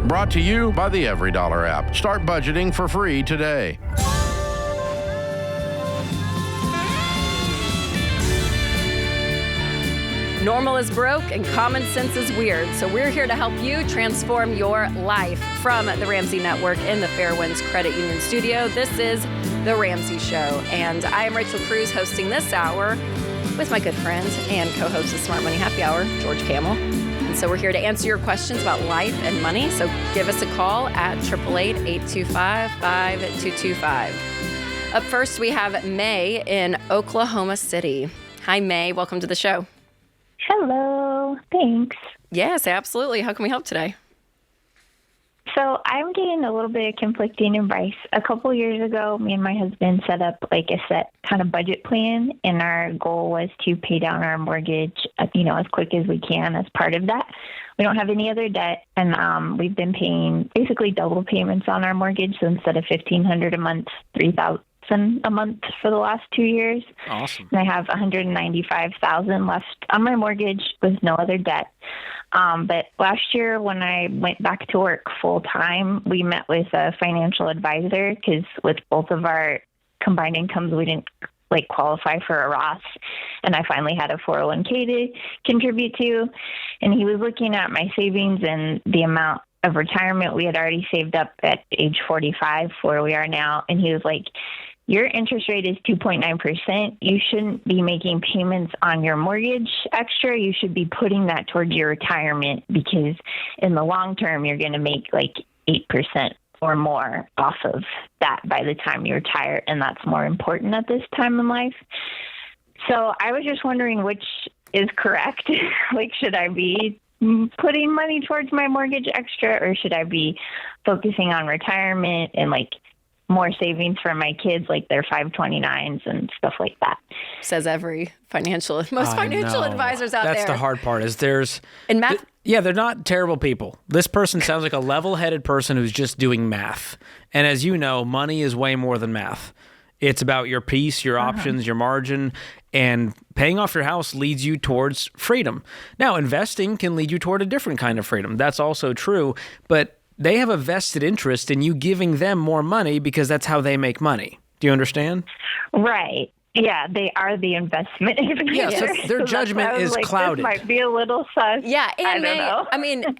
Brought to you by the Every Dollar app. Start budgeting for free today. Normal is broke and common sense is weird. So we're here to help you transform your life. From the Ramsey Network in the Fairwinds Credit Union studio, this is The Ramsey Show. And I am Rachel Cruze, hosting this hour with my good friend and co-host of Smart Money Happy Hour, George Kamel. And so we're here to answer your questions about life and money. So give us a call at 888-825-5225. Up first, we have May in Oklahoma City. Hi, May. Welcome to the show. Hello. Thanks. Yes, absolutely. How can we help today? So I'm getting a little bit of conflicting advice. A couple years ago, me and my husband set up like a set kind of budget plan, and our goal was to pay down our mortgage, as quick as we can as part of that. We don't have any other debt, and we've been paying basically double payments on our mortgage. So instead of $1,500 a month, $3,000 a month for the last 2 years. Awesome. And I have $195,000 left on my mortgage with no other debt. But last year when I went back to work full time, we met with a financial advisor because with both of our combined incomes, we didn't qualify for a Roth. And I finally had a 401k to contribute to. And he was looking at my savings and the amount of retirement we had already saved up at age 45 for where we are now. And he was like, your interest rate is 2.9%. You shouldn't be making payments on your mortgage extra. You should be putting that towards your retirement because in the long term, you're going to make 8% or more off of that by the time you retire. And that's more important at this time in life. So I was just wondering which is correct. Should I be putting money towards my mortgage extra, or should I be focusing on retirement and more savings for my kids, like their 529s and stuff like that? Says most financial advisors out there. That's the hard part. And math. They're not terrible people. This person sounds like a level-headed person who's just doing math. And as you know, money is way more than math. It's about your peace, your options, your margin, and paying off your house leads you towards freedom. Now, investing can lead you toward a different kind of freedom. That's also true, but they have a vested interest in you giving them more money because that's how they make money. Do you understand? Right. Yeah, they are the investment advisor. Yeah, so their judgment is clouded. This might be a little sus. Yeah, and I don't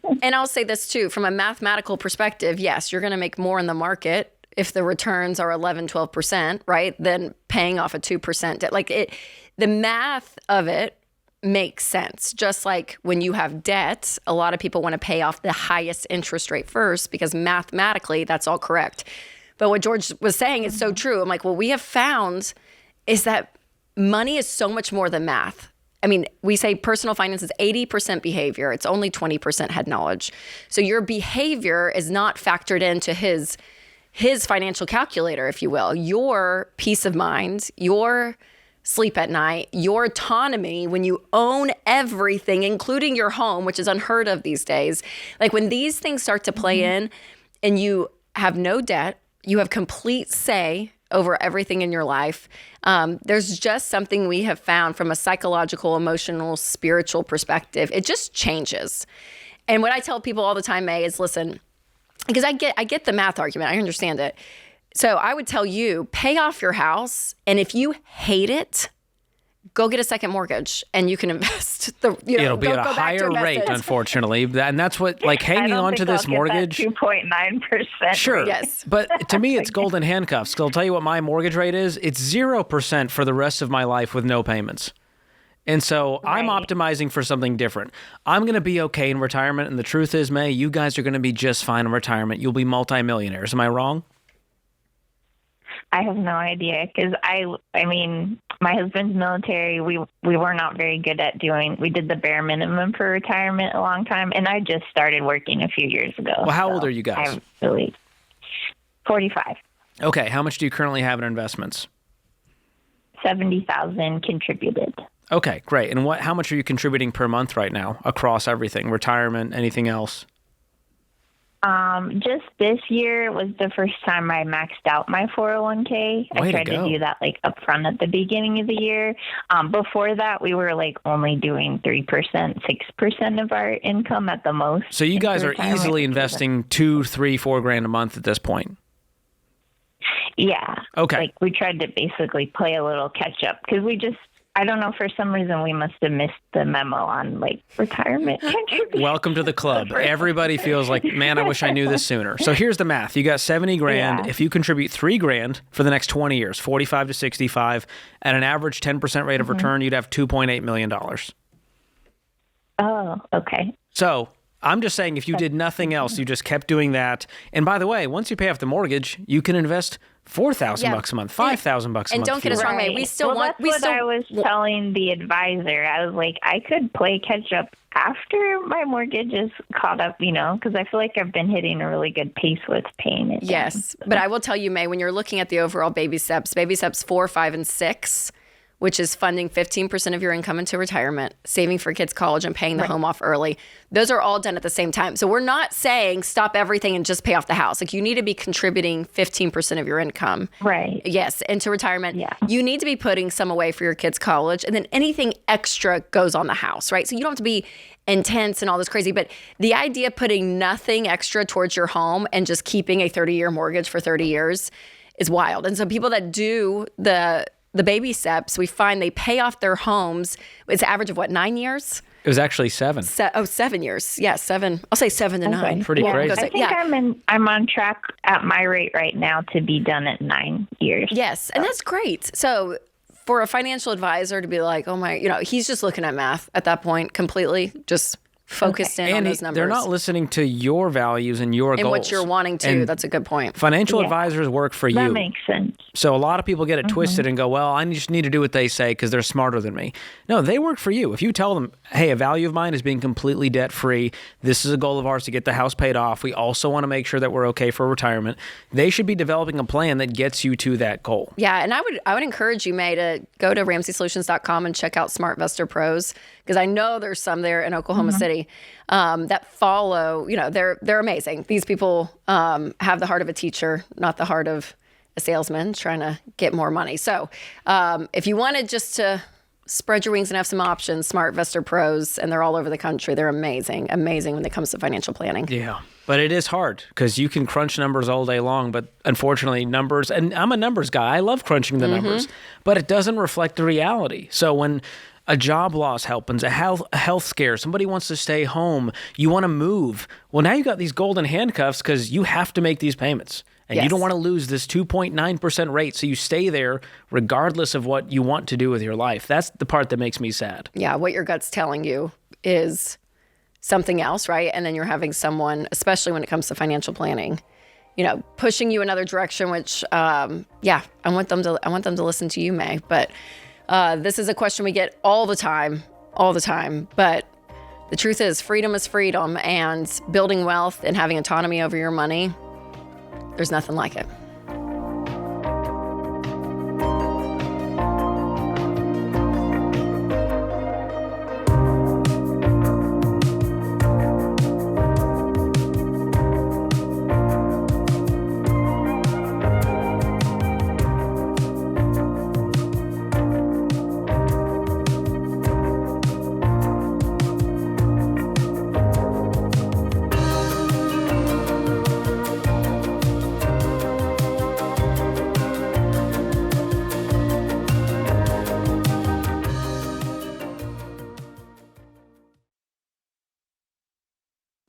know. and I'll say this too, from a mathematical perspective, yes, you're going to make more in the market if the returns are 11, 12%, right, than paying off a 2% debt. The math of it makes sense. Just like when you have debt, a lot of people want to pay off the highest interest rate first because mathematically that's all correct. But what George was saying is so true. I'm like, what we have found is that money is so much more than math. I mean, we say personal finance is 80% behavior. It's only 20% head knowledge. So your behavior is not factored into his financial calculator, if you will. Your peace of mind, your sleep at night, your autonomy when you own everything, including your home, which is unheard of these days. When these things start to play in and you have no debt, you have complete say over everything in your life. There's just something we have found from a psychological, emotional, spiritual perspective. It just changes. And what I tell people all the time, May, is listen, because I get the math argument. I understand it. So I would tell you, pay off your house, and if you hate it, go get a second mortgage, and you can invest. It'll be at a higher rate, unfortunately, and that's what hanging on to this mortgage. 2.9%. Sure, yes, but to me, it's golden handcuffs. So I'll tell you what my mortgage rate is. It's 0% for the rest of my life with no payments. And so I'm optimizing for something different. I'm going to be okay in retirement, and the truth is, May, you guys are going to be just fine in retirement. You'll be multimillionaires. Am I wrong? I have no idea because I mean, my husband's military. We were not very good at we did the bare minimum for retirement a long time, and I just started working a few years ago. Well, how old are you guys? I'm really 45. Okay, how much do you currently have in investments? $70,000 contributed. Okay, great. And how much are you contributing per month right now across everything? Retirement, anything else? Just this year was the first time I maxed out my 401k. I tried to do that like upfront at the beginning of the year. Before that, we were like only doing 3%, 6% of our income at the most. So you guys are easily investing $2, $3, $4 a month at this point. Yeah. Okay. Like we tried to basically play a little catch up because I don't know, for some reason we must have missed the memo on like retirement contributions. Welcome to the club. Everybody feels like, man, I wish I knew this sooner. So here's the math. You got $70,000. Yeah. If you contribute $3,000 for the next 20 years, 45 to 65, at an average 10% rate of return, you'd have $2.8 million. Oh, okay. So I'm just saying, if you did nothing else, you just kept doing that. And by the way, once you pay off the mortgage, you can invest $4,000 bucks a month, $5,000 a month. And don't get us wrong, May. We still want. That's what I was telling the advisor. I was like, I could play catch up after my mortgage is caught up, because I feel like I've been hitting a really good pace with paying it. Yes, but I will tell you, May, when you're looking at the overall baby steps 4, 5, and 6. Which is funding 15% of your income into retirement, saving for kids' college, and paying the home off early. Those are all done at the same time. So we're not saying stop everything and just pay off the house. Like, you need to be contributing 15% of your income. Right. Yes, into retirement. Yeah. You need to be putting some away for your kids' college, and then anything extra goes on the house, right? So you don't have to be intense and all this crazy, but the idea of putting nothing extra towards your home and just keeping a 30-year mortgage for 30 years is wild. And so people that do the baby steps, we find they pay off their homes. It's an average of 9 years? It was actually 7. 7 years. Yeah, 7. I'll say 7 to 9. Pretty crazy. I think I'm on track at my rate right now to be done at 9 years. Yes, and that's great. So for a financial advisor to be like, oh my, he's just looking at math at that point completely, just focused in on those numbers. They're not listening to your values and your goals. And what you're wanting to. And that's a good point. Financial advisors work for you. That makes sense. So a lot of people get it twisted and go, well, I just need to do what they say because they're smarter than me. No, they work for you. If you tell them, hey, a value of mine is being completely debt-free. This is a goal of ours to get the house paid off. We also want to make sure that we're okay for retirement. They should be developing a plan that gets you to that goal. Yeah, and I would encourage you, May, to go to RamseySolutions.com and check out SmartVestor Pros, because I know there's some there in Oklahoma City that follow. They're amazing. These people have the heart of a teacher, not the heart of a salesman trying to get more money. So if you wanted just to spread your wings and have some options, SmartVestor Pros, and they're all over the country. They're amazing when it comes to financial planning. Yeah. But it is hard because you can crunch numbers all day long, but unfortunately numbers, and I'm a numbers guy. I love crunching the numbers, but it doesn't reflect the reality. So when a job loss happens, a health scare, somebody wants to stay home, you want to move. Well, now you got these golden handcuffs because you have to make these payments. And you don't want to lose this 2.9% rate, so you stay there regardless of what you want to do with your life. That's the part that makes me sad. Yeah, what your gut's telling you is something else, right? And then you're having someone, especially when it comes to financial planning, pushing you another direction, which, I want them to listen to you, May. But this is a question we get all the time. But the truth is, freedom is freedom, and building wealth and having autonomy over your money, there's nothing like it.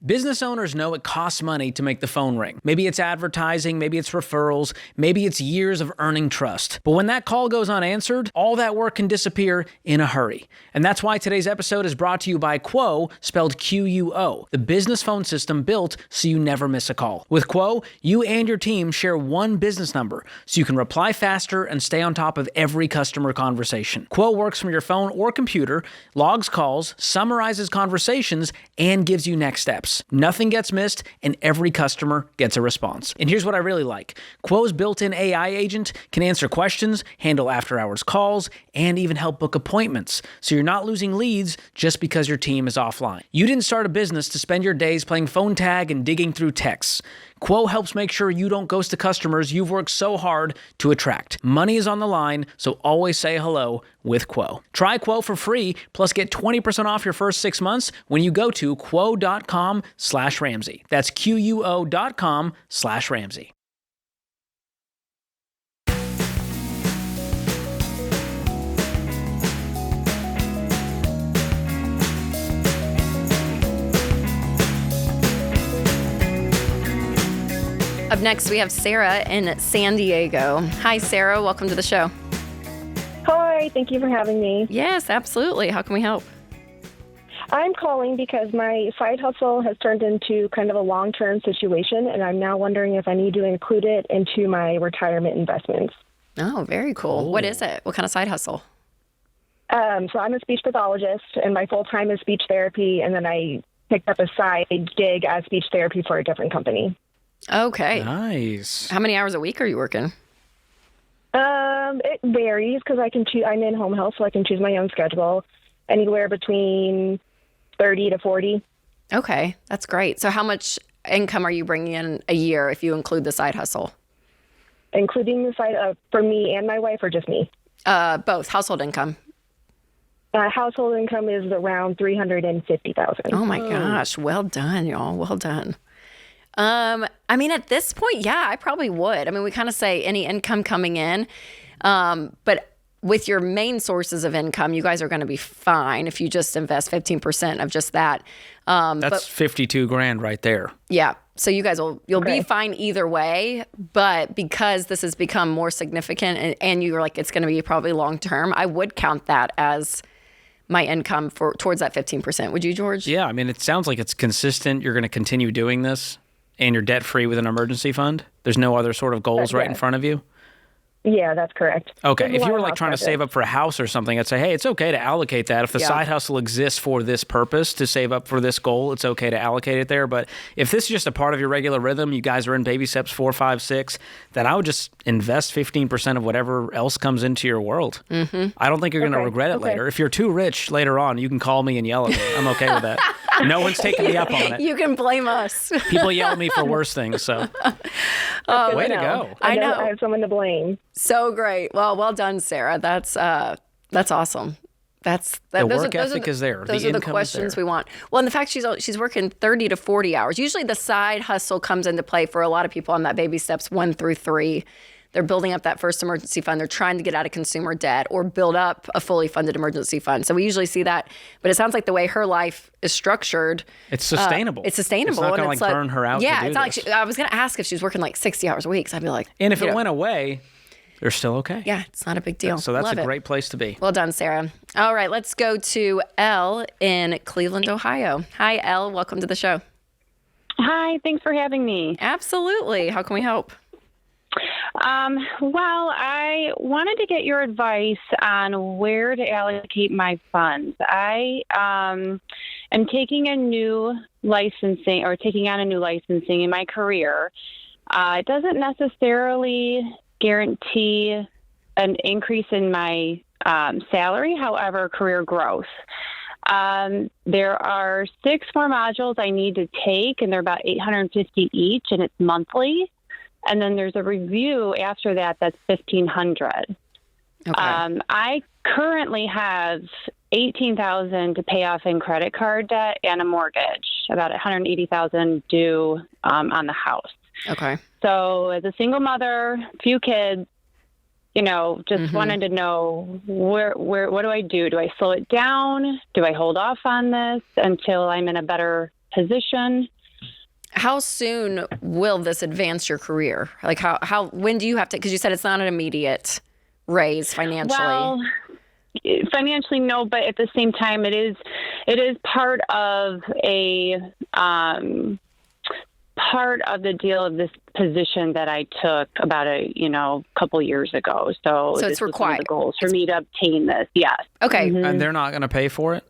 Business owners know it costs money to make the phone ring. Maybe it's advertising, maybe it's referrals, maybe it's years of earning trust. But when that call goes unanswered, all that work can disappear in a hurry. And that's why today's episode is brought to you by Quo, spelled Q-U-O, the business phone system built so you never miss a call. With Quo, you and your team share one business number, so you can reply faster and stay on top of every customer conversation. Quo works from your phone or computer, logs calls, summarizes conversations, and gives you next steps. service. Nothing gets missed, and every customer gets a response. And here's what I really like. Quo's built-in AI agent can answer questions, handle after-hours calls, and even help book appointments, so you're not losing leads just because your team is offline. You didn't start a business to spend your days playing phone tag and digging through texts. Quo helps make sure you don't ghost the customers you've worked so hard to attract. Money is on the line, so always say hello with Quo. Try Quo for free, plus get 20% off your first 6 months when you go to quo.com/Ramsey. That's QUO.com/Ramsey. Up next, we have Sarah in San Diego. Hi, Sarah. Welcome to the show. Hi, thank you for having me. Yes, absolutely. How can we help? I'm calling because my side hustle has turned into kind of a long-term situation, and I'm now wondering if I need to include it into my retirement investments. Oh, very cool. Oh. What is it? What kind of side hustle? So I'm a speech pathologist, and my full-time is speech therapy, and then I picked up a side gig as speech therapy for a different company. Okay. Nice. How many hours a week are you working? It varies because I can choose. I'm in home health, so I can choose my own schedule. Anywhere between 30 to 40. Okay, that's great. So how much income are you bringing in a year if you include the side hustle? Including the side for me and my wife, or just me? Both. Household income. Household income is around $350,000. Oh my gosh. Well done, y'all. Well done. I mean, at this point, yeah, I probably would. I mean, we kind of say any income coming in, but with your main sources of income, you guys are going to be fine if you just invest 15% of just that. That's 52 grand right there. Yeah. So you guys you'll be fine either way, but because this has become more significant and you're like, it's going to be probably long term, I would count that as my income towards that 15%. Would you, George? Yeah, I mean, it sounds like it's consistent. You're going to continue doing this, and you're debt-free with an emergency fund. There's no other sort of goals right in front of you? Yeah, that's correct. Okay, There's if you were a lot like of trying to house save up for a house or something, I'd say, hey, it's okay to allocate that. If the side hustle exists for this purpose, to save up for this goal, it's okay to allocate it there. But if this is just a part of your regular rhythm, you guys are in baby steps 4, 5, 6, then I would just invest 15% of whatever else comes into your world. Mm-hmm. I don't think you're going to regret it later. If you're too rich later on, you can call me and yell at me. I'm okay with that. No one's taking me up on it. You can blame us. People yell at me for worse things, so way to go. I know. I have someone to blame. So great. Well done, Sarah. That's awesome. The work ethic is there. Those are the questions we want. Well, and the fact she's working 30 to 40 hours. Usually the side hustle comes into play for a lot of people on that baby steps 1 through 3. They're building up that first emergency fund. They're trying to get out of consumer debt or build up a fully funded emergency fund. So we usually see that. But it sounds like the way her life is structured, it's sustainable. It's sustainable. It's not going to like burn her out. Yeah, to do it's not this. like I was going to ask if she was working like 60 hours a week. So I'd be like, and if it went away, they're still okay. Yeah, it's not a big deal. So that's Love a it. great place to be. Well done, Sarah. All right, let's go to Elle in Cleveland, Ohio. Hi, Elle. Welcome to the show. Hi, thanks for having me. Absolutely. How can we help? Well, I wanted to get your advice on where to allocate my funds. I am taking on a new licensing in my career. It doesn't necessarily guarantee an increase in my salary, however, career growth. There are 6 more modules I need to take, and they're about $850 each, and it's monthly. And then there's a review after that that's $1,500. Okay. I currently have $18,000 to pay off in credit card debt and a mortgage, about $180,000 due on the house. Okay. So as a single mother, few kids, just wanted to know what do I do? Do I slow it down? Do I hold off on this until I'm in a better position? How soon will this advance your career? Like when do you have to, because you said it's not an immediate raise financially. Well, financially, no, but at the same time, it is part of part of the deal of this position that I took about a couple years ago. So it's required. One of the goals for me to obtain this. Yes. Okay. And they're not going to pay for it?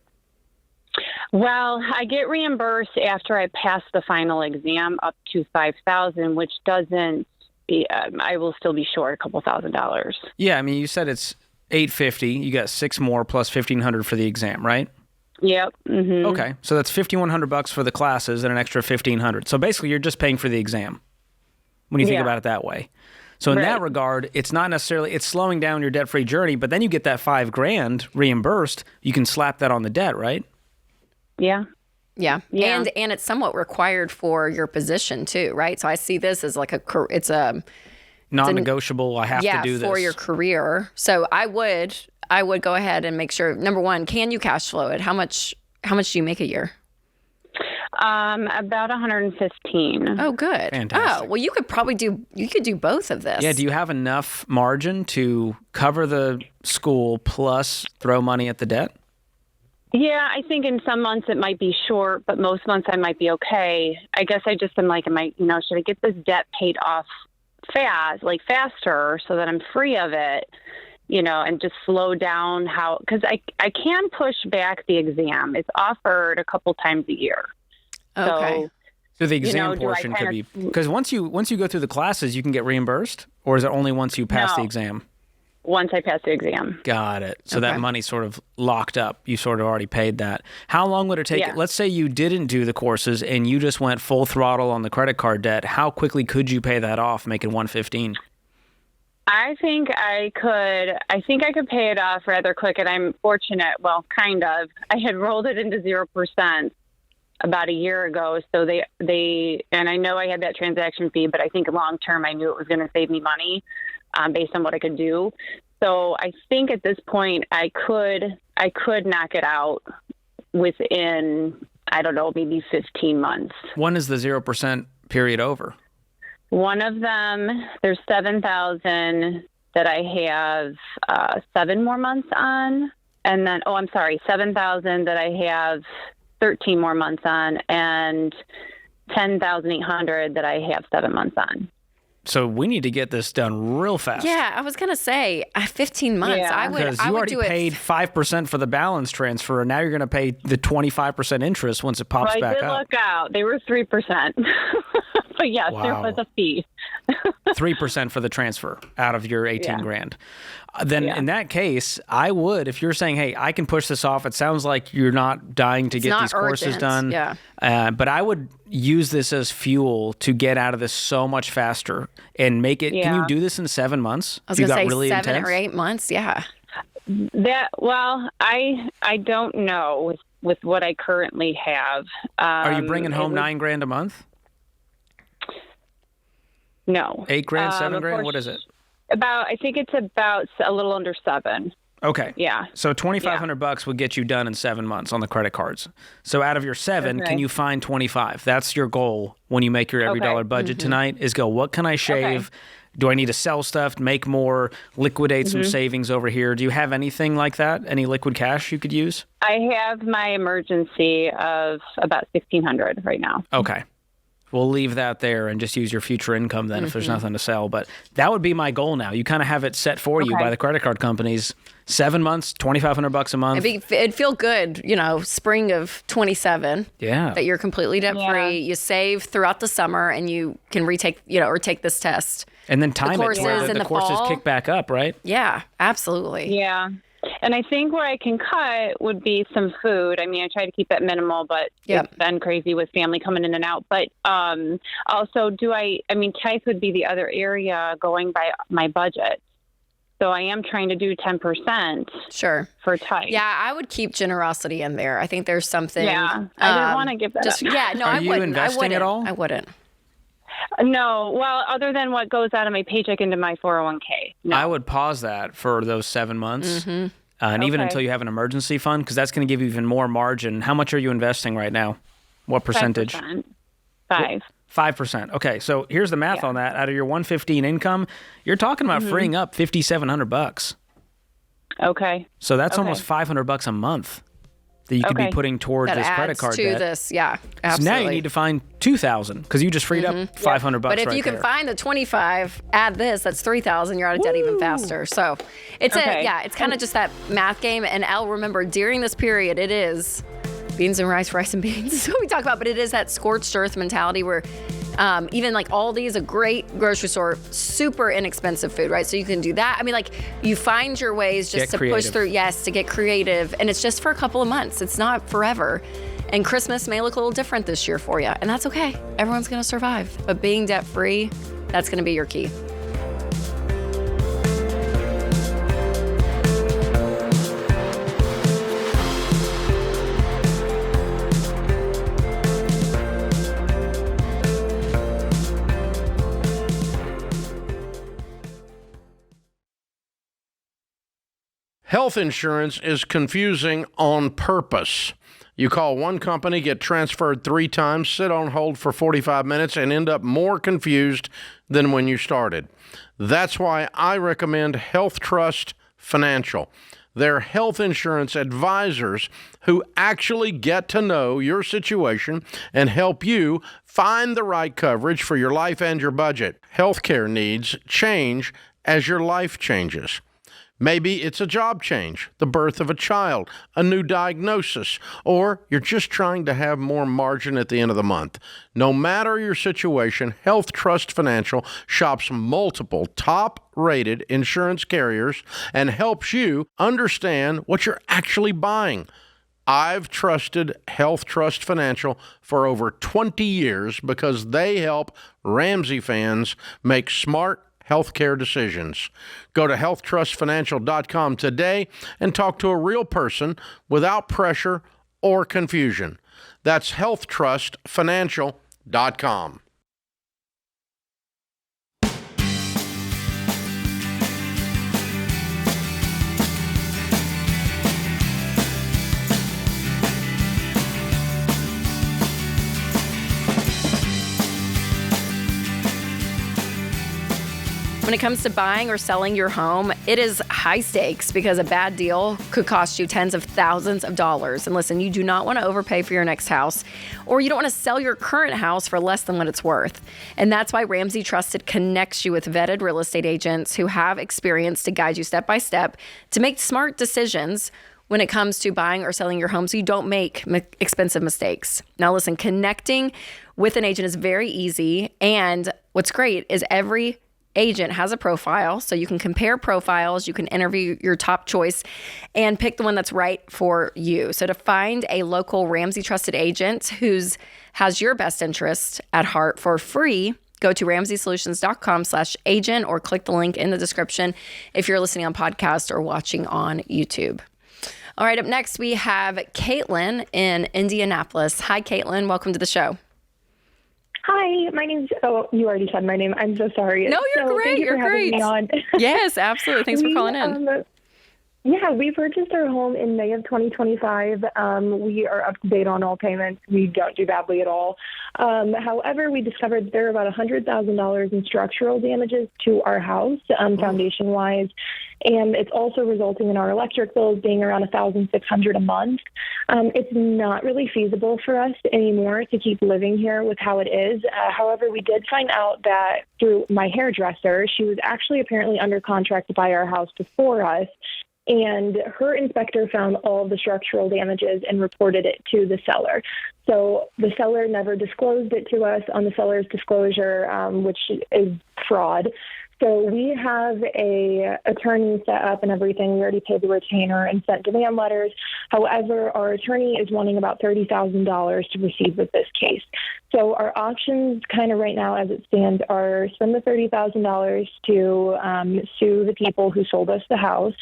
Well, I get reimbursed after I pass the final exam up to $5,000, which doesn't. I will still be short a couple $1,000. Yeah, I mean, you said it's $850. You got 6 more plus $1,500 for the exam, right? Yep. Mm-hmm. Okay, so that's $5,100 for the classes and an extra $1,500. So basically, you're just paying for the exam when you think about it that way. So in that regard, it's not necessarily, it's slowing down your debt-free journey, but then you get that $5,000 reimbursed. You can slap that on the debt, right? Yeah. Yeah. And it's somewhat required for your position too, right? So I see this as like it's a non-negotiable. I have to do this for your career. So I would go ahead and make sure, number one, can you cash flow it? How much do you make a year? About 115. Oh, good. Fantastic. Oh, well, you could do both of this. Yeah. Do you have enough margin to cover the school plus throw money at the debt? Yeah, I think in some months it might be short, but most months I might be okay. I guess I just am like, should I get this debt paid off faster so that I'm free of it, and just slow down because I can push back the exam. It's offered a couple times a year. Okay. So the exam portion could be, because once you go through the classes, you can get reimbursed, or is it only once you pass the exam? Once I pass the exam. Got it. So that money's sort of locked up. You sort of already paid that. How long would it take? Let's say you didn't do the courses and you just went full throttle on the credit card debt. How quickly could you pay that off, making $115? I think I could pay it off rather quick, and I'm fortunate. Well, kind of. I had rolled it into 0% about a year ago, so they and I know I had that transaction fee, but I think long term I knew it was going to save me money. Based on what I could do. So I think at this point I could knock it out within, I don't know, maybe 15 months. When is the 0% period over? One of them, there's 7,000 that I have 7 more months on. And then, 7,000 that I have 13 more months on, and 10,800 that I have 7 months on. So we need to get this done real fast. Yeah, I was going to say 15 months. Yeah. Because you already paid 5% for the balance transfer, and now you're going to pay the 25% interest once it pops back up. I did look out. They were 3%. But yes, there was a fee. 3% for the transfer out of your 18 grand. Then in that case, I would, if you're saying, hey, I can push this off, it sounds like you're not dying to get these courses done. Yeah. But I would use this as fuel to get out of this so much faster and make it. Can you do this in 7 months? I was going to say really 7 intense? or 8 months. Yeah. I don't know with what I currently have. Are you bringing home $9 grand a month? No. 8 grand, 7 grand? What is it? I think it's about a little under 7. Okay. Yeah. So $2,500 would get you done in 7 months on the credit cards. So out of your 7, can you find 25? That's your goal when you make your every dollar budget tonight, is go, what can I shave? Do I need to sell stuff, make more, liquidate some savings over here? Do you have anything like that? Any liquid cash you could use? I have my emergency of about $1,600 right now. Okay. We'll leave that there and just use your future income then if there's nothing to sell. But that would be my goal now. You kind of have it set for you by the credit card companies. 7 months, $2,500 a month. It'd feel good, spring of 27. Yeah. That you're completely debt free. You save throughout the summer and you can retake, or take this test. And then time it where the courses fall. kick back up, right? Yeah, absolutely. Yeah. And I think where I can cut would be some food. I mean, I try to keep it minimal, but it's been crazy with family coming in and out. But also, tithe would be the other area going by my budget. So I am trying to do 10% for tithe. Yeah, I would keep generosity in there. I think there's something. Yeah, I didn't want to give that up. Yeah, no, I wouldn't. Are you investing at all? I wouldn't. No, well, other than what goes out of my paycheck into my 401k. No. I would pause that for those 7 months. And even until you have an emergency fund, because that's going to give you even more margin. How much are you investing right now? What percentage? 5%. 5%. Okay, so here's the math on that. Out of your $115 income, you're talking about freeing up $5,700. Okay. So that's almost $500 a month that you could be putting towards this credit card debt. This, yeah, absolutely. So now you need to find $2,000 because you just freed up $500. But if you can find the 25, add this, that's 3,000. You're out of debt even faster. So it's it's kind of just that math game. And Al, remember during this period, it is beans and rice and beans is what we talk about. But it is that scorched earth mentality where even like Aldi is a great grocery store, super inexpensive food, right? So you can do that. I mean, like you find your ways just to push through. Yes, to get creative. And it's just for a couple of months. It's not forever. And Christmas may look a little different this year for you. And that's okay. Everyone's going to survive. But being debt free, that's going to be your key. Health insurance is confusing on purpose. You call one company, get transferred 3 times, sit on hold for 45 minutes, and end up more confused than when you started. That's why I recommend Health Trust Financial. They're health insurance advisors who actually get to know your situation and help you find the right coverage for your life and your budget. Healthcare needs change as your life changes. Maybe it's a job change, the birth of a child, a new diagnosis, or you're just trying to have more margin at the end of the month. No matter your situation, Health Trust Financial shops multiple top-rated insurance carriers and helps you understand what you're actually buying. I've trusted Health Trust Financial for over 20 years because they help Ramsey fans make smart healthcare decisions. Go to healthtrustfinancial.com today and talk to a real person without pressure or confusion. That's healthtrustfinancial.com. When it comes to buying or selling your home, it is high stakes because a bad deal could cost you tens of thousands of dollars. And listen, you do not want to overpay for your next house, or you don't want to sell your current house for less than what it's worth. And that's why Ramsey Trusted connects you with vetted real estate agents who have experience to guide you step by step to make smart decisions when it comes to buying or selling your home so you don't make expensive mistakes. Now listen, connecting with an agent is very easy. And what's great is every agent has a profile, so you can compare profiles, you can interview your top choice and pick the one that's right for you. So to find a local Ramsey Trusted agent who's has your best interest at heart for free, go to RamseySolutions.com/agent or click the link in the description if you're listening on podcast or watching on YouTube. All right, up next we have Caitlin in Indianapolis. Hi, Caitlin. Welcome to the show. Hi, my name's, you already said my name. I'm so sorry. No, you're great. Thank you for having me on. Yes, absolutely. Thanks for calling in. Yeah, we purchased our home in May of 2025. We are up to date on all payments. We don't do badly at all. However, we discovered there are about $100,000 in structural damages to our house, foundation-wise, and it's also resulting in our electric bills being around $1,600 a month. It's not really feasible for us anymore to keep living here with how it is. However, we did find out that through my hairdresser, she was actually apparently under contract to buy our house before us. And her inspector found all of the structural damages and reported it to the seller. So the seller never disclosed it to us on the seller's disclosure, which is fraud. So we have a attorney set up and everything. We already paid the retainer and sent demand letters. However, our attorney is wanting about $30,000 to proceed with this case. So our options kind of right now as it stands are spend the $30,000 to sue the people who sold us the house.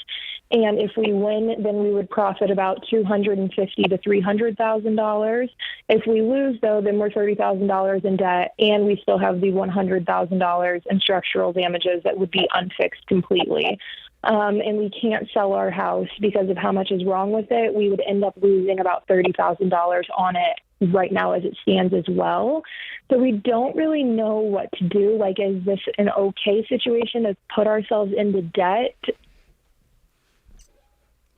And if we win, then we would profit about $250,000 to $300,000. If we lose, though, then we're $30,000 in debt, and we still have the $100,000 in structural damages that would be unfixed completely. And we can't sell our house because of how much is wrong with it. We would end up losing about $30,000 on it right now as it stands as well. So we don't really know what to do. Like, is this an okay situation to put ourselves into debt?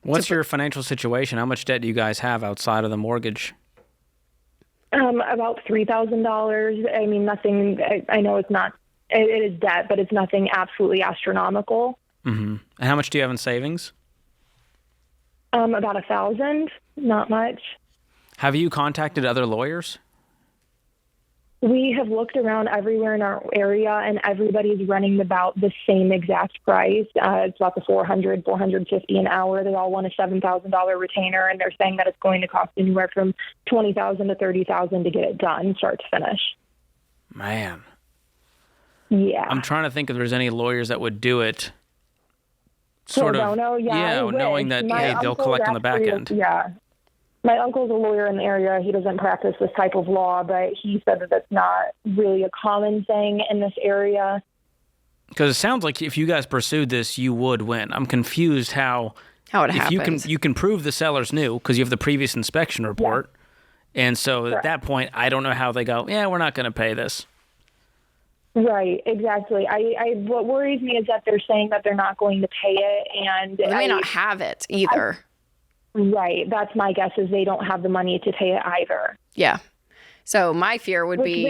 What's your financial situation? How much debt do you guys have outside of the mortgage? About $3,000. I mean, nothing. I know it's not. It is debt, but it's nothing absolutely astronomical. Mm-hmm. And how much do you have in savings? About $1,000. Not much. Have you contacted other lawyers? We have looked around everywhere in our area, and everybody's running about the same exact price. It's about the $450 an hour. They all want a $7,000 retainer, and they're saying that it's going to cost anywhere from $20,000 to $30,000 to get it done, start to finish. Man. Yeah. I'm trying to think if there's any lawyers that would do it. Sort of. Knowing that they'll collect on the back end. Yeah. My uncle's a lawyer in the area. He doesn't practice this type of law, but he said that that's not really a common thing in this area. Because it sounds like if you guys pursued this, you would win. I'm confused how it happens. You can prove the seller's new because you have the previous inspection report. Yeah. And so at that point, I don't know how they go, we're not going to pay this. Right, exactly. What worries me is that they're saying that they're not going to pay it, and they may not have it either. Right. That's my guess, is they don't have the money to pay it either. Yeah. So my fear would be...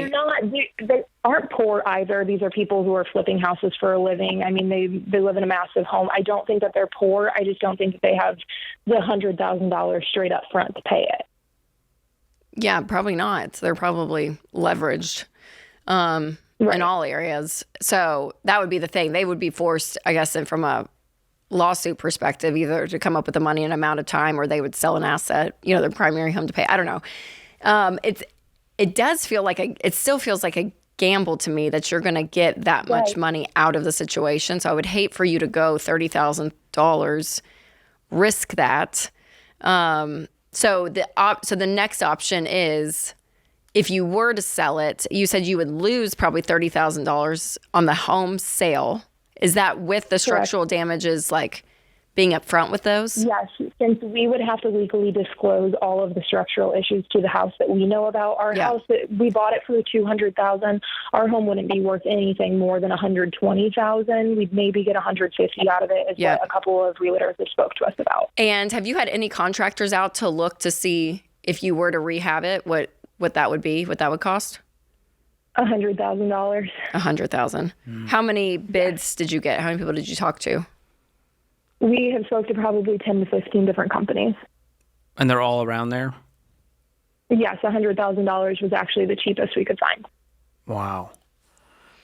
They aren't poor either. These are people who are flipping houses for a living. I mean, they live in a massive home. I don't think that they're poor. I just don't think that they have the $100,000 straight up front to pay it. Yeah, probably not. They're probably leveraged in all areas. So that would be the thing. They would be forced, I guess, from a lawsuit perspective, either to come up with the money in an amount of time, or they would sell an asset, their primary home to pay. I don't know. It does feel like it still feels like a gamble to me that you're going to get that much money out of the situation. So I would hate for you to go $30,000, risk that. So the next option is, if you were to sell it, you said you would lose probably $30,000 on the home sale. Is that with the structural damages, like being upfront with those? Yes, since we would have to legally disclose all of the structural issues to the house that we know about. Our house, we bought it for $200,000. Our home wouldn't be worth anything more than $120,000. We'd maybe get $150,000 out of it, is what a couple of realtors have spoke to us about. And have you had any contractors out to look to see if you were to rehab it, what that would be, what that would cost? $100,000. $100,000. How many bids did you get? How many people did you talk to? We have spoke to probably 10 to 15 different companies. And they're all around there? Yes, $100,000 was actually the cheapest we could find. Wow.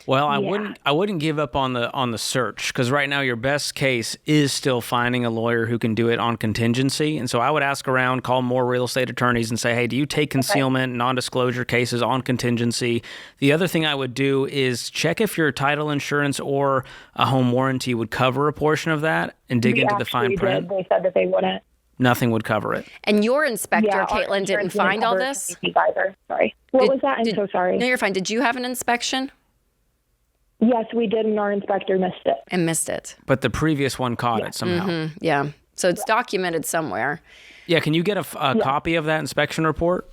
Well, I wouldn't give up on the search, because right now your best case is still finding a lawyer who can do it on contingency. And so I would ask around, call more real estate attorneys and say, hey, do you take concealment, non-disclosure cases on contingency? The other thing I would do is check if your title insurance or a home warranty would cover a portion of that, and dig into the fine print. They said that they wouldn't. Nothing would cover it. And your inspector, Caitlin, didn't find all this? Either. Sorry. What was that? I'm so sorry. No, you're fine. Did you have an inspection? Yes, we did, and our inspector missed it. But the previous one caught it somehow. Mm-hmm. Yeah. So it's documented somewhere. Yeah, can you get a copy of that inspection report?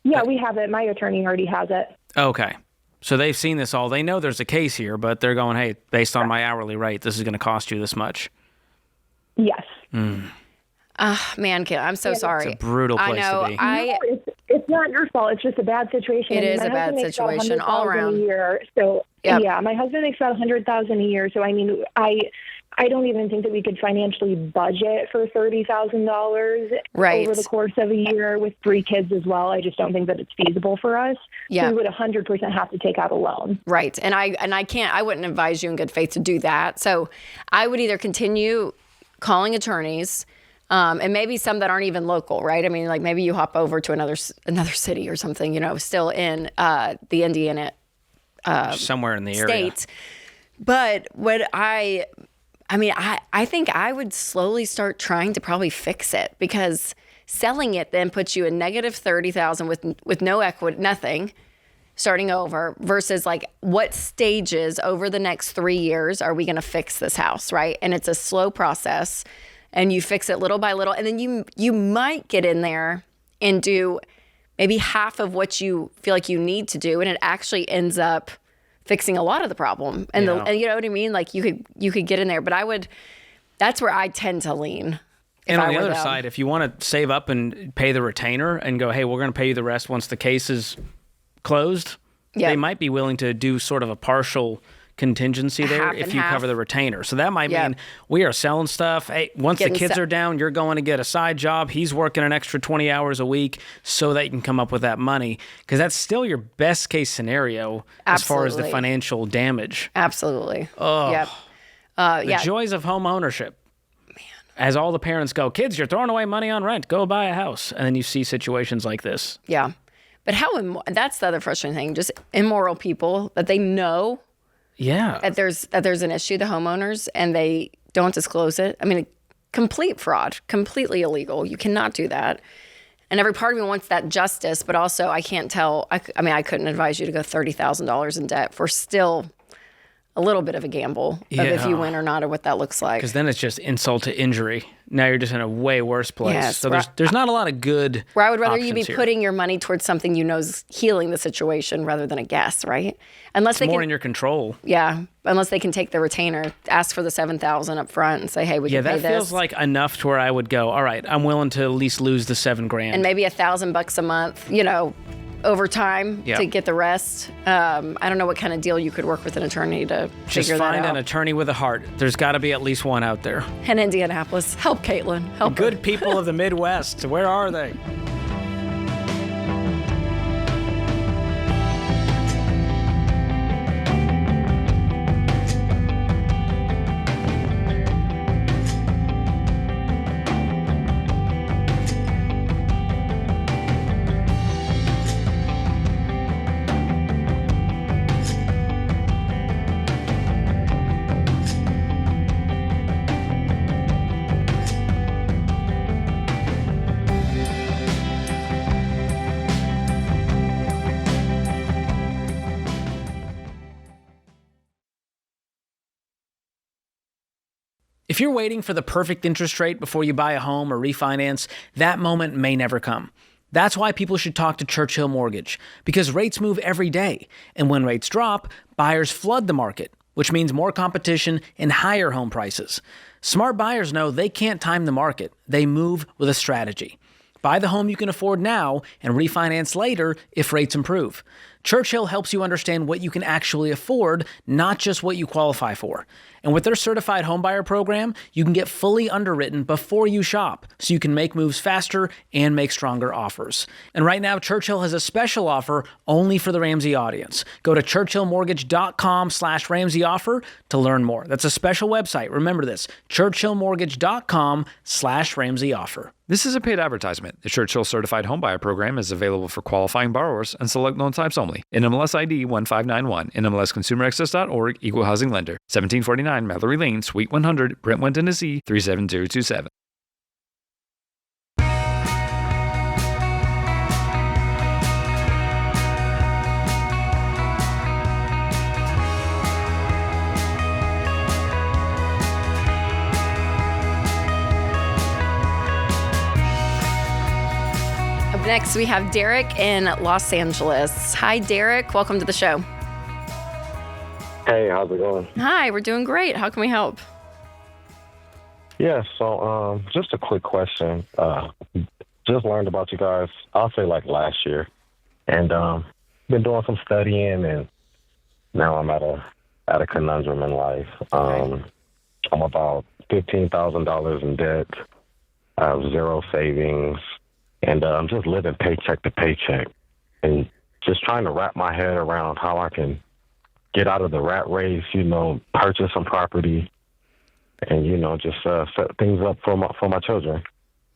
Yeah, we have it. My attorney already has it. Okay. So they've seen this all. They know there's a case here, but they're going, hey, based on my hourly rate, this is going to cost you this much. Yes. Man, Kayla, I'm so sorry. It's a brutal place to be. No, it's not your fault. It's just a bad situation. It is a bad situation all around. My husband makes about $100,000 a year. So I mean, I don't even think that we could financially budget for $30,000 over the course of a year with 3 kids as well. I just don't think that it's feasible for us. Yeah. So we would 100% have to take out a loan. Right. And I wouldn't advise you in good faith to do that. So I would either continue calling attorneys, and maybe some that aren't even local, right? I mean, like maybe you hop over to another city or something, still in the Indiana somewhere in the state. area. But what I think I would slowly start trying to probably fix it, because selling it then puts you in negative $30,000 with no equity, nothing, starting over, versus like what stages over the next 3 years are we going to fix this house, right? And it's a slow process, and you fix it little by little, and then you might get in there and do maybe half of what you feel like you need to do, and it actually ends up fixing a lot of the problem. And and you know what I mean? Like you could get in there, but that's where I tend to lean. And on the other side, if you want to save up and pay the retainer and go, hey, we're going to pay you the rest once the case is closed, they might be willing to do sort of a partial contingency there Half if and you half. cover the retainer. So that might Yep. mean we are selling stuff. Hey, once the Getting kids se- are down, you're going to get a side job. He's working an extra 20 hours a week so that you can come up with that money, because that's still your best case scenario as far as the Absolutely. financial damage. Absolutely. Oh. Yep. The joys of home ownership. As all the parents go, kids, you're throwing away money on rent. Go buy a house. And then you see situations like this. Yeah. But that's the other frustrating thing. Just immoral people that they know Yeah. that there's an issue, the homeowners, and they don't disclose it. I mean, complete fraud, completely illegal. You cannot do that. And every part of me wants that justice, but also I can't tell. I couldn't advise you to go $30,000 in debt for still a little bit of a gamble of if you win or not, or what that looks like. Because then it's just insult to injury. Now you're just in a way worse place. Yes, So there's not a lot of good Where I would rather you be options here. putting your money towards something you know is healing the situation rather than a guess, right? Unless they more can, in your control. yeah, unless they can take the retainer, ask for the $7,000 up front, and say, "Hey, we Yeah, can pay that feels this," like enough to where I would go, all right, I'm willing to at least lose the $7,000. and maybe $1,000 a month, over time Yeah. to get the rest. I don't know what kind of deal you could work with an attorney to just figure that find out. an attorney with a heart. There's got to be at least one out there. In Indianapolis, help Caitlin, help her. Good people of the Midwest, where are they? If you're waiting for the perfect interest rate before you buy a home or refinance, that moment may never come. That's why people should talk to Churchill Mortgage, because rates move every day. And when rates drop, buyers flood the market, which means more competition and higher home prices. Smart buyers know they can't time the market. They move with a strategy. Buy the home you can afford now and refinance later if rates improve. Churchill helps you understand what you can actually afford, not just what you qualify for. And with their certified homebuyer program, you can get fully underwritten before you shop, so you can make moves faster and make stronger offers. And right now, Churchill has a special offer only for the Ramsey audience. Go to churchillmortgage.com/Ramsey offer to learn more. That's a special website. Remember this, churchillmortgage.com/Ramsey offer. This is a paid advertisement. The Churchill Certified Homebuyer Program is available for qualifying borrowers and select loan types only. NMLS ID 1591, NMLSConsumerAccess.org, Equal Housing Lender, 1749 Mallory Lane, Suite 100, Brentwood, Tennessee, 37027. Up next, we have Derek in Los Angeles. Hi, Derek. Welcome to the show. Hey, how's it going? Hi, we're doing great. How can we help? Yeah, so just a quick question. Just learned about you guys, I'll say like last year. And been doing some studying, and now I'm at a conundrum in life. I'm about $15,000 in debt. I have zero savings, and I'm just living paycheck to paycheck, and just trying to wrap my head around how I can get out of the rat race, purchase some property, and, just set things up for my children.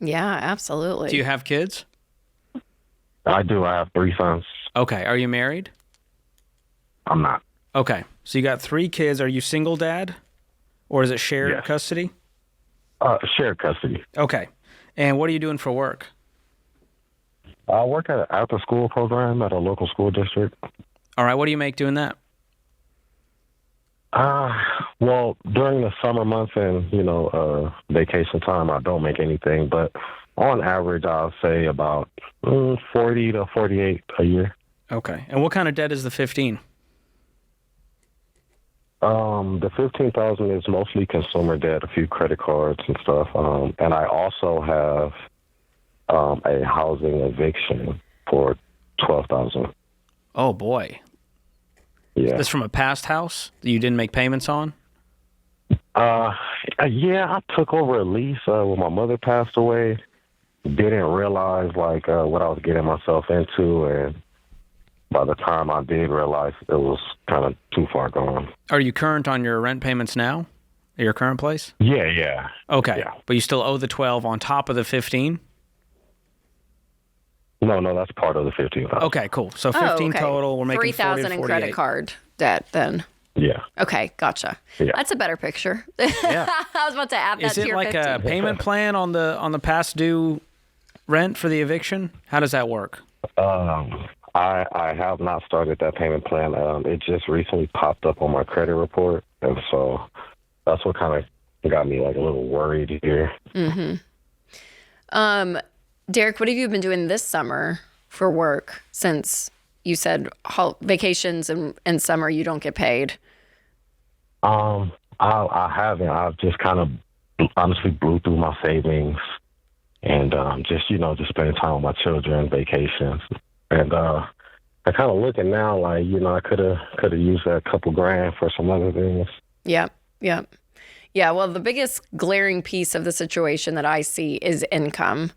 Yeah, absolutely. Do you have kids? I do. I have 3 sons. Okay. Are you married? I'm not. Okay. So you got 3 kids. Are you single dad? Or is it shared Yes. custody? Shared custody. Okay. And what are you doing for work? I work at an after-school program at a local school district. All right. What do you make doing that? Well, during the summer months and, vacation time, I don't make anything. But on average, I'll say about 40 to 48 a year. Okay. And what kind of debt is the 15? The 15,000 is mostly consumer debt, a few credit cards and stuff. And I also have a housing eviction for 12,000. Oh, boy. Yeah. This from a past house that you didn't make payments on? Yeah, I took over a lease when my mother passed away. Didn't realize what I was getting myself into, and by the time I did realize, it was kind of too far gone. Are you current on your rent payments now at your current place? Yeah. Okay, Yeah. but you still owe the 12 on top of the 15? No, that's part of the 15. Okay, cool. So 15 total. We're making 3,000 in credit card debt then. Yeah. Okay, gotcha. Yeah. That's a better picture. Yeah. I was about to add that Is to it your like 15. a payment plan on the past due rent for the eviction? How does that work? I have not started that payment plan. It just recently popped up on my credit report, and so that's what kind of got me a little worried here. Derek, what have you been doing this summer for work since you said vacations and summer you don't get paid? I haven't. I've just kind of honestly blew through my savings and just spending time with my children, vacations. And I kind of looking now I could have used that couple grand for some other things. Yep. Yeah, well, the biggest glaring piece of the situation that I see is income.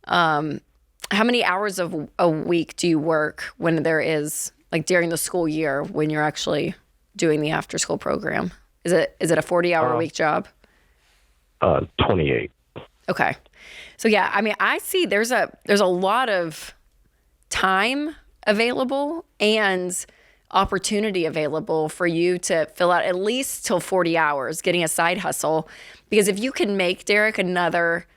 How many hours of a week do you work when there is, during the school year, when you're actually doing the after school program? Is it a 40-hour week job? 28. Okay. So yeah, I mean, I see there's a lot of time available and opportunity available for you to fill out at least till 40 hours getting a side hustle, because if you can make, Derek, another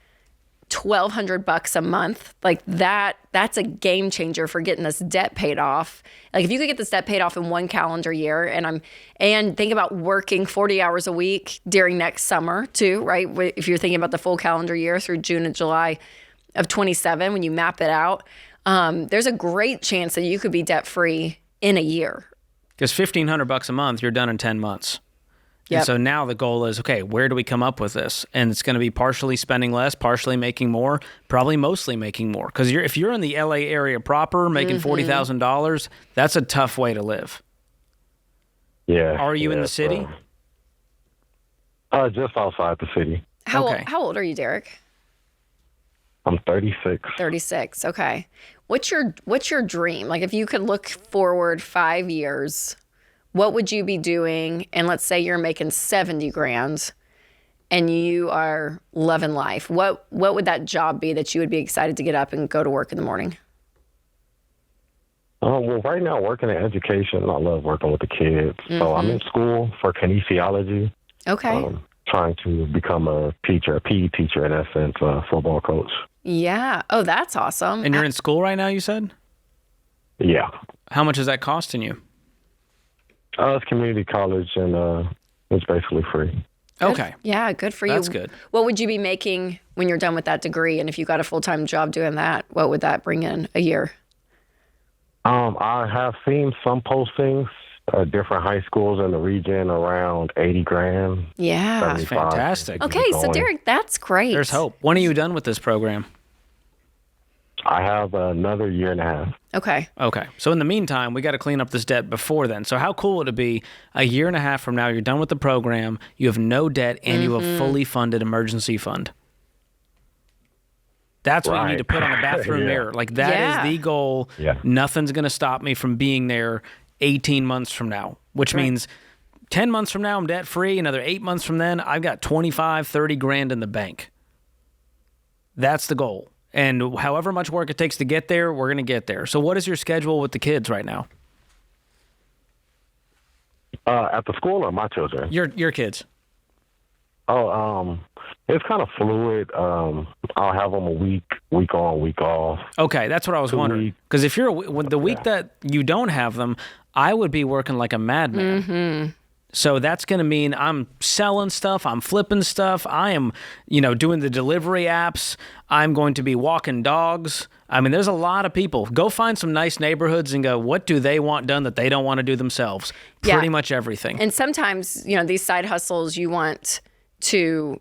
$1,200 a month, that's a game changer for getting this debt paid off. If you could get this debt paid off in one calendar year, and think about working 40 hours a week during next summer too, right? If you're thinking about the full calendar year through June and July of 27, when you map it out, there's a great chance that you could be debt free in a year. Because $1,500 a month, you're done in 10 months. Yep. And so now the goal is, okay, where do we come up with this? And it's going to be partially spending less, partially making more, probably mostly making more. Because if you're in the LA area proper, making $40,000, that's a tough way to live. Yeah. Are you in the city? Just outside the city. How old are you, Derek? I'm 36. 36. Okay. What's your dream? If you could look forward 5 years, what would you be doing? And let's say you're making 70 grand and you are loving life. What would that job be that you would be excited to get up and go to work in the morning? Well, right now, working in education, I love working with the kids. So I'm in school for kinesiology. Okay. Trying to become a teacher, a PE teacher, in essence, a football coach. Yeah. Oh, that's awesome. And you're in school right now, you said? Yeah. How much is that costing you? It's community college, and it's basically free. Okay. Yeah, good for you. That's good. What would you be making when you're done with that degree? And if you got a full-time job doing that, what would that bring in a year? I have seen some postings, different high schools in the region, around 80 grand. Yeah. That's fantastic. Okay, so Derek, that's great. There's hope. When are you done with this program? I have another year and a half. Okay. So in the meantime, we got to clean up this debt before then. So how cool would it be a year and a half from now, you're done with the program, you have no debt, and you have fully funded emergency fund? That's what you need to put on the bathroom mirror. That is the goal. Yeah. Nothing's going to stop me from being there 18 months from now, which means 10 months from now, I'm debt free. Another 8 months from then, I've got 25, 30 grand in the bank. That's the goal. And however much work it takes to get there, we're going to get there. So what is your schedule with the kids right now? At the school or my children? Your kids. Oh, it's kind of fluid. I'll have them a week on, week off. Okay, that's what I was wondering. Because if you're the week that you don't have them, I would be working like a madman. So that's going to mean I'm selling stuff, I'm flipping stuff, I am, doing the delivery apps, I'm going to be walking dogs. I mean, there's a lot of people. Go find some nice neighborhoods and go, what do they want done that they don't want to do themselves? Yeah. Pretty much everything. And sometimes, these side hustles, you want to,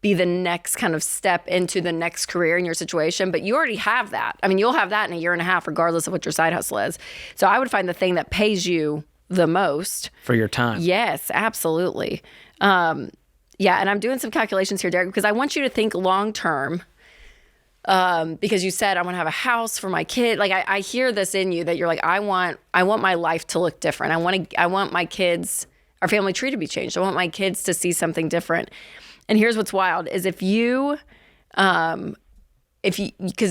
be the next kind of step into the next career in your situation, but you already have that. I mean, you'll have that in a year and a half, regardless of what your side hustle is. So I would find the thing that pays you the most. For your time. Yes, absolutely. Yeah, and I'm doing some calculations here, Derek, because I want you to think long term. Because you said I want to have a house for my kid. Like I hear this in you that you're like, I want my life to look different. I want my kids, our family tree to be changed. I want my kids to see something different. And here's what's wild is because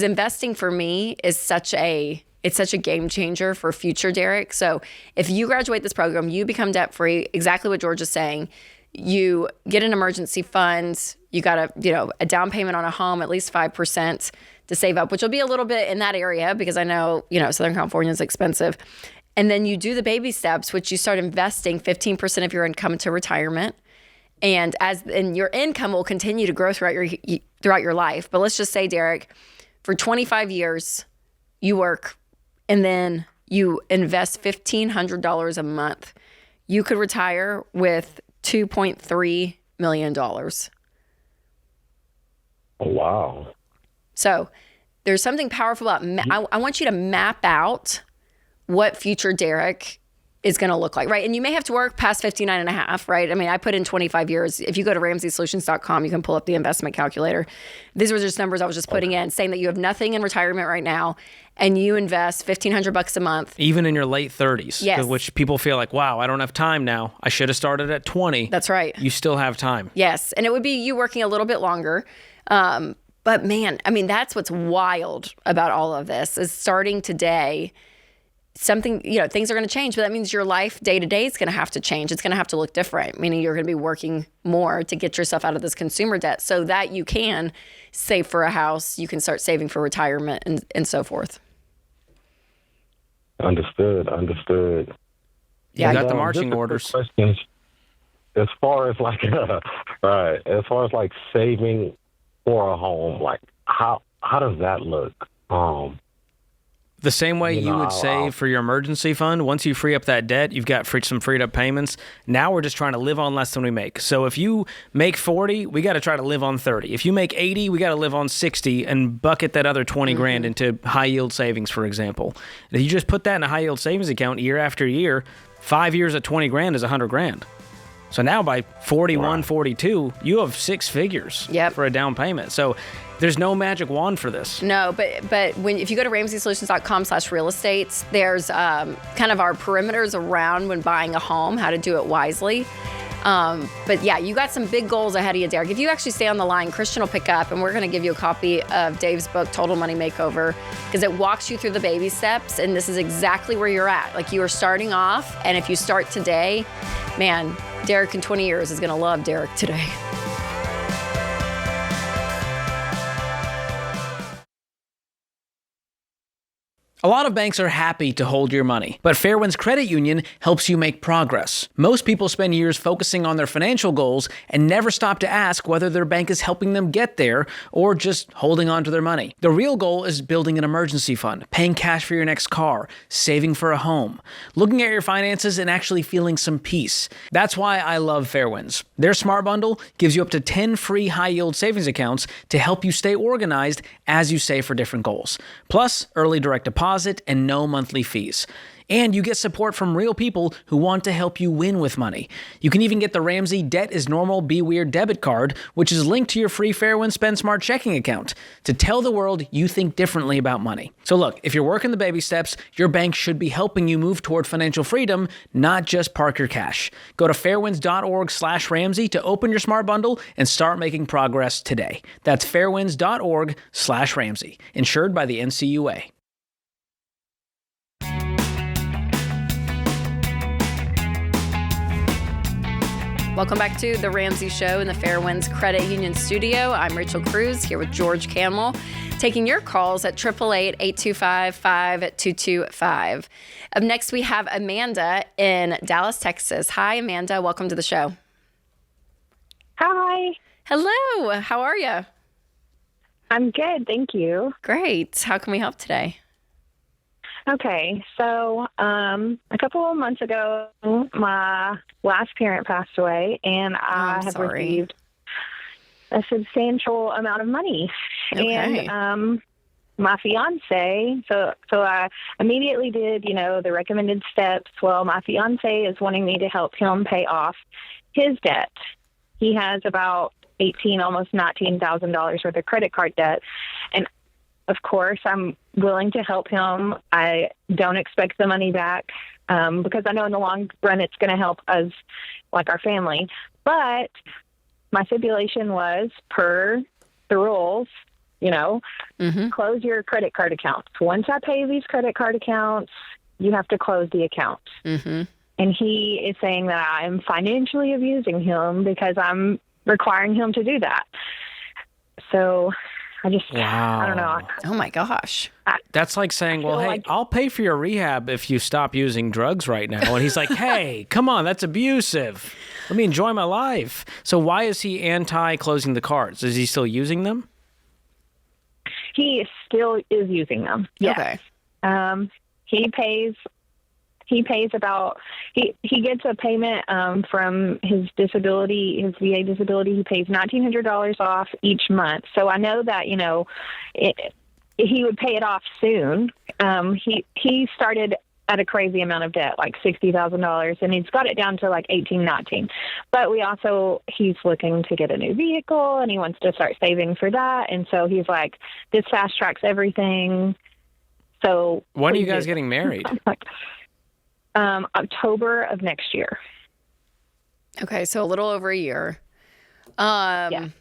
investing for me is such a game changer for future Derek. So if you graduate this program, you become debt free, exactly what George is saying. You get an emergency fund. You got a down payment on a home, at least 5% to save up, which will be a little bit in that area because I know, Southern California is expensive. And then you do the baby steps, which you start investing 15% of your income to retirement. And your income will continue to grow throughout your life. But let's just say, Derek, for 25 years, you work and then you invest $1,500 a month. You could retire with $2.3 million. Oh, wow. So there's something powerful about, I want you to map out what future Derek is going to look like, right? And you may have to work past 59 and a half, right? I mean, I put in 25 years. If you go to RamseySolutions.com, you can pull up the investment calculator. These were just numbers I was just putting in, saying that you have nothing in retirement right now, and you invest $1,500 a month. Even in your late 30s, yes. Which people feel like, wow, I don't have time now. I should have started at 20. That's right. You still have time. Yes, and it would be you working a little bit longer. But man, I mean, that's what's wild about all of this is starting today. Something, things are going to change, but that means your life day to day is going to have to change. It's going to have to look different, meaning you're going to be working more to get yourself out of this consumer debt so that you can save for a house, you can start saving for retirement and so forth. Understood. Yeah, And, got the marching just a quick orders. question. As far as like, right, as far as like saving for a home, like how does that look? The same way you would save for your emergency fund, once you free up that debt, you've got some freed up payments. Now we're just trying to live on less than we make. So if you make 40, we got to try to live on 30. If you make 80, we got to live on 60 and bucket that other 20 grand into high yield savings, for example. And if you just put that in a high yield savings account year after year, 5 years at 20 grand is 100 grand. So now by 41, 42, you have six figures for a down payment. So there's no magic wand for this. No, but if you go to RamseySolutions.com/real estate, there's kind of our perimeters around when buying a home, how to do it wisely. But yeah, you got some big goals ahead of you, Derek. If you actually stay on the line, Christian will pick up and we're going to give you a copy of Dave's book, Total Money Makeover, because it walks you through the baby steps. And this is exactly where you're at. Like you are starting off. And if you start today, man, Derek in 20 years is going to love Derek today. A lot of banks are happy to hold your money, but Fairwinds Credit Union helps you make progress. Most people spend years focusing on their financial goals and never stop to ask whether their bank is helping them get there or just holding on to their money. The real goal is building an emergency fund, paying cash for your next car, saving for a home, looking at your finances and actually feeling some peace. That's why I love Fairwinds. Their Smart Bundle gives you up to 10 free high-yield savings accounts to help you stay organized as you save for different goals. Plus, early direct deposit and no monthly fees. And you get support from real people who want to help you win with money. You can even get the Ramsey Debt is Normal Be Weird debit card, which is linked to your free Fairwinds Spend Smart checking account to tell the world you think differently about money. So look, if you're working the baby steps, your bank should be helping you move toward financial freedom, not just park your cash. Go to fairwinds.org/Ramsey to open your Smart Bundle and start making progress today. That's fairwinds.org/Ramsey. Insured by the NCUA. Welcome back to The Ramsey Show in the Fairwinds Credit Union studio. I'm Rachel Cruze here with George Kamel, taking your calls at 888-825-5225. Up next, we have Amanda in Dallas, Texas. Hi, Amanda. Welcome to the show. Hi. Hello. How are you? I'm good. Thank you. Great. How can we help today? Okay, so a couple of months ago, my last parent passed away, and I have received a substantial amount of money. Okay. And my fiance, so I immediately did, the recommended steps. Well, my fiance is wanting me to help him pay off his debt. He has about almost $19,000 worth of credit card debt. And of course, I'm willing to help him. I don't expect the money back because I know in the long run it's going to help us, like our family. But my stipulation was, per the rules, close your credit card accounts. Once I pay these credit card accounts, you have to close the account. And he is saying that I'm financially abusing him because I'm requiring him to do that. So I just, I don't know. Oh my gosh. That's like saying, well, hey, I'll pay for your rehab if you stop using drugs right now. And he's like, hey, come on, that's abusive. Let me enjoy my life. So why is he anti-closing the cards? Is he still using them? He still is using them. Yes. Okay. He pays about, he gets a payment from his disability, his VA disability. He pays $1,900 off each month. So I know that, he would pay it off soon. He started at a crazy amount of debt, like $60,000, and he's got it down to like 18, 19. But he's looking to get a new vehicle, and he wants to start saving for that. And so he's like, this fast tracks everything. So when are you guys getting married? October of next year. Okay, so a little over a year. Well,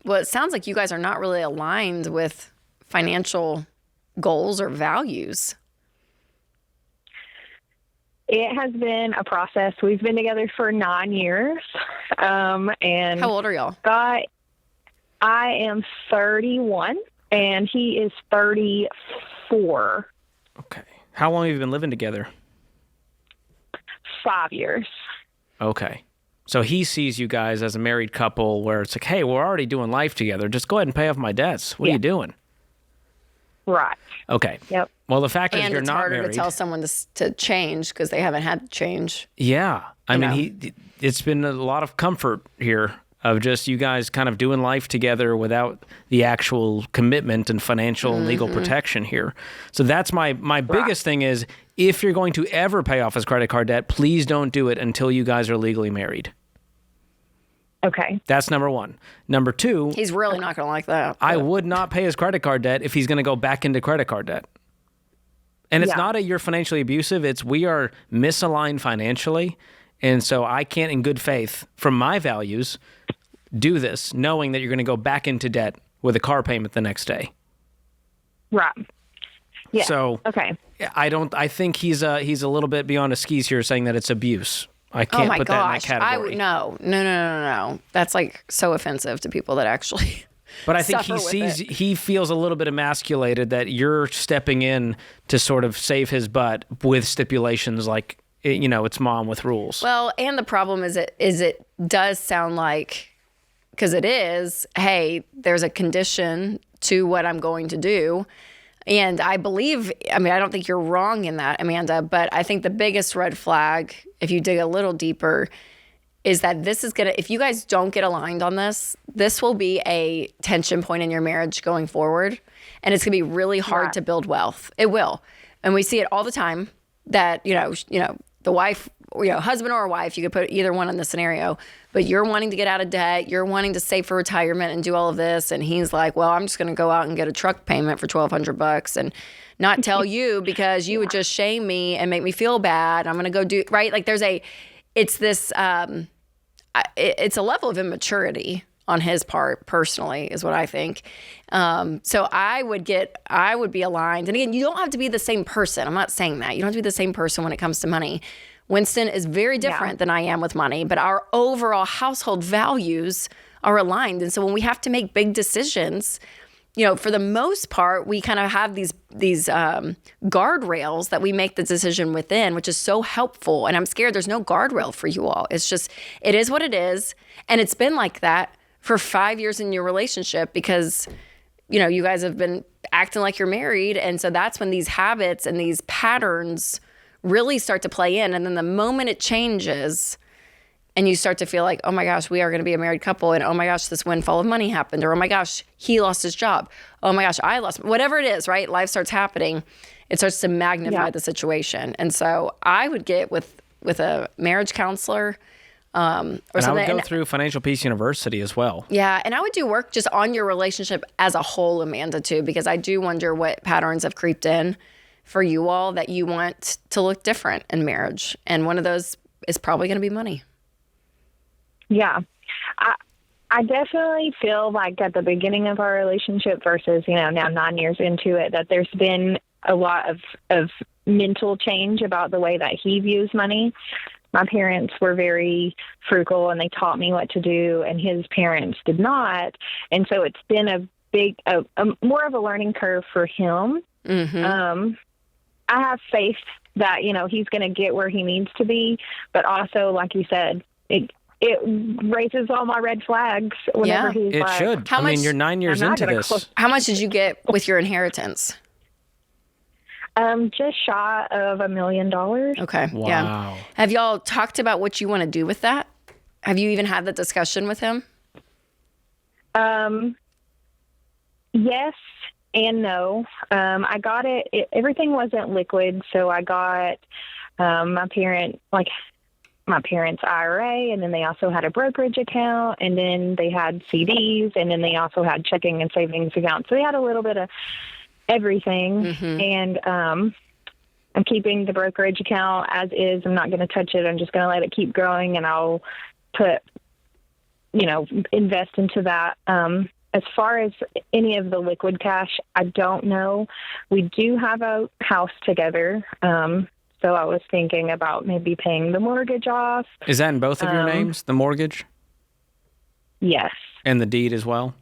it sounds like you guys are not really aligned with financial goals or values. It has been a process. We've been together for 9 years. And how old are y'all? I am 31, and he is 34. Okay. How long have you been living together? 5 years. Okay. So he sees you guys as a married couple where it's like, hey, we're already doing life together. Just go ahead and pay off my debts. What are you doing? Right. Okay. Yep. Well, the fact is you're not married. And it's harder to tell someone to change because they haven't had to change. Yeah. I mean, it's been a lot of comfort here of just you guys kind of doing life together without the actual commitment and financial and legal protection here. So that's my biggest thing is, if you're going to ever pay off his credit card debt, please don't do it until you guys are legally married. Okay. That's number one. Number two. He's really not going to like that. I would not pay his credit card debt if he's going to go back into credit card debt. And it's not you're financially abusive. It's we are misaligned financially. And so I can't, in good faith, from my values, do this knowing that you're going to go back into debt with a car payment the next day. Right. Yeah. So okay. I think he's a little bit beyond his skis here saying that it's abuse. I can't put that in that category. No. That's like so offensive to people that actually But I think he feels a little bit emasculated that you're stepping in to sort of save his butt with stipulations like, it's mom with rules. Well, and the problem is it does sound like, because it is, hey, there's a condition to what I'm going to do. And I don't think you're wrong in that, Amanda, but I think the biggest red flag, if you dig a little deeper, is that this is if you guys don't get aligned on this will be a tension point in your marriage going forward. And it's going to be really hard to build wealth. It will. And we see it all the time that, the wife, husband or wife, you could put either one in the scenario, but you're wanting to get out of debt, you're wanting to save for retirement and do all of this. And he's like, well, I'm just going to go out and get a truck payment for $1,200 and not tell you because you would just shame me and make me feel bad. I'm going to go do, right? Like it's a level of immaturity on his part, personally, is what I think. So I would be aligned. And again, you don't have to be the same person. I'm not saying that. You don't have to be the same person when it comes to money. Winston is very different than I am with money, but our overall household values are aligned. And so when we have to make big decisions, for the most part, we kind of have these guardrails that we make the decision within, which is so helpful. And I'm scared there's no guardrail for you all. It's just, it is what it is. And it's been like that for 5 years in your relationship because, you guys have been acting like you're married. And so that's when these habits and these patterns really start to play in. And then the moment it changes, and you start to feel like, oh my gosh, we are going to be a married couple, and oh my gosh, this windfall of money happened, or oh my gosh, he lost his job. Oh my gosh, I lost, whatever it is, right? Life starts happening. It starts to magnify the situation. And so I would get with a marriage counselor, or and something. I would go through Financial Peace University as well. Yeah, and I would do work just on your relationship as a whole, Amanda, too, because I do wonder what patterns have creeped in for you all that you want to look different in marriage. And one of those is probably going to be money. Yeah. I definitely feel like at the beginning of our relationship versus, now 9 years into it, that there's been a lot of mental change about the way that he views money. My parents were very frugal and they taught me what to do, and his parents did not. And so it's been a more of a learning curve for him. Mm-hmm. I have faith that, he's going to get where he needs to be, but also, like you said, it raises all my red flags whenever he's it like, should. You're 9 years into this. How much did you get with your inheritance? Just shy of $1 million. Okay. Wow. Yeah. Have y'all talked about what you want to do with that? Have you even had that discussion with him? Yes and no. I got it. Everything wasn't liquid, so I got my parents' IRA, and then they also had a brokerage account, and then they had CDs, and then they also had checking and savings accounts. So they had a little bit of everything. Mm-hmm. And I'm keeping the brokerage account as is. I'm not going to touch it. I'm just going to let it keep growing, and I'll put, invest into that. As far as any of the liquid cash, I don't know. We do have a house together. So I was thinking about maybe paying the mortgage off. Is that in both of your names, the mortgage? Yes. And the deed as well?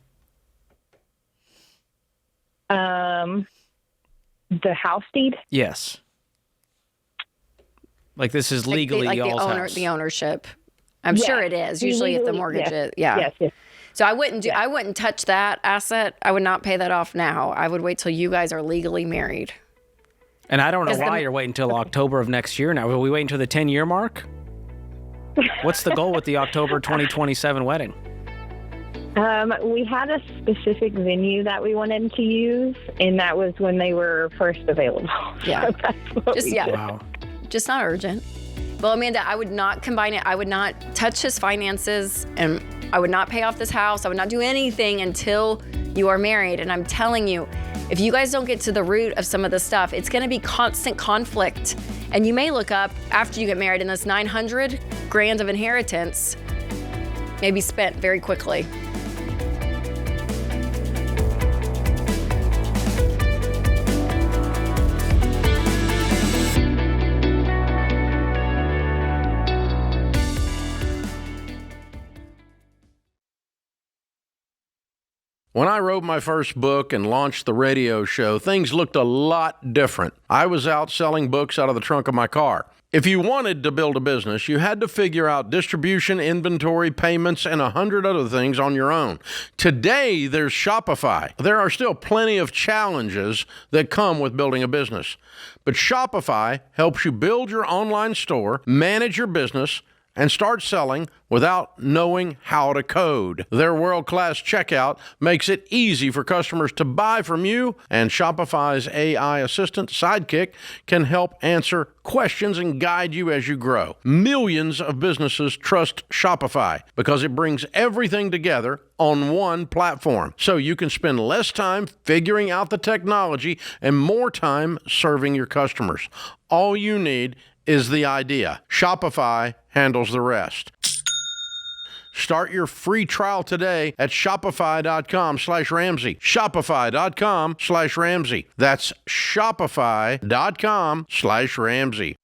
The house deed? Yes. Like this is legally y'all's house. The ownership. I'm sure it is. Usually if the mortgage is. Yeah. Yes. So I wouldn't touch that asset. I would not pay that off now. I would wait till you guys are legally married. And I don't know why you're waiting until October of next year now. Will we wait until the 10-year mark? What's the goal with the October 2027 wedding? We had a specific venue that we wanted to use, and that was when they were first available. Yeah. So that's what we did. Wow. Just not urgent. Well, Amanda, I would not combine it. I would not touch his finances, and I would not pay off this house. I would not do anything until you are married. And I'm telling you, if you guys don't get to the root of some of this stuff, it's going to be constant conflict. And you may look up after you get married and this $900,000 of inheritance may be spent very quickly. When I wrote my first book and launched the radio show, things looked a lot different. I was out selling books out of the trunk of my car. If you wanted to build a business, you had to figure out distribution, inventory, payments, and 100 other things on your own. Today, there's Shopify. There are still plenty of challenges that come with building a business. But Shopify helps you build your online store, manage your business, and start selling without knowing how to code. Their world-class checkout makes it easy for customers to buy from you, and Shopify's AI assistant, Sidekick, can help answer questions and guide you as you grow. Millions of businesses trust Shopify because it brings everything together on one platform, so you can spend less time figuring out the technology and more time serving your customers. All you need is the idea. Shopify handles the rest. Start your free trial today at shopify.com/Ramsey. Shopify.com/Ramsey. That's shopify.com/Ramsey.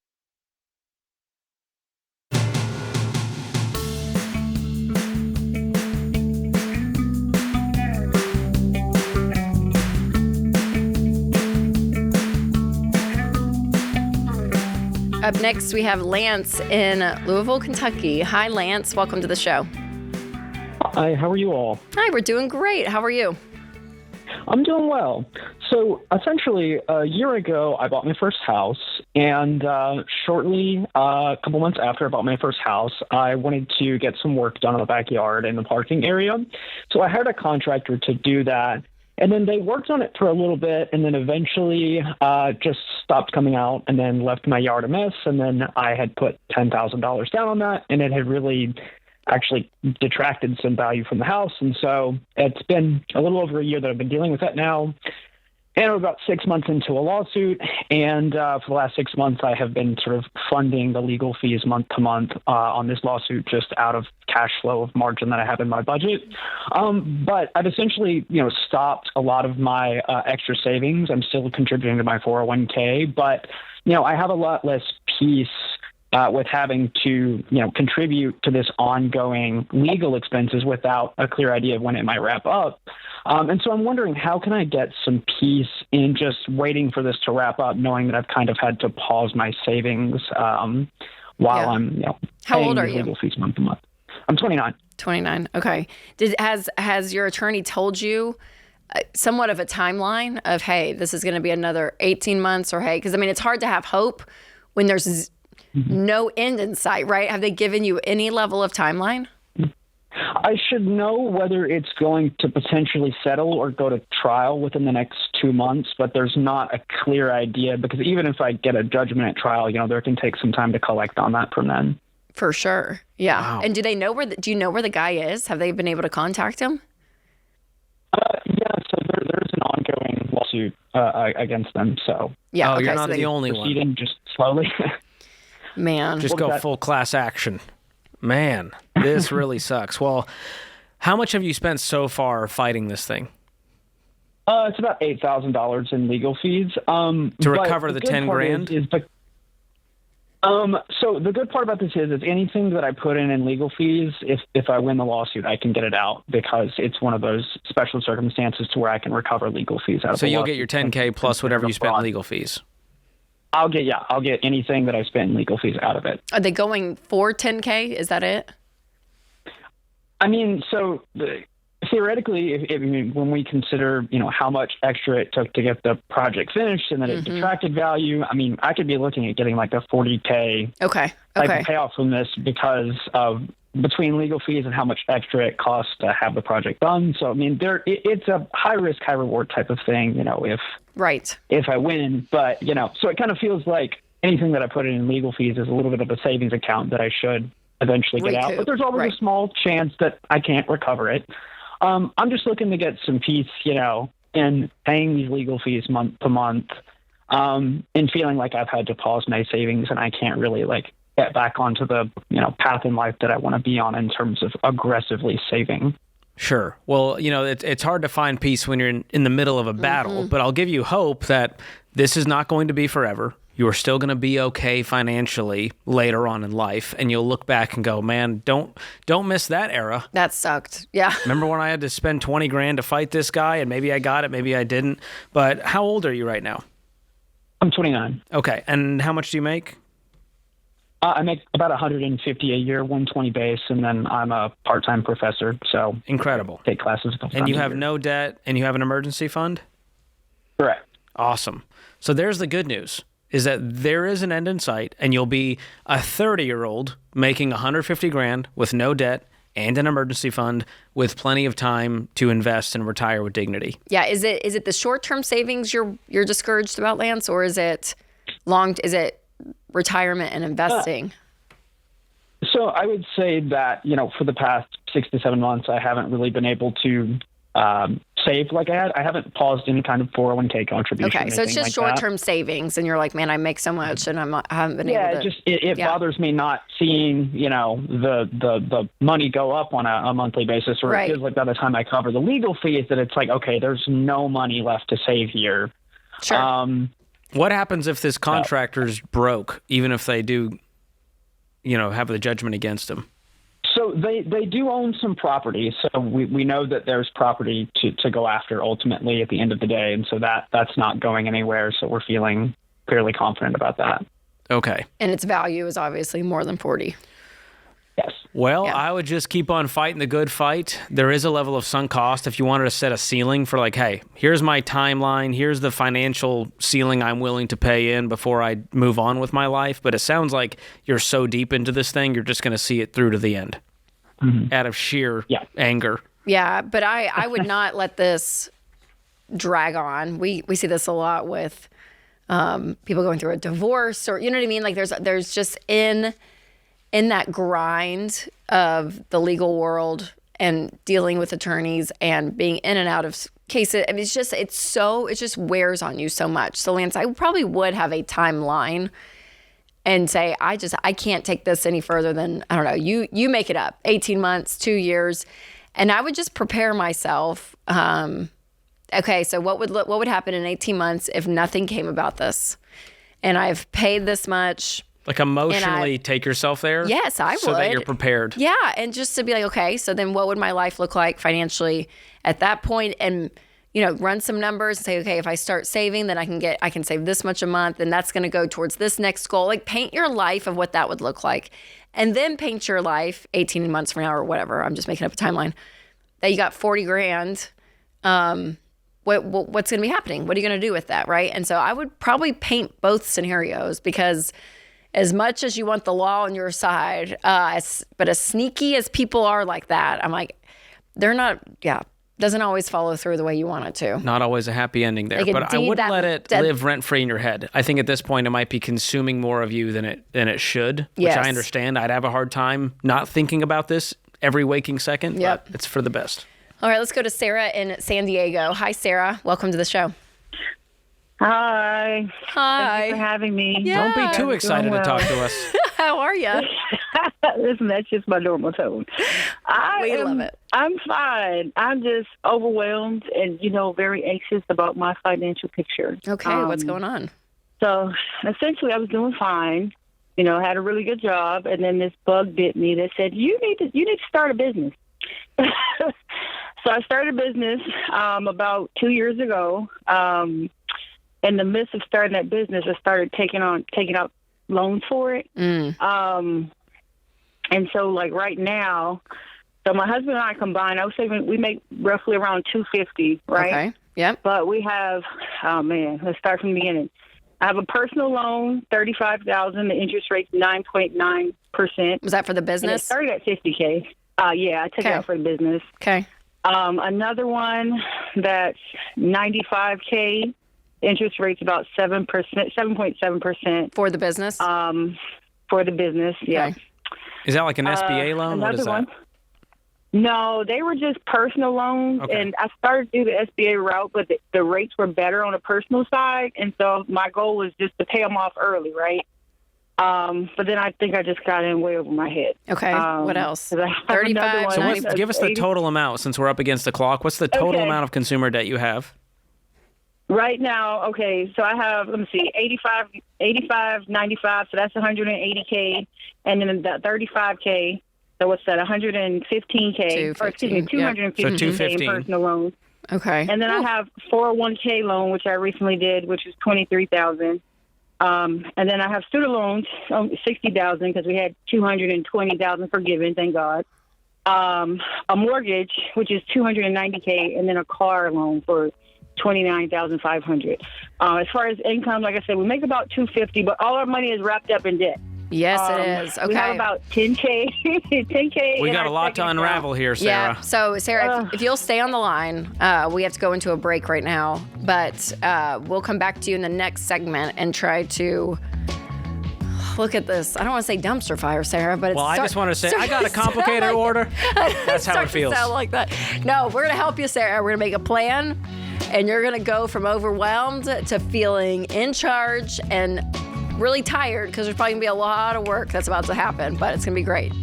Up next, we have Lance in Louisville, Kentucky. Hi, Lance. Welcome to the show. Hi, how are you all? Hi, we're doing great. How are you? I'm doing well. So essentially, a year ago, I bought my first house, and shortly, a couple months after I bought my first house, I wanted to get some work done in the backyard and the parking area. So I hired a contractor to do that, and then they worked on it for a little bit, and then eventually just stopped coming out, and then left my yard a mess, and then I had put $10,000 down on that, and it had really actually detracted some value from the house. And so it's been a little over a year that I've been dealing with that now. And we're about 6 months into a lawsuit. And for the last 6 months, I have been sort of funding the legal fees month to month on this lawsuit, just out of cash flow of margin that I have in my budget. But I've essentially, stopped a lot of my extra savings. I'm still contributing to my 401k, but, I have a lot less peace with having to, contribute to this ongoing legal expenses without a clear idea of when it might wrap up. And so I'm wondering, how can I get some peace in just waiting for this to wrap up, knowing that I've kind of had to pause my savings while I'm, How old are paying you? legal fees month to month. I'm 29. 29. Okay. Has your attorney told you somewhat of a timeline of, hey, this is going to be another 18 months, or hey, because it's hard to have hope when there's no end in sight, right? Have they given you any level of timeline? I should know whether it's going to potentially settle or go to trial within the next 2 months, but there's not a clear idea, because even if I get a judgment at trial, there can take some time to collect on that from then. For sure. Yeah. Wow. And do you know where the guy is? Have they been able to contact him? Yeah, so there's an ongoing lawsuit against them. So Yeah. You're okay, not so the only one. proceeding just slowly. Man. Just go full class action. Man, this really sucks. Well, how much have you spent so far fighting this thing? It's about $8,000 in legal fees. To recover the 10 grand? So the good part about this is anything that I put in legal fees, if I win the lawsuit, I can get it out, because it's one of those special circumstances to where I can recover legal fees out of So the you'll lawsuit. get your 10K plus whatever you spent in legal fees. I'll get anything that I spent in legal fees out of it. Are they going for 10K? Is that it? Theoretically, when we consider, how much extra it took to get the project finished and that it detracted value, I could be looking at getting like a 40K Okay. type of payoff from this, because of between legal fees and how much extra it costs to have the project done. So, it's a high risk, high reward type of thing, if I win. But, so it kind of feels like anything that I put in legal fees is a little bit of a savings account that I should eventually get out. But there's always a small chance that I can't recover it. I'm just looking to get some peace, in paying these legal fees month to month, and feeling like I've had to pause my savings and I can't really get back onto the, path in life that I want to be on in terms of aggressively saving. Sure. Well, it's hard to find peace when you're in the middle of a battle, but I'll give you hope that this is not going to be forever. You are still going to be okay financially later on in life, and you'll look back and go, man, don't miss that era. That sucked. Yeah. Remember when I had to spend 20 grand to fight this guy, and maybe I got it, maybe I didn't. But how old are you right now? I'm 29. Okay. And how much do you make? I make about $150 a year, 120 base, and then I'm a part-time professor. So incredible. Take classes. And you have no debt, and you have an emergency fund? Correct. Awesome. So there's the good news, is that there is an end in sight, and you'll be a 30-year-old making $150 grand with no debt and an emergency fund with plenty of time to invest and retire with dignity. Yeah. Is it the short-term savings you're discouraged about, Lance, or is it retirement and investing? So I would say that, for the past 6 to 7 months, I haven't really been able to save like I had. I haven't paused any kind of 401k contribution. Okay, so it's just short-term savings, and you're like, man, I make so much, and I haven't been able to. It bothers me not seeing, the money go up on a monthly basis, or it feels like by the time I cover the legal fees that it's like, okay, there's no money left to save here. Sure. What happens if this contractor's broke, even if they do, have the judgment against them? So they do own some property. So we know that there's property to go after ultimately at the end of the day. And so that's not going anywhere. So we're feeling fairly confident about that. Okay. And its value is obviously more than 40. Yes. Well, Yeah. I would just keep on fighting the good fight. There is a level of sunk cost. If you wanted to set a ceiling for like, hey, here's my timeline, here's the financial ceiling I'm willing to pay in before I move on with my life. But it sounds like you're so deep into this thing, you're just going to see it through to the end out of sheer anger. Yeah, but I would not let this drag on. We see this a lot with people going through a divorce, or you know what I mean? Like there's just in that grind of the legal world and dealing with attorneys and being in and out of cases. I mean, it just wears on you so much. So Lance, I probably would have a timeline and say, I can't take this any further than, I don't know, you make it up, 18 months, 2 years. And I would just prepare myself. Okay, so what would happen in 18 months if nothing came about this? And I've paid this much. Like emotionally take yourself there? Yes, I would. So that you're prepared. Yeah, and just to be like, okay, so then what would my life look like financially at that point? And, run some numbers and say, okay, if I start saving, then I can save this much a month, and that's going to go towards this next goal. Like paint your life of what that would look like. And then paint your life 18 months from now or whatever. I'm just making up a timeline. That you got 40 grand. What's going to be happening? What are you going to do with that, right? And so I would probably paint both scenarios, because as much as you want the law on your side, but as sneaky as people are like that, I'm like, they're not, doesn't always follow through the way you want it to. Not always a happy ending there, but I wouldn't let it live rent-free in your head. I think at this point it might be consuming more of you than it should, which I understand. I'd have a hard time not thinking about this every waking second, but it's for the best. All right, let's go to Sarah in San Diego. Hi, Sarah. Welcome to the show. Hi. Hi. Thank you for having me. Yeah. Don't be too excited to talk to us. How are you? Listen, that's just my normal tone. We love it. I'm fine. I'm just overwhelmed and, very anxious about my financial picture. Okay, what's going on? So essentially I was doing fine, had a really good job, and then this bug bit me that said, you need to start a business. So I started a business about 2 years ago. In the midst of starting that business, I started taking out loans for it. And so like right now, so my husband and I combined, I was saying we make roughly around $250, right? Okay. Yep. But we have, let's start from the beginning. I have a personal loan, $35,000. The interest rate's 9.9%. Was that for the And it business? started at $50K. I took it out for the business. Okay. Another one that's $95K. Interest rate's about 7%, 7.7%. For the business? For the business, yeah. Okay. Is that like an SBA loan? What is that? One. No, they were just personal loans, and I started to do the SBA route, but the rates were better on the personal side, and so my goal was just to pay them off early, right? But then I think I just got in way over my head. Okay. What else? 35. So give us the total amount, since we're up against the clock. What's the total amount of consumer debt you have? Right now, okay, so I have, let me see, 85, 95, so that's 180K, and then the 35K, so what's that, 115K, or excuse me, 215K in personal loans. Okay. And then I have 401K loan, which I recently did, which is $23,000. And then I have student loans, $60,000, because we had $220,000 forgiven, thank God. A mortgage, which is $290K, and then a car loan for $29,500. As far as income, like I said, we make about $250, but all our money is wrapped up in debt. Yes, it is. Okay. We have about $10K. $10K. We got a lot to unravel here, Sarah. Yeah. So, Sarah, if you'll stay on the line, we have to go into a break right now, but we'll come back to you in the next segment and try to look at this. I don't want to say dumpster fire, Sarah, but it's I just want to say I got a complicated order. That's how it feels. Sound like that. No, we're gonna help you, Sarah. We're gonna make a plan, and you're gonna go from overwhelmed to feeling in charge and really tired, because there's probably gonna be a lot of work that's about to happen, but it's gonna be great.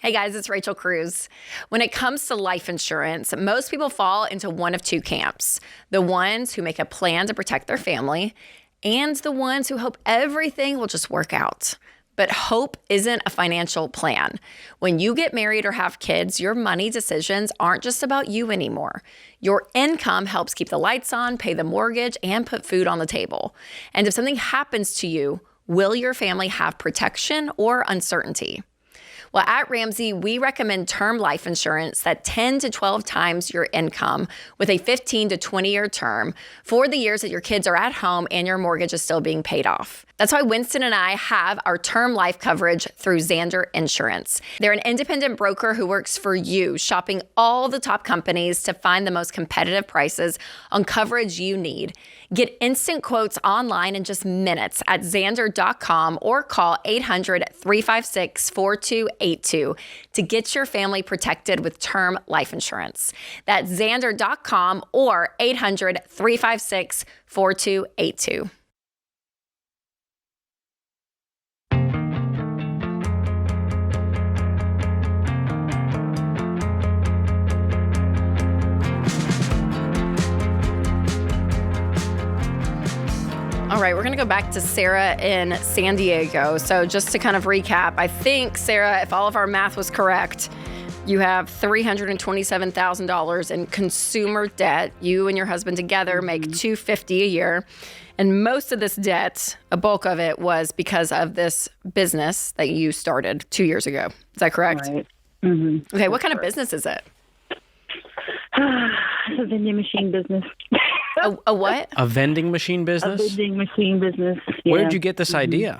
Hey guys, it's Rachel Cruze. When it comes to life insurance, most people fall into one of two camps: the ones who make a plan to protect their family, and the ones who hope everything will just work out. But hope isn't a financial plan. When you get married or have kids, your money decisions aren't just about you anymore. Your income helps keep the lights on, pay the mortgage, and put food on the table. And if something happens to you, will your family have protection or uncertainty? Well, at Ramsey, we recommend term life insurance that 10 to 12 times your income with a 15 to 20-year term for the years that your kids are at home and your mortgage is still being paid off. That's why Winston and I have our term life coverage through Xander Insurance. They're an independent broker who works for you, shopping all the top companies to find the most competitive prices on coverage you need. Get instant quotes online in just minutes at Xander.com or call 800-356-4282 to get your family protected with term life insurance. That's Xander.com or 800-356-4282. All right, we're going to go back to Sarah in San Diego. So just to kind of recap, I think, Sarah, if all of our math was correct, you have $327,000 in consumer debt. You and your husband together make $250,000 a year. And most of this debt, a bulk of it, was because of this business that you started 2 years ago. Is that correct? Right. Mm-hmm. Okay, what kind of business is it? It's a vending machine business. A what? A vending machine business? A vending machine business. Yeah. Where did you get this idea?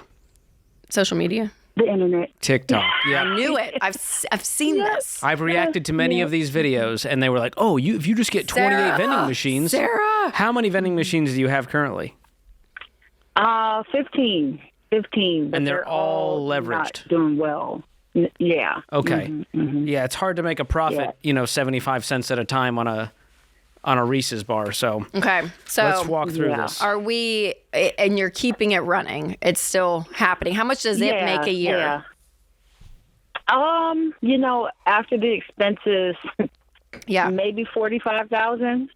Social media? The internet. TikTok. Yeah. I knew it. I've seen this. I've reacted to many of these videos, and they were like, oh, if you just get 28 vending machines. Sarah! How many vending machines do you have currently? 15. But And they're all leveraged. Not doing well. Yeah. Okay. Mm-hmm. Yeah, it's hard to make a profit, 75 cents at a time on a Reese's bar. So okay, so let's walk through this. Are we? And you're keeping it running. It's still happening. How much does it make a year? Yeah. After the expenses, maybe 45,000.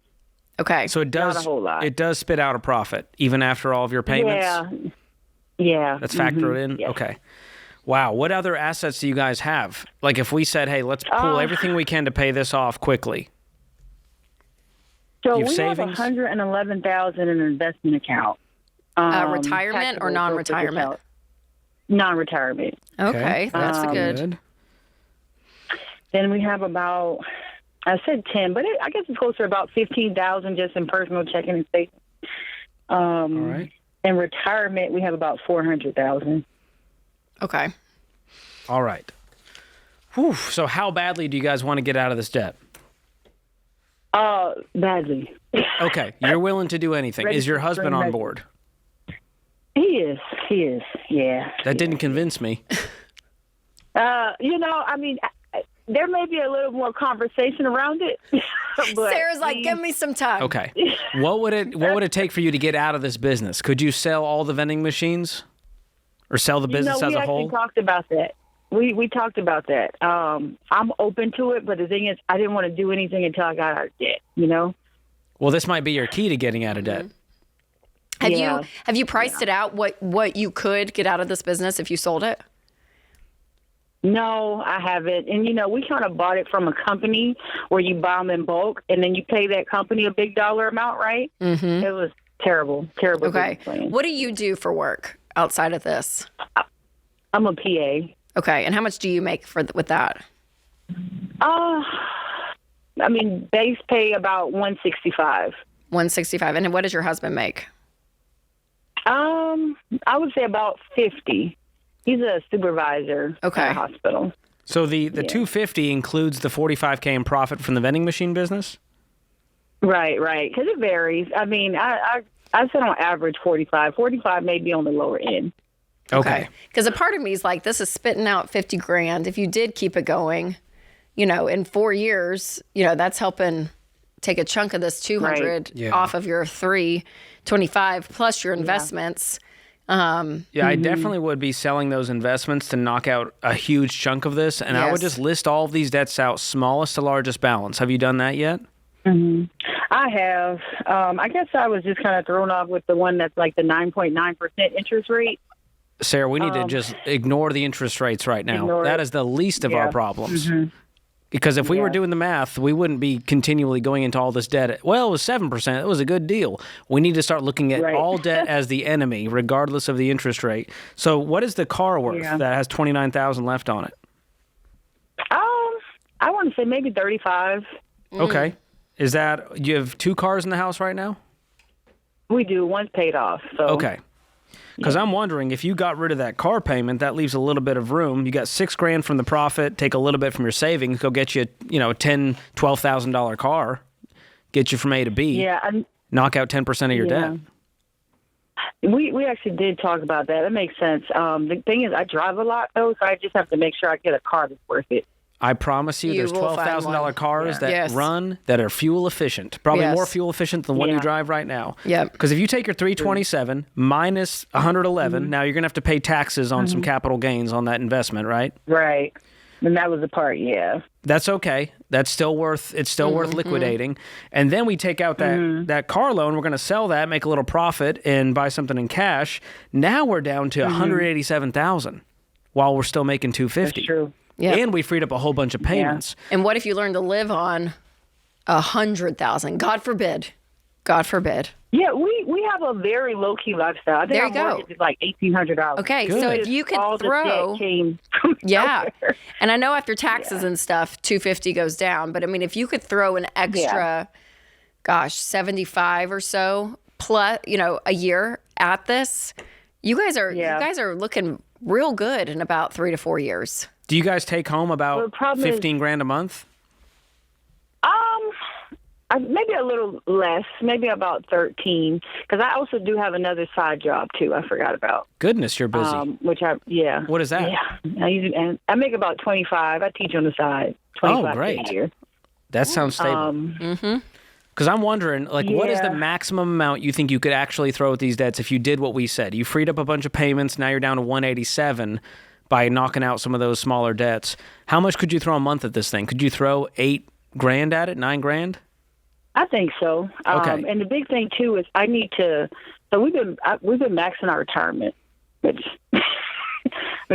Okay, so it does. Not a whole lot. It does spit out a profit even after all of your payments. Yeah. That's factored in. Yes. Okay. Wow. What other assets do you guys have? Like if we said, hey, let's pull everything we can to pay this off quickly. So you have we savings? have $111,000 in an investment account. Retirement or non-retirement? Non-retirement. Okay, that's good. Then we have about, I said 10, but I guess it's closer to about 15,000 just in personal checking and savings. All right. In retirement, we have about 400,000. Okay. All right. Whew. So how badly do you guys want to get out of this debt? Badly. Okay. You're willing to do anything. Is your husband on board? He is. Yeah. That didn't convince me. There may be a little more conversation around it. But Sarah's like, give me some time. Okay. What would it take for you to get out of this business? Could you sell all the vending machines? Or sell the business as a whole? We actually talked about that. We talked about that. I'm open to it, but the thing is, I didn't want to do anything until I got out of debt, Well, this might be your key to getting out of debt. Have you priced it out, what you could get out of this business if you sold it? No, I haven't. And, we kind of bought it from a company where you buy them in bulk, and then you pay that company a big dollar amount, right? Mm-hmm. It was terrible. Okay. What do you do for work outside of this? I'm a PA. Okay. And how much do you make with that? Base pay about $165. $165. And what does your husband make? I would say about $50. He's a supervisor at a hospital. So the $250 includes the $45K in profit from the vending machine business? Right. Because it varies. I said on average 45. 45 may be on the lower end. Okay. Because a part of me is like, this is spitting out $50,000. If you did keep it going, in 4 years, that's helping take a chunk of this 200 off of your 325 plus your investments. I definitely would be selling those investments to knock out a huge chunk of this. And I would just list all of these debts out, smallest to largest balance. Have you done that yet? Mm-hmm. I have. I guess I was just kind of thrown off with the one that's like the 9.9% interest rate. Sarah, we need to just ignore the interest rates right now. That is the least of our problems. Because if we were doing the math, we wouldn't be continually going into all this debt. Well, it was 7%. It was a good deal. We need to start looking at all debt as the enemy, regardless of the interest rate. So what is the car worth that has $29,000 left on it? I want to say maybe 35. Okay. Is that, you have 2 cars in the house right now? We do. One's paid off. So. Okay. Because I'm wondering, if you got rid of that car payment, that leaves a little bit of room. You got $6,000 from the profit, take a little bit from your savings, go get you, a $10,000, $12,000 car, get you from A to B. Yeah. Knock out 10% of your debt. We actually did talk about that. That makes sense. The thing is, I drive a lot, though, so I just have to make sure I get a car that's worth it. I promise you, there's $12,000 cars that run that are fuel efficient. Probably more fuel efficient than the one you drive right now. Because if you take your 327 minus 111, now you're going to have to pay taxes on some capital gains on that investment, right? Right. And that was the part, That's okay. That's still worth liquidating. And then we take out that car loan. We're going to sell that, make a little profit, and buy something in cash. Now we're down to $187,000 while we're still making $250,000. That's true. And we freed up a whole bunch of payments. And what if you learn to live on $100,000? God forbid. God forbid. Yeah, we have a very low key lifestyle. I think there you our go. mortgage is like $1,800. Okay, Good. so if you could all throw, the debt came from nowhere. and I know after taxes and stuff, $250 goes down. But I mean, if you could throw an extra, 75 or so plus, a year at this, you guys are looking real good in about 3 to 4 years. Do you guys take home about $15,000 a month? Maybe a little less, maybe about 13. Because I also do have another side job too. I forgot about. Goodness, you're busy. What is that? Yeah, I make about 25. I teach on the side. 25 great. a year. That sounds stable. Because I'm wondering, what is the maximum amount you think you could actually throw at these debts if you did what we said? You freed up a bunch of payments. Now you're down to 187 by knocking out some of those smaller debts. How much could you throw a month at this thing? Could you throw $8,000 at it, $9,000? I think so. Okay. And the big thing too is I need to. So we've been maxing our retirement, which we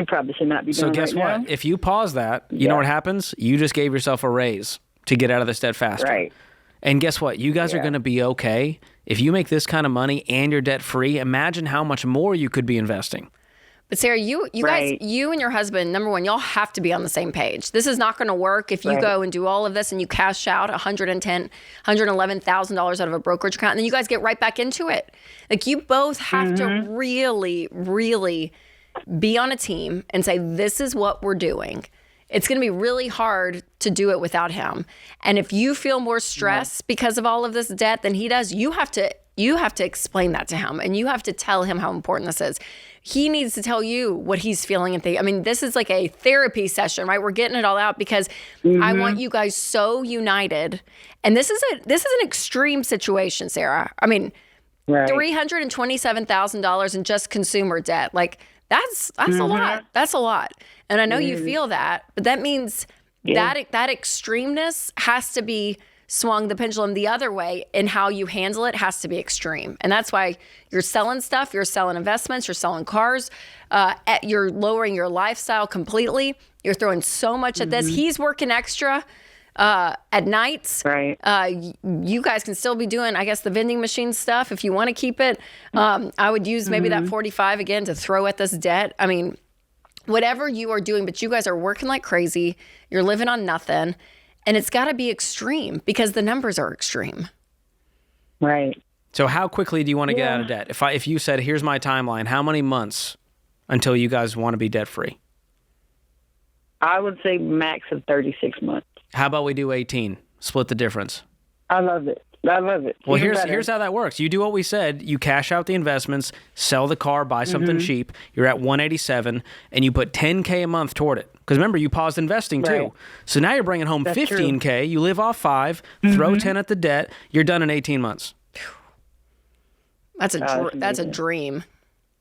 probably should not be doing. So guess right what? now. If you pause that, you know what happens? You just gave yourself a raise to get out of this debt faster. Right. And guess what? You guys are going to be okay. If you make this kind of money and you're debt free, imagine how much more you could be investing. But Sarah, you guys, you and your husband, number one, y'all have to be on the same page. This is not going to work if you go and do all of this and you cash out $111,000 out of a brokerage account, and then you guys get right back into it. Like, you both have to really, really be on a team and say, this is what we're doing. It's going to be really hard to do it without him. And if you feel more stress because of all of this debt than he does, you have to explain that to him, and you have to tell him how important this is. He needs to tell you what he's feeling and think. I mean, this is like a therapy session, right? We're getting it all out because I want you guys so united. And this is an extreme situation, Sarah. I mean, $327,000 in just consumer debt. Like, that's a lot. That's a lot. And I know you feel that, but that means that extremeness has to be swung the pendulum the other way, and how you handle it has to be extreme. And that's why you're selling stuff, you're selling investments, you're selling cars, you're lowering your lifestyle completely. You're throwing so much at this. He's working extra at nights. Right. You guys can still be doing, I guess, the vending machine stuff if you want to keep it. I would use maybe that 45 again to throw at this debt. I mean, whatever you are doing, but you guys are working like crazy. You're living on nothing. And it's got to be extreme because the numbers are extreme. Right. So how quickly do you want to get out of debt? If you said, here's my timeline, how many months until you guys want to be debt free? I would say max of 36 months. How about we do 18? Split the difference. I love it. Well, here's how that works. You do what we said. You cash out the investments, sell the car, buy something cheap. You're at 187, and you put $10K a month toward it. Because remember, you paused investing too. So now you're bringing home $15K. You live off 5, throw 10 at the debt. You're done in 18 months. That's a dream.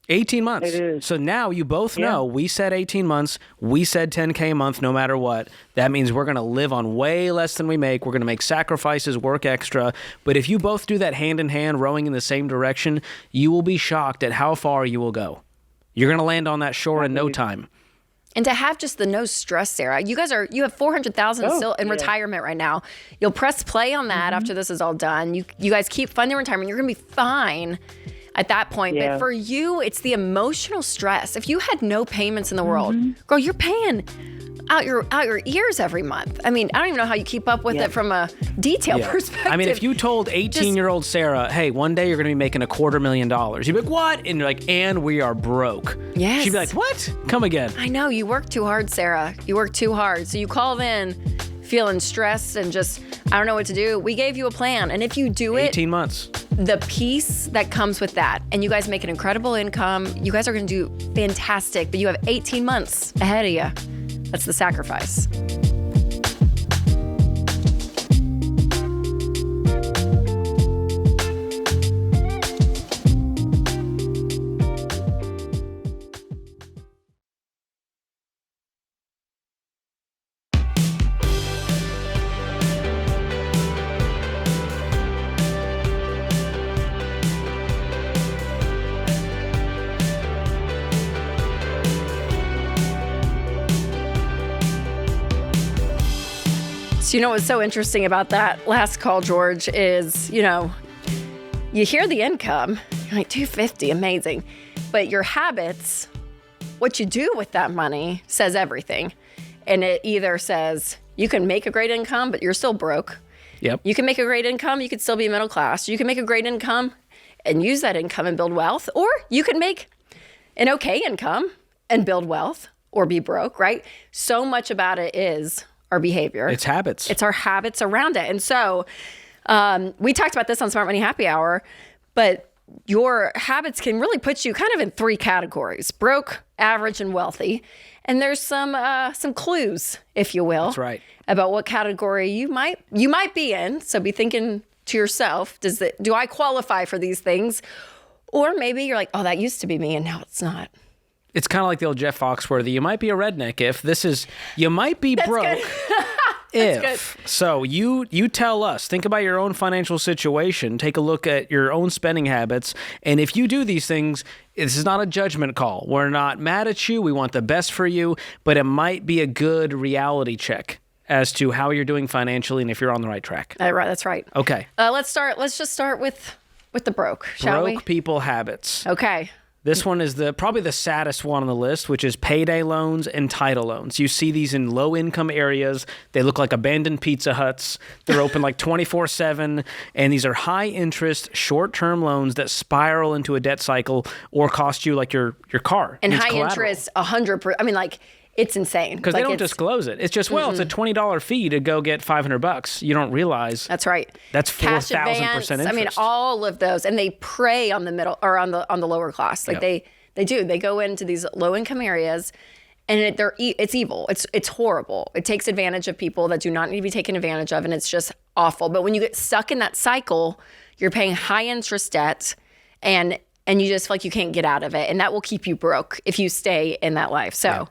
18 months. It is. So now you both know we said 18 months. We said $10K a month no matter what. That means we're going to live on way less than we make. We're going to make sacrifices, work extra. But if you both do that hand in hand, rowing in the same direction, you will be shocked at how far you will go. You're going to land on that shore in no time. And to have just the no stress, Sarah. You have $400,000 still in retirement right now. You'll press play on that after this is all done. You guys keep funding retirement. You're going to be fine at that point. Yeah. But for you, it's the emotional stress. If you had no payments in the world, girl, you're paying out your ears every month. I mean, I don't even know how you keep up with it from a detail perspective. I mean, if you told 18-year-old Sarah, hey, one day you're going to be making $250,000, you'd be like, what? And you're like, and we are broke. Yes. She'd be like, what? Come again. I know, you work too hard, Sarah. You work too hard. So you called in feeling stressed and just, I don't know what to do. We gave you a plan. And if you do it, 18 months. The peace that comes with that, and you guys make an incredible income, you guys are going to do fantastic, but you have 18 months ahead of you. That's the sacrifice. So, what's so interesting about that last call, George, is, you hear the income, you're like, $250, amazing. But your habits, what you do with that money says everything. And it either says you can make a great income, but you're still broke. Yep. You can make a great income, you could still be middle class. You can make a great income and use that income and build wealth. Or you can make an okay income and build wealth or be broke, right? So much about it is our behavior. It's habits. It's our habits around it. And so we talked about this on Smart Money Happy Hour, but your habits can really put you kind of in 3 categories: broke, average, and wealthy. And there's some clues, if you will. That's right. About what category you might be in. So be thinking to yourself, do I qualify for these things? Or maybe you're like, oh, that used to be me and now it's not. It's kind of like the old Jeff Foxworthy. You might be a redneck if this is, you might be broke if. So you tell us, think about your own financial situation, take a look at your own spending habits. And if you do these things, this is not a judgment call. We're not mad at you. We want the best for you, but it might be a good reality check as to how you're doing financially and if you're on the right track. Right, that's right. Okay. Let's just start with the broke, shall we? Broke people habits. Okay. This one is probably the saddest one on the list, which is payday loans and title loans. You see these in low-income areas. They look like abandoned Pizza Huts. They're open like 24/7, and these are high-interest, short-term loans that spiral into a debt cycle or cost you like your car. And high interest, 100%. I mean, like, it's insane. Because they don't disclose it. It's just, it's a $20 fee to go get $500. You don't realize. That's right. That's 4,000% interest. I mean, all of those, and they prey on the middle or on the lower class. Like they do. They go into these low income areas, and it's evil. It's horrible. It takes advantage of people that do not need to be taken advantage of, and it's just awful. But when you get stuck in that cycle, you're paying high interest debt, and you just feel like you can't get out of it, and that will keep you broke if you stay in that life. So. Yeah.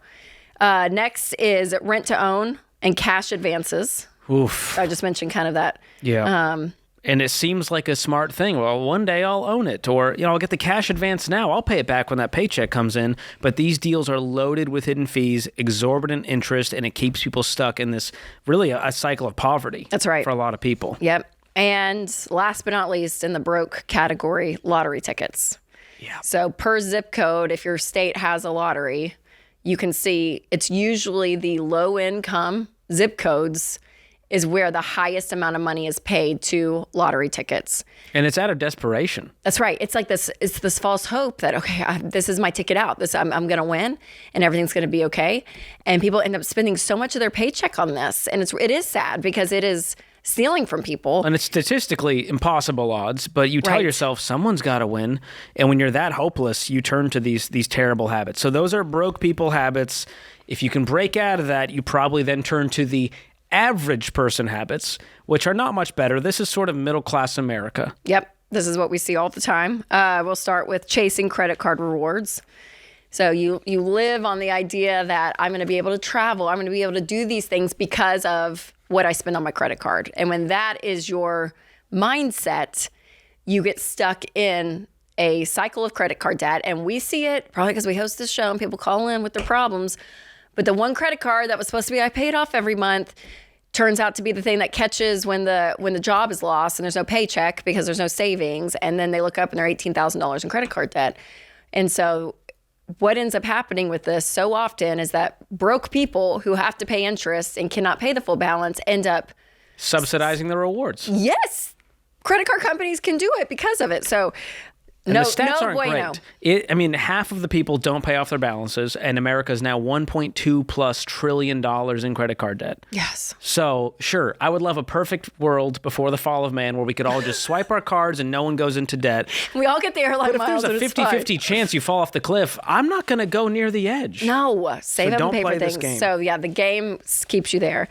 Next is rent to own and cash advances. Oof. I just mentioned kind of that. Yeah. And it seems like a smart thing. Well, one day I'll own it, or I'll get the cash advance now. I'll pay it back when that paycheck comes in. But these deals are loaded with hidden fees, exorbitant interest, and it keeps people stuck in this really a cycle of poverty. That's right. For a lot of people. Yep. And last but not least, in the broke category, lottery tickets. Yeah. So per zip code, if your state has a lottery, you can see it's usually the low income zip codes is where the highest amount of money is paid to lottery tickets. And it's out of desperation. That's right. It's like this false hope that, okay, this is my ticket out. I'm going to win and everything's going to be okay. And people end up spending so much of their paycheck on this. And it is sad because it is stealing from people. And it's statistically impossible odds, but you tell yourself someone's got to win. And when you're that hopeless, you turn to these terrible habits. So those are broke people habits. If you can break out of that, you probably then turn to the average person habits, which are not much better. This is sort of middle-class America. Yep. This is what we see all the time. We'll start with chasing credit card rewards. So you live on the idea that I'm going to be able to travel. I'm going to be able to do these things because of what I spend on my credit card. And when that is your mindset, you get stuck in a cycle of credit card debt. And we see it probably because we host this show and people call in with their problems. But the one credit card that was supposed to be I paid off every month turns out to be the thing that catches when the job is lost and there's no paycheck because there's no savings. And then they look up and they're $18,000 in credit card debt. And so what ends up happening with this so often is that broke people who have to pay interest and cannot pay the full balance end up subsidizing the rewards. Yes. Credit card companies can do it because of it. So and no, the stats no aren't bueno. great. Half of the people don't pay off their balances, and America is now $1.2+ trillion in credit card debt. Yes. So, sure, I would love a perfect world before the fall of man where we could all just swipe our cards and no one goes into debt. We all get the airline miles. But if there's a 50-50 chance you fall off the cliff, I'm not going to go near the edge. No, save up and pay for things. Game. So, yeah, the game keeps you there.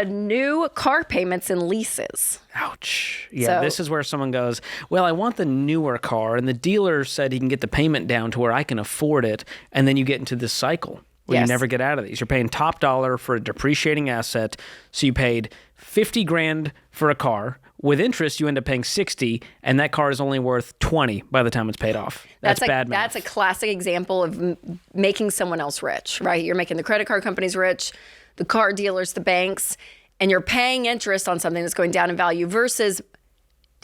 New car payments and leases. Ouch. Yeah, this is where someone goes, well, I want the newer car, and the dealer said he can get the payment down to where I can afford it, and then you get into this cycle where you never get out of these. You're paying top dollar for a depreciating asset, so you paid $50,000 for a car. With interest, you end up paying 60, and that car is only worth 20 by the time it's paid off. That's bad math. That's a classic example of making someone else rich, right? You're making the credit card companies rich, the car dealers, the banks, and you're paying interest on something that's going down in value versus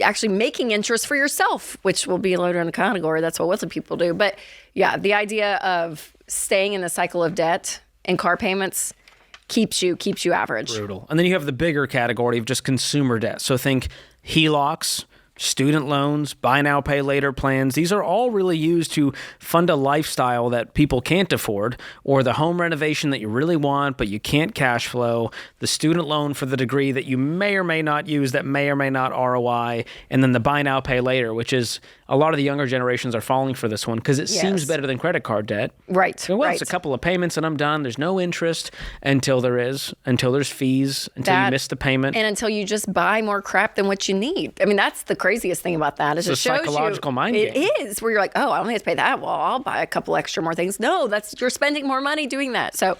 actually making interest for yourself, which will be later in the category. That's what wealthy people do. But yeah, the idea of staying in the cycle of debt and car payments keeps you average. Brutal. And then you have the bigger category of just consumer debt. So think HELOCs, student loans, buy now, pay later plans. These are all really used to fund a lifestyle that people can't afford, or the home renovation that you really want, but you can't cash flow, the student loan for the degree that you may or may not use that may or may not ROI, and then the buy now, pay later, which is a lot of the younger generations are falling for this one because it seems better than credit card debt. Right. So, it's a couple of payments and I'm done. There's no interest until there's fees, until you miss the payment. And until you just buy more crap than what you need. That's the craziest thing about that. Is it's it a shows psychological you, mind game. It is, where you're like, oh, I only have to pay that. Well, I'll buy a couple extra more things. No, you're spending more money doing that. So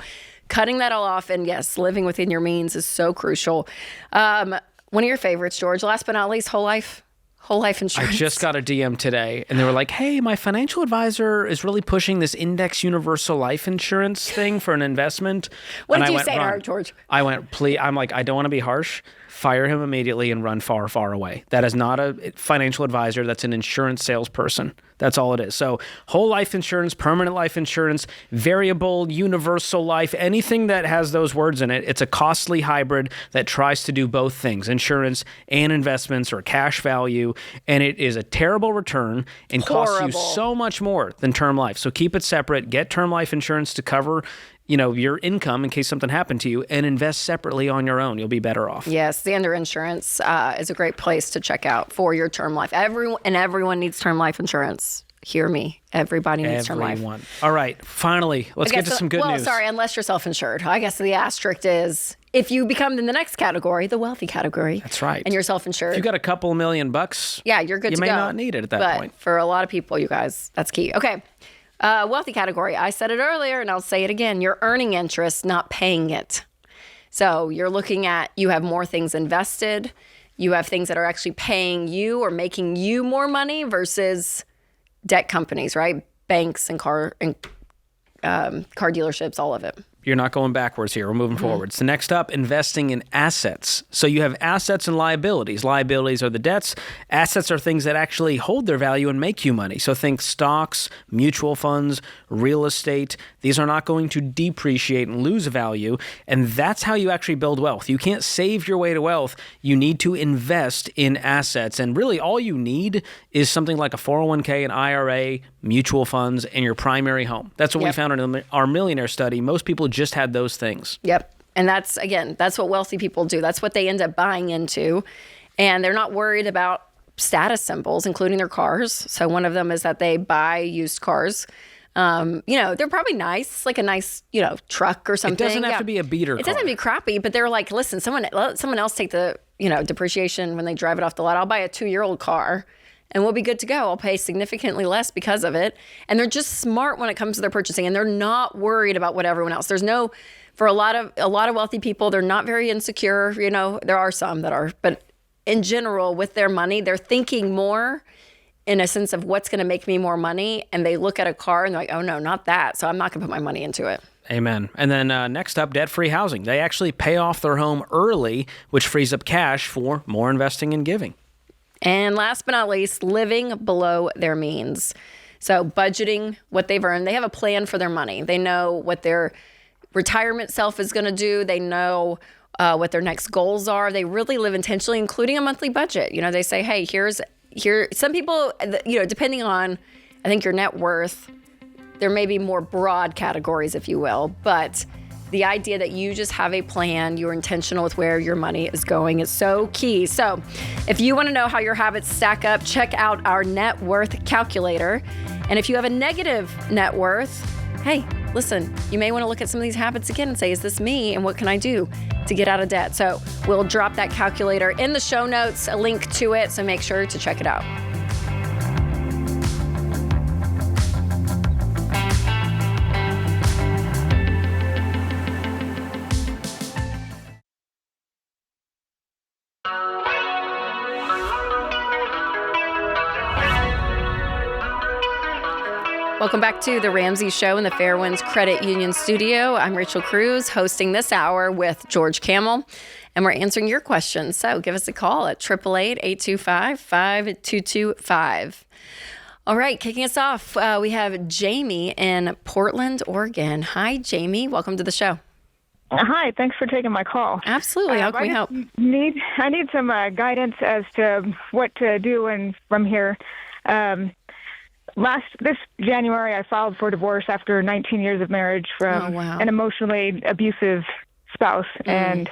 cutting that all off and yes, living within your means is so crucial. One of your favorites, George, last but not least, whole life insurance. I just got a DM today, and they were like, hey, my financial advisor is really pushing this index universal life insurance thing for an investment. What did you say to her, George? I went, please, I'm like, I don't want to be harsh. Fire him immediately and run far, far away. That is not a financial advisor. That's an insurance salesperson. That's all it is. So whole life insurance, permanent life insurance, variable, universal life, anything that has those words in it, it's a costly hybrid that tries to do both things, insurance and investments or cash value, and it is a terrible return and costs you so much more than term life. So keep it separate. Get term life insurance to cover your income in case something happened to you, and invest separately on your own. You'll be better off. Yes, the Under Insurance is a great place to check out for your term life. Everyone needs term life insurance. Hear me. Everybody needs term life. All right, finally, let's get to some good news. Well, sorry, unless you're self-insured. I guess the asterisk is if you become in the next category, the wealthy category. That's right. And you're self-insured. If you got a couple $1 million bucks, yeah, you're good to go. You may not need it at that point. For a lot of people, you guys, that's key. Okay. Wealthy category. I said it earlier and I'll say it again. You're earning interest, not paying it. So you're looking at, you have more things invested. You have things that are actually paying you or making you more money versus debt companies, right? Banks and car dealerships, all of it. You're not going backwards here. We're moving forward. So next up, investing in assets. So you have assets and liabilities. Liabilities are the debts. Assets are things that actually hold their value and make you money. So think stocks, mutual funds, real estate. These are not going to depreciate and lose value. And that's how you actually build wealth. You can't save your way to wealth. You need to invest in assets. And really all you need is something like a 401k, an IRA, mutual funds, and your primary home. That's what we found in our millionaire study. Most people just had those things. Yep. And that's what wealthy people do. That's what they end up buying into. And they're not worried about status symbols, including their cars. So one of them is that they buy used cars. They're probably nice, like a nice, truck or something. It doesn't have to be a beater car. It doesn't have to be crappy, but they're like, listen, let someone else take the, depreciation when they drive it off the lot. I'll buy a 2-year-old car and we'll be good to go. I'll pay significantly less because of it. And they're just smart when it comes to their purchasing, and they're not worried about what everyone else. For a lot of wealthy people, they're not very insecure. There are some that are, but in general, with their money, they're thinking more in a sense of what's going to make me more money, and they look at a car and they're like, oh no, not that. So I'm not going to put my money into it. Amen. And then next up, debt-free housing. They actually pay off their home early, which frees up cash for more investing and giving. And last but not least, living below their means. So budgeting what they've earned. They have a plan for their money. They know what their retirement self is going to do. They know what their next goals are. They really live intentionally, including a monthly budget. You know, they say, hey, here, some people, you know, depending on, I think, your net worth, there may be more broad categories, if you will, but the idea that you just have a plan, you're intentional with where your money is going is so key. So if you want to know how your habits stack up, check out our net worth calculator. And if you have a negative net worth, hey, listen, you may want to look at some of these habits again and say, is this me? And what can I do to get out of debt? So we'll drop that calculator in the show notes, a link to it. So make sure to check it out. Welcome back to the Ramsey Show in the Fairwinds Credit Union studio. I'm Rachel Cruze, hosting this hour with George Kamel, and we're answering your questions. So give us a call at 888-825-5225. All right, kicking us off, we have Jamie in Portland, Oregon. Hi, Jamie. Welcome to the show. Hi, thanks for taking my call. Absolutely. How can we help? I need some guidance as to what to do from here. This January, I filed for divorce after 19 years of marriage from an emotionally abusive spouse, and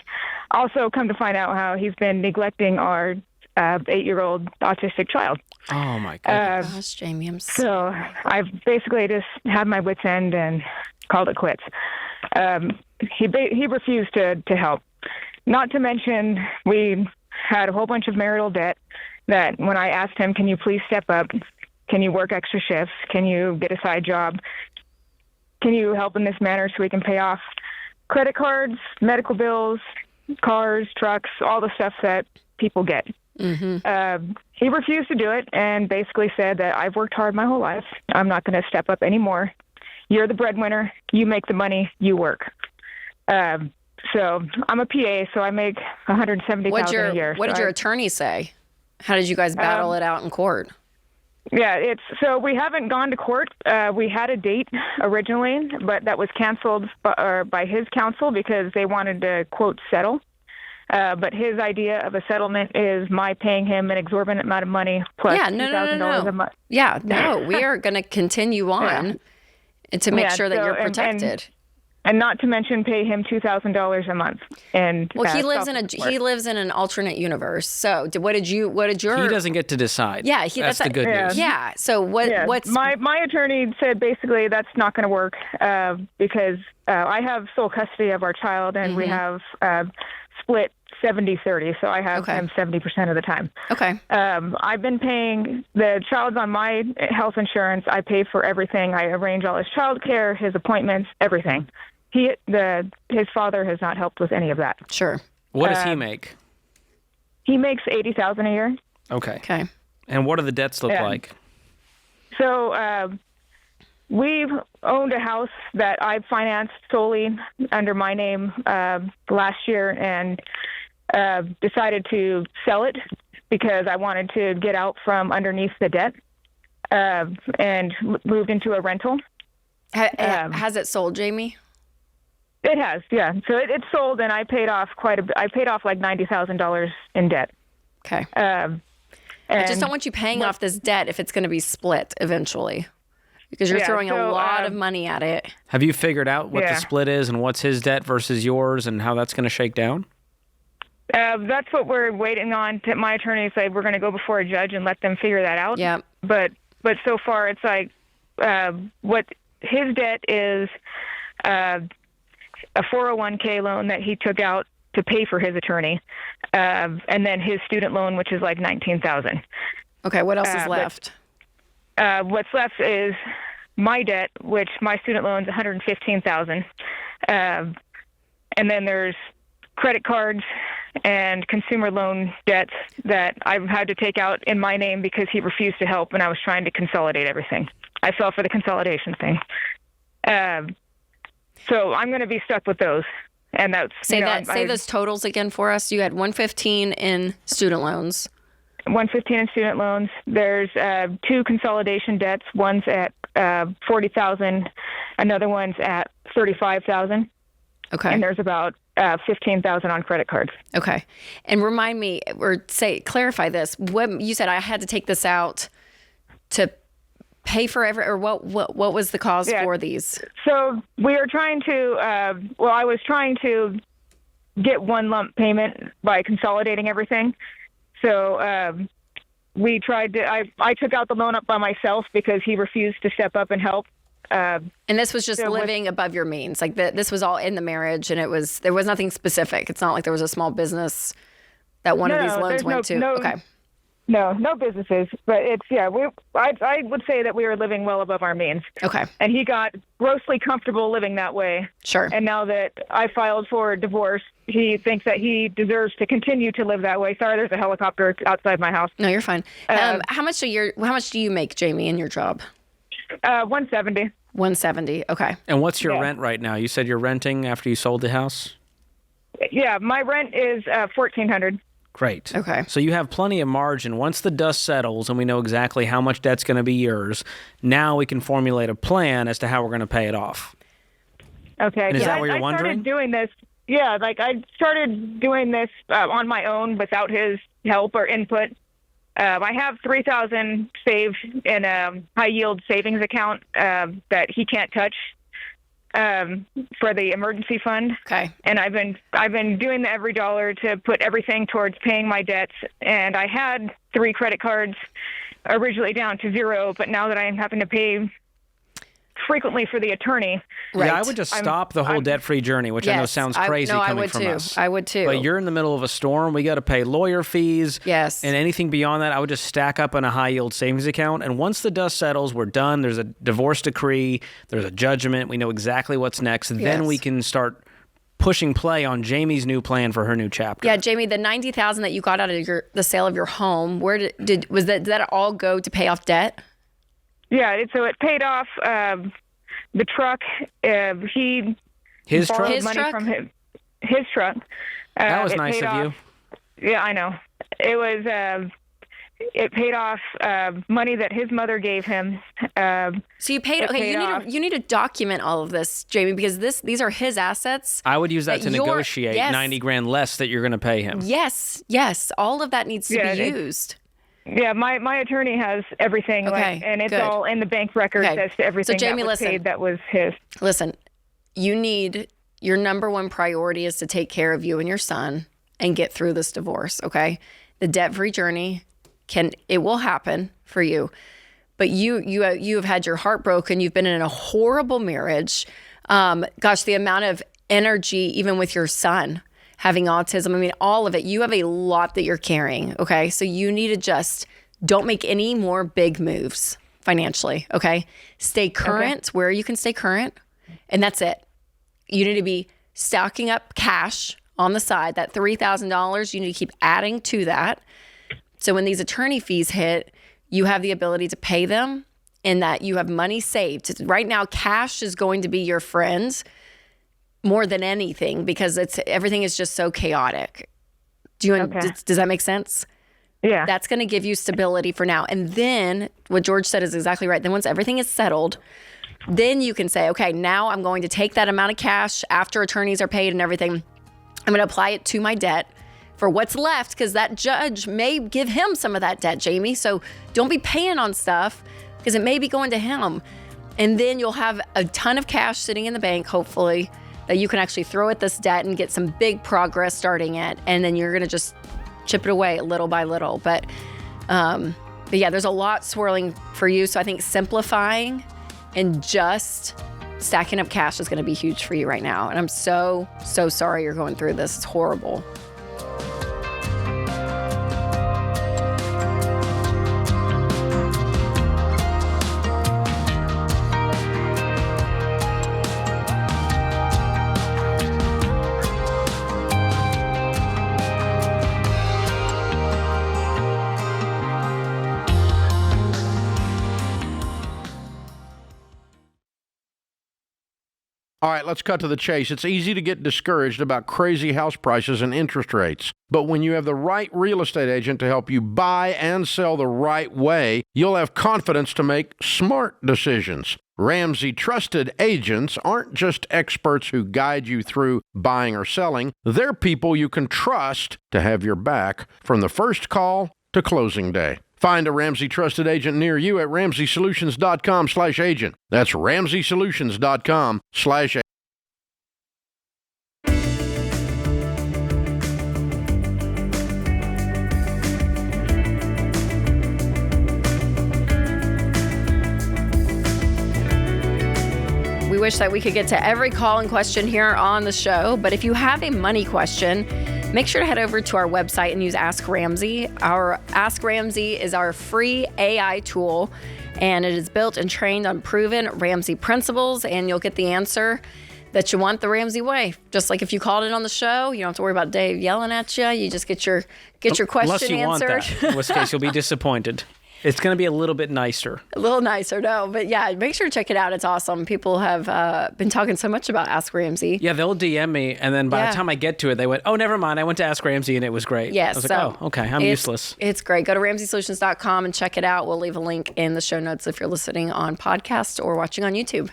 also come to find out how he's been neglecting our 8-year-old autistic child. Oh my goodness. Gosh, Jamie, I'm so I've basically just had my wits end and called it quits. He refused to help. Not to mention, we had a whole bunch of marital debt that when I asked him, can you please step up? Can you work extra shifts? Can you get a side job? Can you help in this manner so we can pay off credit cards, medical bills, cars, trucks, all the stuff that people get? Mm-hmm. He refused to do it and basically said that I've worked hard my whole life. I'm not going to step up anymore. You're the breadwinner. You make the money. You work. So I'm a PA, so I make $170,000 a year. What did your attorney say? How did you guys battle it out in court? Yeah, so we haven't gone to court. We had a date originally, but that was canceled by his counsel because they wanted to, quote, settle. But his idea of a settlement is my paying him an exorbitant amount of money plus $2,000 a month. Yeah, no, we are going to continue on to make sure that you're protected. And not to mention pay him $2,000 a month. And he lives in an alternate universe. So what did your He doesn't get to decide. Yeah, that's the good news. Yeah. So what's my attorney said basically that's not going to work because I have sole custody of our child and we have split 70-30. So I have him 70% of the time. Okay. I've been paying the child's on my health insurance. I pay for everything. I arrange all his child care, his appointments, everything. His father has not helped with any of that. Sure. What does he make? He makes $80,000 a year. Okay. And what do the debts look like? So we've owned a house that I financed solely under my name last year and decided to sell it because I wanted to get out from underneath the debt and moved into a rental. Has it sold, Jamie? It has, yeah. So it sold, and I paid off I paid off like $90,000 in debt. Okay. I just don't want you paying off this debt if it's going to be split eventually, because you're throwing a lot of money at it. Have you figured out what the split is and what's his debt versus yours and how that's going to shake down? That's what we're waiting on. My attorney said we're going to go before a judge and let them figure that out. Yeah. But so far it's like what his debt is. A 401k loan that he took out to pay for his attorney, and then his student loan, which is like $19,000. Okay, what else is left? What's left is my debt, which my student loan is $115,000, and then there's credit cards and consumer loan debts that I've had to take out in my name because he refused to help when I was trying to consolidate everything. I fell for the consolidation thing. So I'm going to be stuck with those. And that's say those totals again for us. You had 115 in student loans. 115 in student loans. There's 2 consolidation debts. One's at $40,000. Another one's at $35,000. Okay. And there's about $15,000 on credit cards. Okay. And remind me, or clarify this. What you said, I had to take this out to pay for what was the cause for these? So we are trying to. I was trying to get one lump payment by consolidating everything. So we tried to. I took out the loan up by myself because he refused to step up and help. And this was just living above your means. Like this was all in the marriage, and there was nothing specific. It's not like there was a small business that one of these loans went to. Okay. No businesses, but it's I would say that we were living well above our means. Okay. And he got grossly comfortable living that way. Sure. And now that I filed for divorce, he thinks that he deserves to continue to live that way. Sorry, there's a helicopter outside my house. No, you're fine. How much do you make, Jamie, in your job? $170. $170. Okay. And what's your rent right now? You said you're renting after you sold the house? Yeah, my rent is $1,400. Great. Okay. So you have plenty of margin. Once the dust settles and we know exactly how much debt's going to be yours, now we can formulate a plan as to how we're going to pay it off. Okay. And is that what you're I wondering? started doing this. Yeah, I started doing this on my own without his help or input. I have $3,000 saved in a high yield savings account that he can't touch for the emergency fund. Okay. And I've been doing the every dollar to put everything towards paying my debts. And I had 3 credit cards originally down to 0, but now that I'm having to pay frequently for the attorney. Right. Yeah, I would just stop the whole debt-free journey, which I know sounds crazy coming from us. I would too. But you're in the middle of a storm. We got to pay lawyer fees. Yes. And anything beyond that, I would just stack up in a high-yield savings account. And once the dust settles, we're done. There's a divorce decree. There's a judgment. We know exactly what's next. Then we can start pushing play on Jamie's new plan for her new chapter. Yeah, Jamie, the $90,000 that you got out of the sale of your home, where did that all go to pay off debt? Yeah, so it paid off the truck. His borrowed truck? money from his truck. That was nice of you. Yeah, I know. It was. It paid off money that his mother gave him. So you paid. Okay, you need to document all of this, Jamie, because these are his assets. I would use that to negotiate $90,000 less that you're going to pay him. Yes, all of that needs to be used. Yeah, my attorney has everything, and it's all in the bank records as to everything Jamie, that was paid that was his. Listen, your number one priority is to take care of you and your son and get through this divorce, okay? The debt-free journey, it will happen for you. But you have had your heart broken. You've been in a horrible marriage. Gosh, the amount of energy, even with your son having autism, I mean, all of it, you have a lot that you're carrying, okay? So you need to just don't make any more big moves financially, okay? Stay current where you can stay current, and that's it. You need to be stocking up cash on the side. That $3,000, you need to keep adding to that. So when these attorney fees hit, you have the ability to pay them and that you have money saved. Right now, cash is going to be your friend more than anything because everything is just so chaotic. Does that make sense? Yeah. That's going to give you stability for now. And then what George said is exactly right. Then once everything is settled, then you can say, okay, now I'm going to take that amount of cash after attorneys are paid and everything. I'm going to apply it to my debt for what's left because that judge may give him some of that debt, Jamie. So don't be paying on stuff because it may be going to him. And then you'll have a ton of cash sitting in the bank, hopefully, that you can actually throw at this debt and get some big progress starting it. And then you're going to just chip it away little by little. But yeah, there's a lot swirling for you. So I think simplifying and just stacking up cash is going to be huge for you right now. And I'm so sorry you're going through this. It's horrible. All right, let's cut to the chase. It's easy to get discouraged about crazy house prices and interest rates. But when you have the right real estate agent to help you buy and sell the right way, you'll have confidence to make smart decisions. Ramsey Trusted Agents aren't just experts who guide you through buying or selling. They're people you can trust to have your back from the first call to closing day. Find a Ramsey Trusted Agent near you at RamseySolutions.com/agent. That's RamseySolutions.com/agent. We wish that we could get to every call and question here on the show, but if you have a money question, make sure to head over to our website and use Ask Ramsey. Our Ask Ramsey is our free AI tool, and it is built and trained on proven Ramsey principles, and you'll get the answer that you want the Ramsey way. Just like if you called it on the show, you don't have to worry about Dave yelling at you. You just get your question Unless you answered. want that, in which case you'll be disappointed. It's going to be a little bit nicer. A little nicer, no. But yeah, make sure to check it out. It's awesome. People have been talking so much about Ask Ramsey. Yeah, they'll DM me, and then by the time I get to it, they went, oh, never mind. I went to Ask Ramsey, and it was great. Yes. I was like, oh, okay, I'm useless. It's great. Go to RamseySolutions.com and check it out. We'll leave a link in the show notes if you're listening on podcast or watching on YouTube.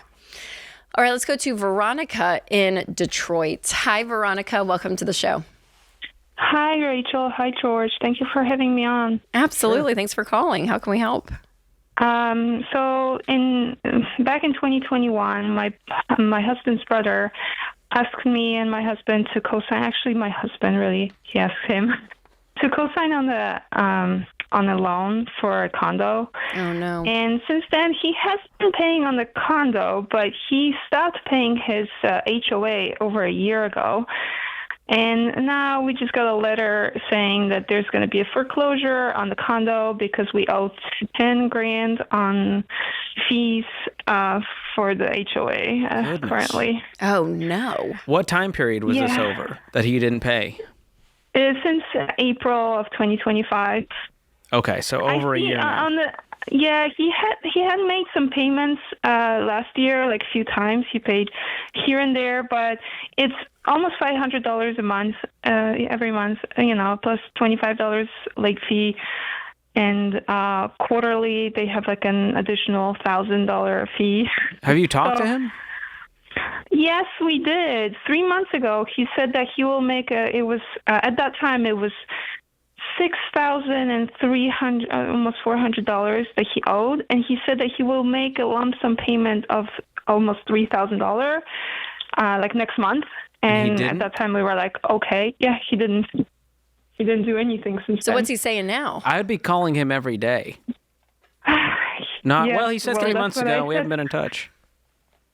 All right, let's go to Veronica in Detroit. Hi, Veronica. Welcome to the show. Hi, Rachel. Hi, George. Thank you for having me on. Absolutely. Sure. Thanks for calling. How can we help? So back in 2021, my husband's brother asked me and my husband to co-sign. Actually, my husband really, he asked him to co-sign on the loan for a condo. Oh no! And since then, he has been paying on the condo, but he stopped paying his HOA over a year ago. And now we just got a letter saying that there's going to be a foreclosure on the condo because we owe $10,000 on fees for the HOA currently. Oh no! What time period was this over that he didn't pay? Since April of 2025. Okay, so over a year now. He had made some payments last year, like a few times. He paid here and there, but it's almost $500 a month, every month, plus $25 late fee. And quarterly, they have like an additional $1,000 fee. Have you talked to him? Yes, we did. 3 months ago, he said that he will make at that time, it was $6,300, almost $400 that he owed, and he said that he will make a lump sum payment of almost $3,000, like next month. And at that time, we were like, okay, yeah, he didn't do anything since then. So what's he saying now? I would be calling him every day. Well, he said 3 months ago. We haven't been in touch.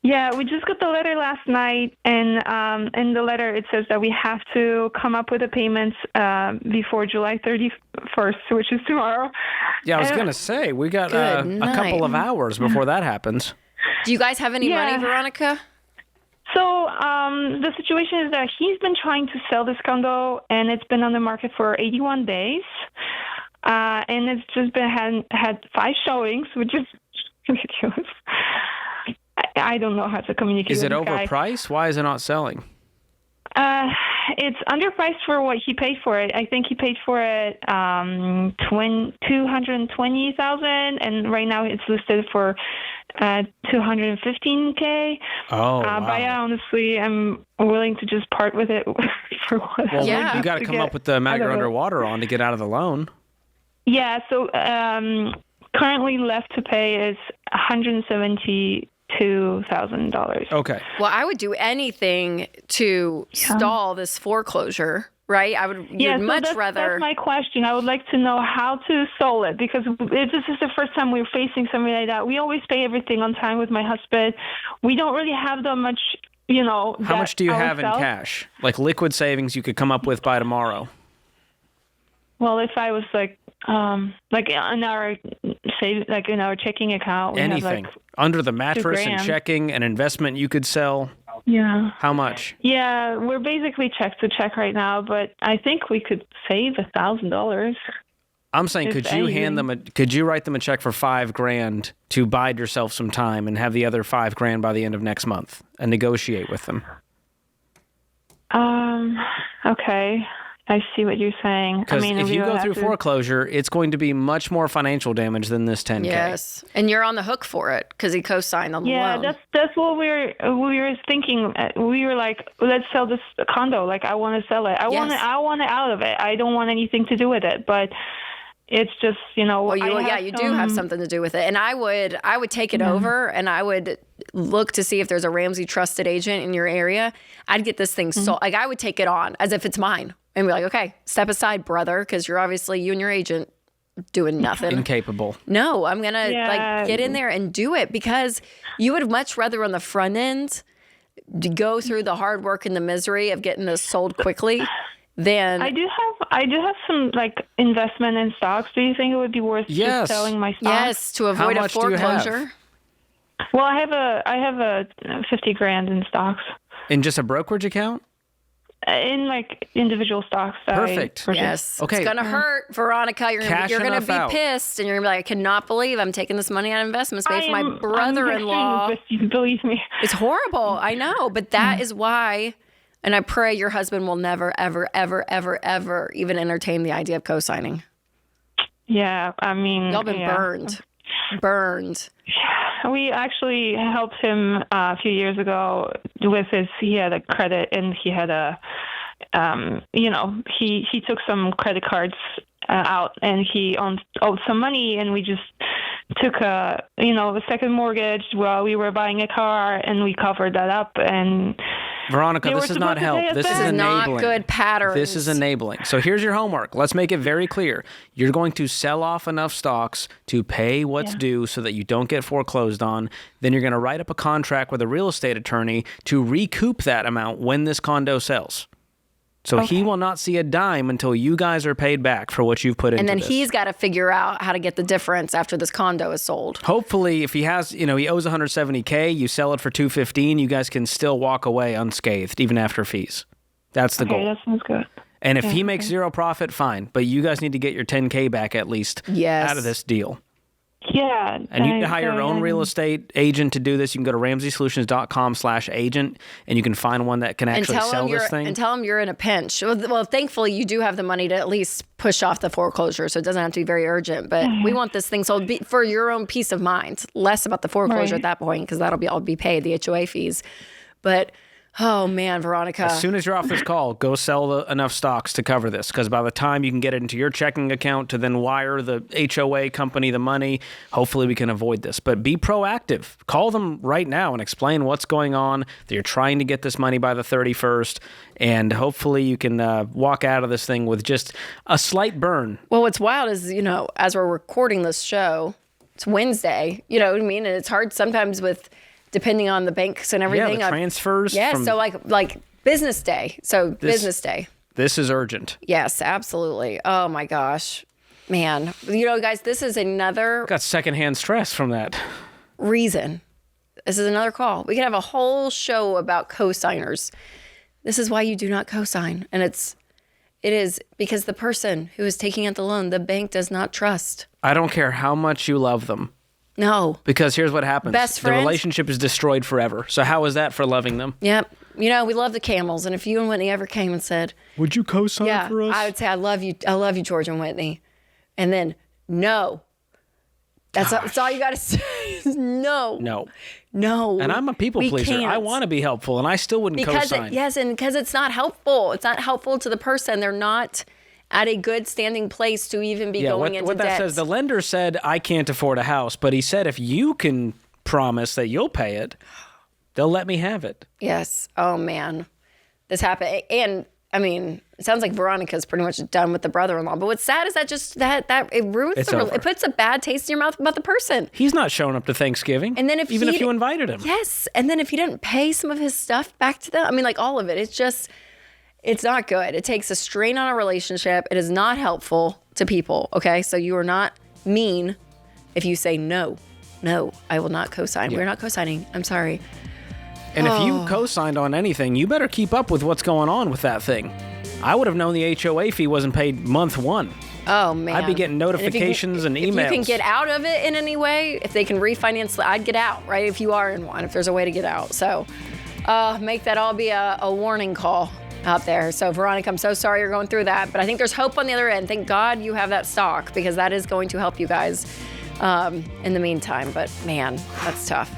Yeah, we just got the letter last night, and in the letter it says that we have to come up with the payments before July 31st, which is tomorrow. Yeah, I was going to say, we got a couple of hours before that happens. Do you guys have any money, Veronica? So the situation is that he's been trying to sell this condo, and it's been on the market for 81 days, and it's just been had 5 showings, which is ridiculous. I don't know how to communicate with this guy. Is it overpriced? Why is it not selling? It's underpriced for what he paid for it. I think he paid for it $220,000, and right now it's listed for $215K. Oh, wow. But yeah, honestly, I'm willing to just part with it for what. Well, you got to come up with the amount you're underwater on to get out of the loan. Yeah. So currently left to pay is $172,000. Okay. Well, I would do anything to stall this foreclosure, right? I would much rather. That's my question. I would like to know how to stall it, because this is the first time we're facing something like that. We always pay everything on time with my husband. We don't really have that much, How much do you have in cash? Like liquid savings you could come up with by tomorrow? Well, if I was in our checking account, we anything have under the mattress and checking, an investment you could sell. Yeah. How much? Yeah, we're basically check to check right now, but I think we could save $1,000. I'm saying, could you write them a check for $5,000 to bide yourself some time and have the other $5,000 by the end of next month and negotiate with them? Okay. I see what you're saying. Because if you go through foreclosure, it's going to be much more financial damage than this $10,000. Yes, and you're on the hook for it because he co-signed on the loan. Yeah, that's what we were thinking. We were like, let's sell this condo. Like, I want to sell it. I want it out of it. I don't want anything to do with it. But it's just, you know. Well, you do have something to do with it, and I would take it over, and I would look to see if there's a Ramsey trusted agent in your area. I'd get this thing sold. Like, I would take it on as if it's mine. And be like, okay, step aside, brother, because you're obviously, you and your agent, doing nothing. Incapable. No, I'm going to get in there and do it, because you would much rather on the front end go through the hard work and the misery of getting this sold quickly than... I do have some investment in stocks. Do you think it would be worth just selling my stocks? Yes, to avoid a foreclosure. Well, I have a $50,000 in stocks. In just a brokerage account? In individual stocks. Perfect. Yes. Okay. It's gonna hurt, Veronica. You're gonna be pissed, and you're gonna be like, I cannot believe I'm taking this money out of investments made for my brother-in-law. Believe me. It's horrible. I know, but that is why. And I pray your husband will never, ever, ever, ever, ever even entertain the idea of co-signing. Yeah, I mean, y'all been burned. We actually helped him a few years ago with he had a credit, and he had he took some credit cards out, and he owed some money, and we just took a second mortgage while we were buying a car, and we covered that up. And Veronica, this is not help. This is enabling. Not good patterns. This is enabling. So here's your homework. Let's make it very clear. You're going to sell off enough stocks to pay what's due so that you don't get foreclosed on. Then you're going to write up a contract with a real estate attorney to recoup that amount when this condo sells. So he will not see a dime until you guys are paid back for what you've put into this. And then he's got to figure out how to get the difference after this condo is sold. Hopefully, if he has, he owes $170K, you sell it for $215, you guys can still walk away unscathed, even after fees. That's the goal. Okay, that sounds good. And if he makes zero profit, fine. But you guys need to get your $10K back at least out of this deal. Yeah. And you can hire your own real estate agent to do this. You can go to RamseySolutions.com/agent, and you can find one that can actually sell this thing. And tell them you're in a pinch. Well, thankfully, you do have the money to at least push off the foreclosure, so it doesn't have to be very urgent. But we want this thing sold for your own peace of mind, less about the foreclosure at that point, because that'll all be paid, the HOA fees. But... oh, man, Veronica. As soon as you're off this call, go sell enough stocks to cover this, because by the time you can get it into your checking account to then wire the HOA company the money, hopefully we can avoid this. But be proactive. Call them right now and explain what's going on, that you're trying to get this money by the 31st, and hopefully you can walk out of this thing with just a slight burn. Well, what's wild is, as we're recording this show, it's Wednesday, you know what I mean? And it's hard sometimes with... depending on the banks and everything. Yeah, the transfers. Yeah, so like business day. So business day. This is urgent. Yes, absolutely. Oh my gosh. Man. Guys, this is another... got secondhand stress from that. Reason. This is another call. We could have a whole show about co-signers. This is why you do not co-sign. And it is because the person who is taking out the loan, the bank does not trust. I don't care how much you love them. No. Because here's what happens. Best friend. The relationship is destroyed forever. So how is that for loving them? Yep. We love the Kamels. And if you and Whitney ever came and said... would you co-sign for us? I would say, I love you, George and Whitney. And then, no. That's all you got to say is no. No. And I'm a people pleaser. I want to be helpful, and I still wouldn't co-sign. Because it's not helpful. It's not helpful to the person. They're not... at a good standing place to even be going into debt. What that says, the lender said, I can't afford a house, but he said, if you can promise that you'll pay it, they'll let me have it. Yes. Oh, man. This happened. And, it sounds like Veronica's pretty much done with the brother-in-law. But what's sad is that it ruins it puts a bad taste in your mouth about the person. He's not showing up to Thanksgiving. And then if you invited him. Yes. And then if you didn't pay some of his stuff back to them, all of it, it's just... it's not good. It takes a strain on a relationship. It is not helpful to people, okay? So you are not mean if you say, no, I will not co-sign. Yeah. We're not co-signing. I'm sorry. And if you co-signed on anything, you better keep up with what's going on with that thing. I would have known the HOA fee wasn't paid month one. Oh, man. I'd be getting notifications and emails. If you can get out of it in any way, if they can refinance, I'd get out, right? If you are in one, if there's a way to get out. So make that all be a warning call out there. So, Veronica, I'm so sorry you're going through that, but I think there's hope on the other end. Thank God you have that stock, because that is going to help you guys in the meantime. But, man, that's tough.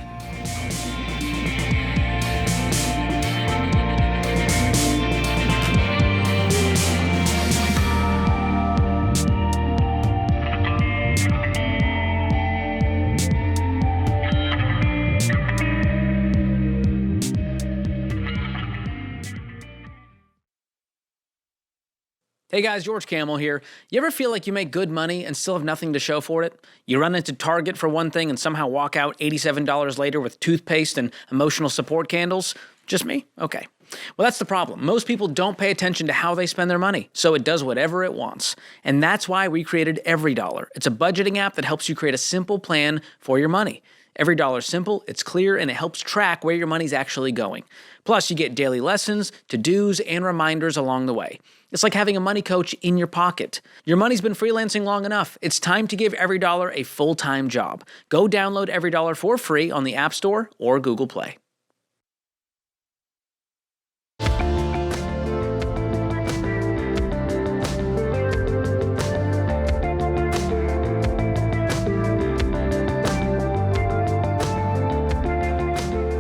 Hey guys, George Kamel here. You ever feel like you make good money and still have nothing to show for it? You run into Target for one thing and somehow walk out $87 later with toothpaste and emotional support candles? Just me? Okay. Well, that's the problem. Most people don't pay attention to how they spend their money, so it does whatever it wants. And that's why we created EveryDollar. It's a budgeting app that helps you create a simple plan for your money. EveryDollar's simple, it's clear, and it helps track where your money's actually going. Plus, you get daily lessons, to-dos, and reminders along the way. It's like having a money coach in your pocket. Your money's been freelancing long enough. It's time to give EveryDollar a full-time job. Go download EveryDollar for free on the App Store or Google Play.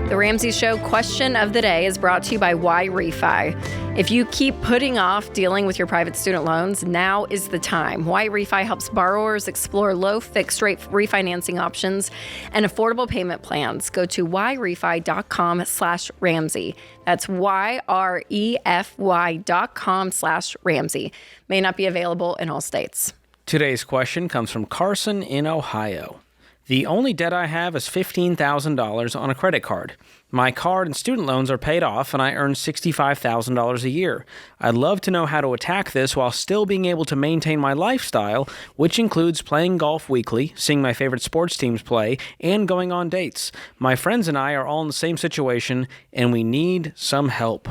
The Ramsey Show question of the day is brought to you by Why Refi. If you keep putting off dealing with your private student loans, now is the time. Why Refi helps borrowers explore low fixed rate refinancing options and affordable payment plans. Go to whyrefi.com/Ramsey. That's YREFY.com/Ramsey. May not be available in all states. Today's question comes from Carson in Ohio. The only debt I have is $15,000 on a credit card. My card and student loans are paid off, and I earn $65,000 a year. I'd love to know how to attack this while still being able to maintain my lifestyle, which includes playing golf weekly, seeing my favorite sports teams play, and going on dates. My friends and I are all in the same situation, and we need some help.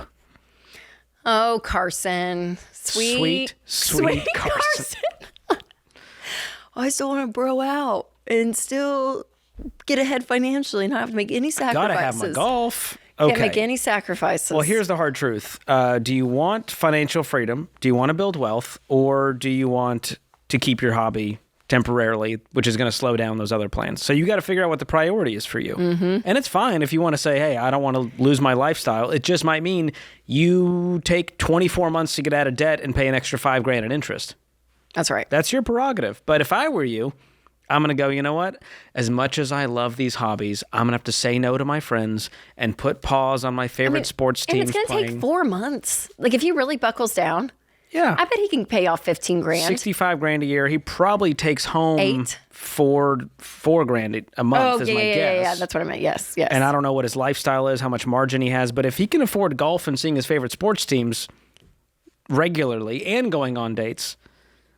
Oh, Carson. Sweet Carson. I still want to bro out and still get ahead financially and not have to make any sacrifices. Gotta have my golf. Okay. Can't make any sacrifices. Well, here's the hard truth. Do you want financial freedom? Do you want to build wealth? Or do you want to keep your hobby temporarily, which is going to slow down those other plans? So you got to figure out what the priority is for you. Mm-hmm. And it's fine if you want to say, hey, I don't want to lose my lifestyle. It just might mean you take 24 months to get out of debt and pay an extra $5,000 in interest. That's right. That's your prerogative. But if I were you, I'm going to go, you know what? As much as I love these hobbies, I'm going to have to say no to my friends and put pause on my favorite sports teams. And it's going to take 4 months. Like, if he really buckles down, yeah, I bet he can pay off $15,000. $65,000 a year. He probably takes home $4,000 a month is my guess. Yeah, that's what I meant. Yes. And I don't know what his lifestyle is, how much margin he has, but if he can afford golf and seeing his favorite sports teams regularly and going on dates,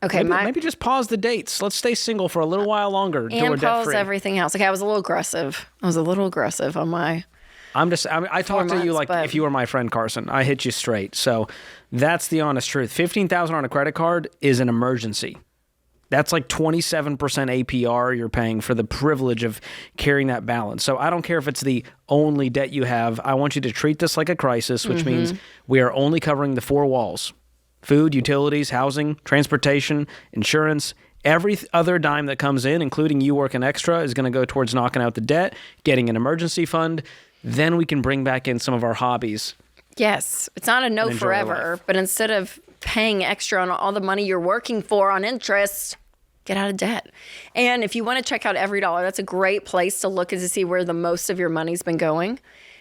okay, maybe just pause the dates. Let's stay single for a little while longer. And pause everything else. Okay, I was a little aggressive. On my. I talked to you like if you were my friend Carson. I hit you straight. So that's the honest truth. $15,000 on a credit card is an emergency. That's like 27% APR you're paying for the privilege of carrying that balance. So I don't care if it's the only debt you have. I want you to treat this like a crisis, which means we are only covering the 4 walls. Food, utilities, housing, transportation, insurance, every other dime that comes in, including you working extra, is going to go towards knocking out the debt, getting an emergency fund. Then we can bring back in some of our hobbies. Yes. It's not a no forever, but instead of paying extra on all the money you're working for on interest, get out of debt. And if you want to check out EveryDollar, that's a great place to look and to see where the most of your money's been going.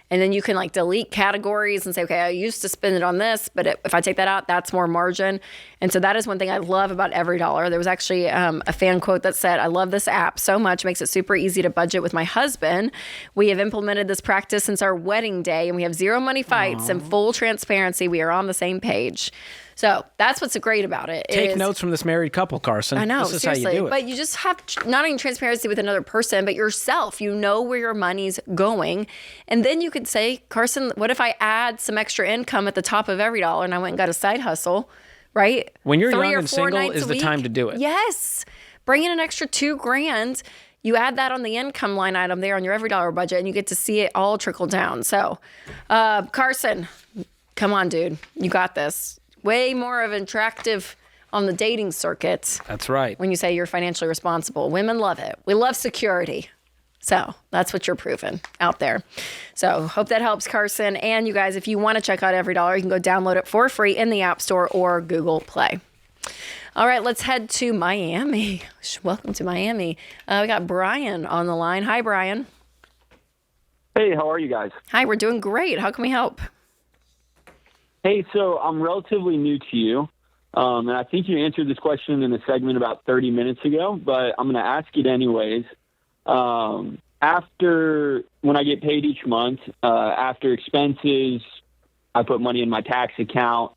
And then you can like delete categories and say, okay, I used to spend it on this, but if I take that out, that's more margin. And so that is one thing I love about EveryDollar. There was actually a fan quote that said, I love this app so much. It makes it super easy to budget with my husband. We have implemented this practice since our wedding day, and we have zero money fights and full transparency. We are on the same page. So that's what's great about it. Take notes from this married couple, Carson. I know, this is seriously. how you do it. But you just have not only transparency with another person, but yourself. You know where your money's going. And then you could say, Carson, what if I add some extra income at the top of EveryDollar and I went and got a side hustle? right? When you're 3 young or and 4 single nights is a the week. time to do it. Yes. Bring in an extra $2,000. You add that on the income line item there on your every dollar budget, and you get to see it all trickle down. So, Carson, come on, dude. You got this. Way more of an attractive on the dating circuit. That's right. When you say you're financially responsible. Women love it. We love security. So that's what you're proving out there. So hope that helps, Carson. And you guys, if you want to check out Every Dollar, you can go download it for free in the App Store or Google Play. All right, let's head to Miami. Welcome to Miami. We got Brian on the line. Hi, Brian. Hey, how are you guys? Hi, we're doing great. How can we help? Hey, so I'm relatively new to you, and I think you answered this question in a segment about 30 minutes ago, but I'm going to ask it anyways. After, when I get paid each month, after expenses, I put money in my tax account,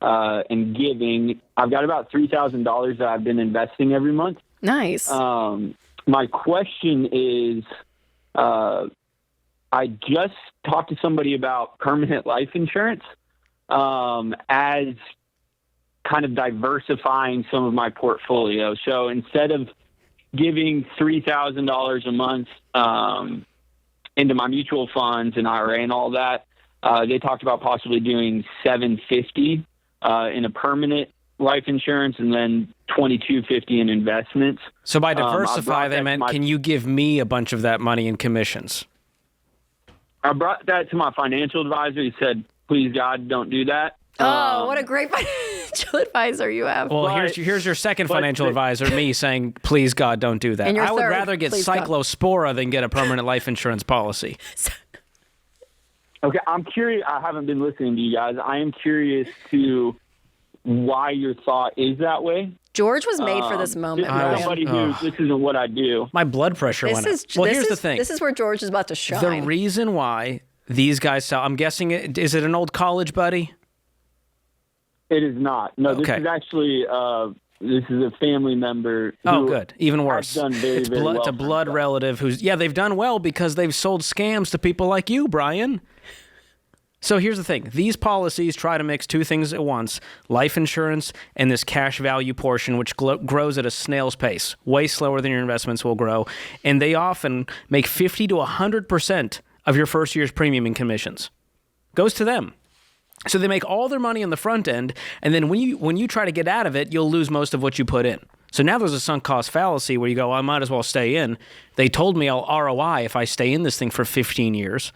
and giving, I've got about $3,000 that I've been investing every month. Nice. My question is, I just talked to somebody about permanent life insurance, as kind of diversifying some of my portfolio. So instead of giving $3,000 a month, into my mutual funds and IRA and all that, they talked about possibly doing $750 in a permanent life insurance and then $2,250 in investments. So by diversify, they meant, can you give me a bunch of that money in commissions? I brought that to my financial advisor. He said, please, God, don't do that. Oh, what a great financial advisor you have. Well, here's your second financial advisor, me, saying, please, God, don't do that. And your I would third, rather get please, God. Cyclospora than get a permanent life insurance policy. Okay, I'm curious. I haven't been listening to you guys. I am curious to why your thought is that way. George was made for this moment. This is somebody who, this isn't what I do. My blood pressure went up. Well, here's the thing. This is where George is about to shine. The reason why these guys sell, I'm guessing, is it an old college buddy? It is not. No, this is actually this is a family member. Oh, good. Even worse. Done very, it's very well. It's a blood relative who's, they've done well because they've sold scams to people like you, Brian. So here's the thing. These policies try to mix two things at once, life insurance and this cash value portion, which grows at a snail's pace, way slower than your investments will grow. And they often make 50 to 100% of your first year's premium in commissions. Goes to them. So they make all their money on the front end, and then when you try to get out of it, you'll lose most of what you put in. So now there's a sunk cost fallacy where you go, I might as well stay in. They told me I'll ROI if I stay in this thing for 15 years.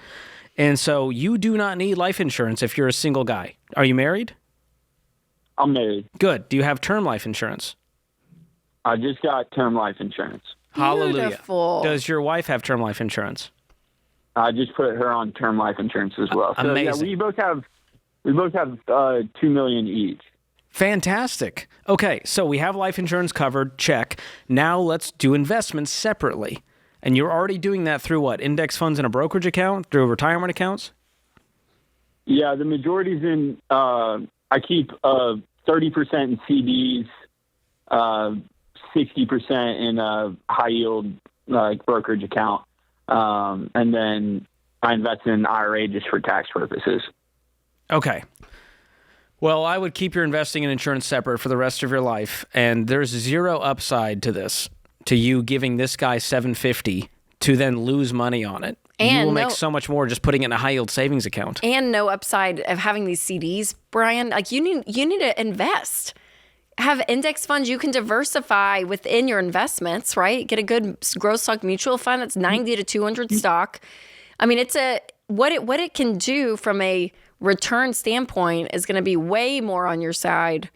And so you do not need life insurance if you're a single guy. Are you married? I'm married. Good. Do you have term life insurance? I just got term life insurance. Hallelujah. Beautiful. Does your wife have term life insurance? I just put her on term life insurance as well. So Amazing. Yeah, we both have $2 million each. Fantastic. Okay, so we have life insurance covered. Check. Now let's do investments separately. And you're already doing that through what? Index funds in a brokerage account? Through retirement accounts? Yeah, the majority's in, I keep 30% in CDs, 60% in a high yield brokerage account. And then I invest in an IRA just for tax purposes. Okay. Well, I would keep your investing in insurance separate for the rest of your life. And there's zero upside to this, to you giving this guy $750 to then lose money on it. And you will make so much more just putting it in a high yield savings account. And no upside of having these CDs, Brian. Like you need to invest. Have index funds you can diversify within your investments, right? Get a good growth stock mutual fund that's 90 to 200 stock. I mean, it's what it can do from a return standpoint is going to be way more on your side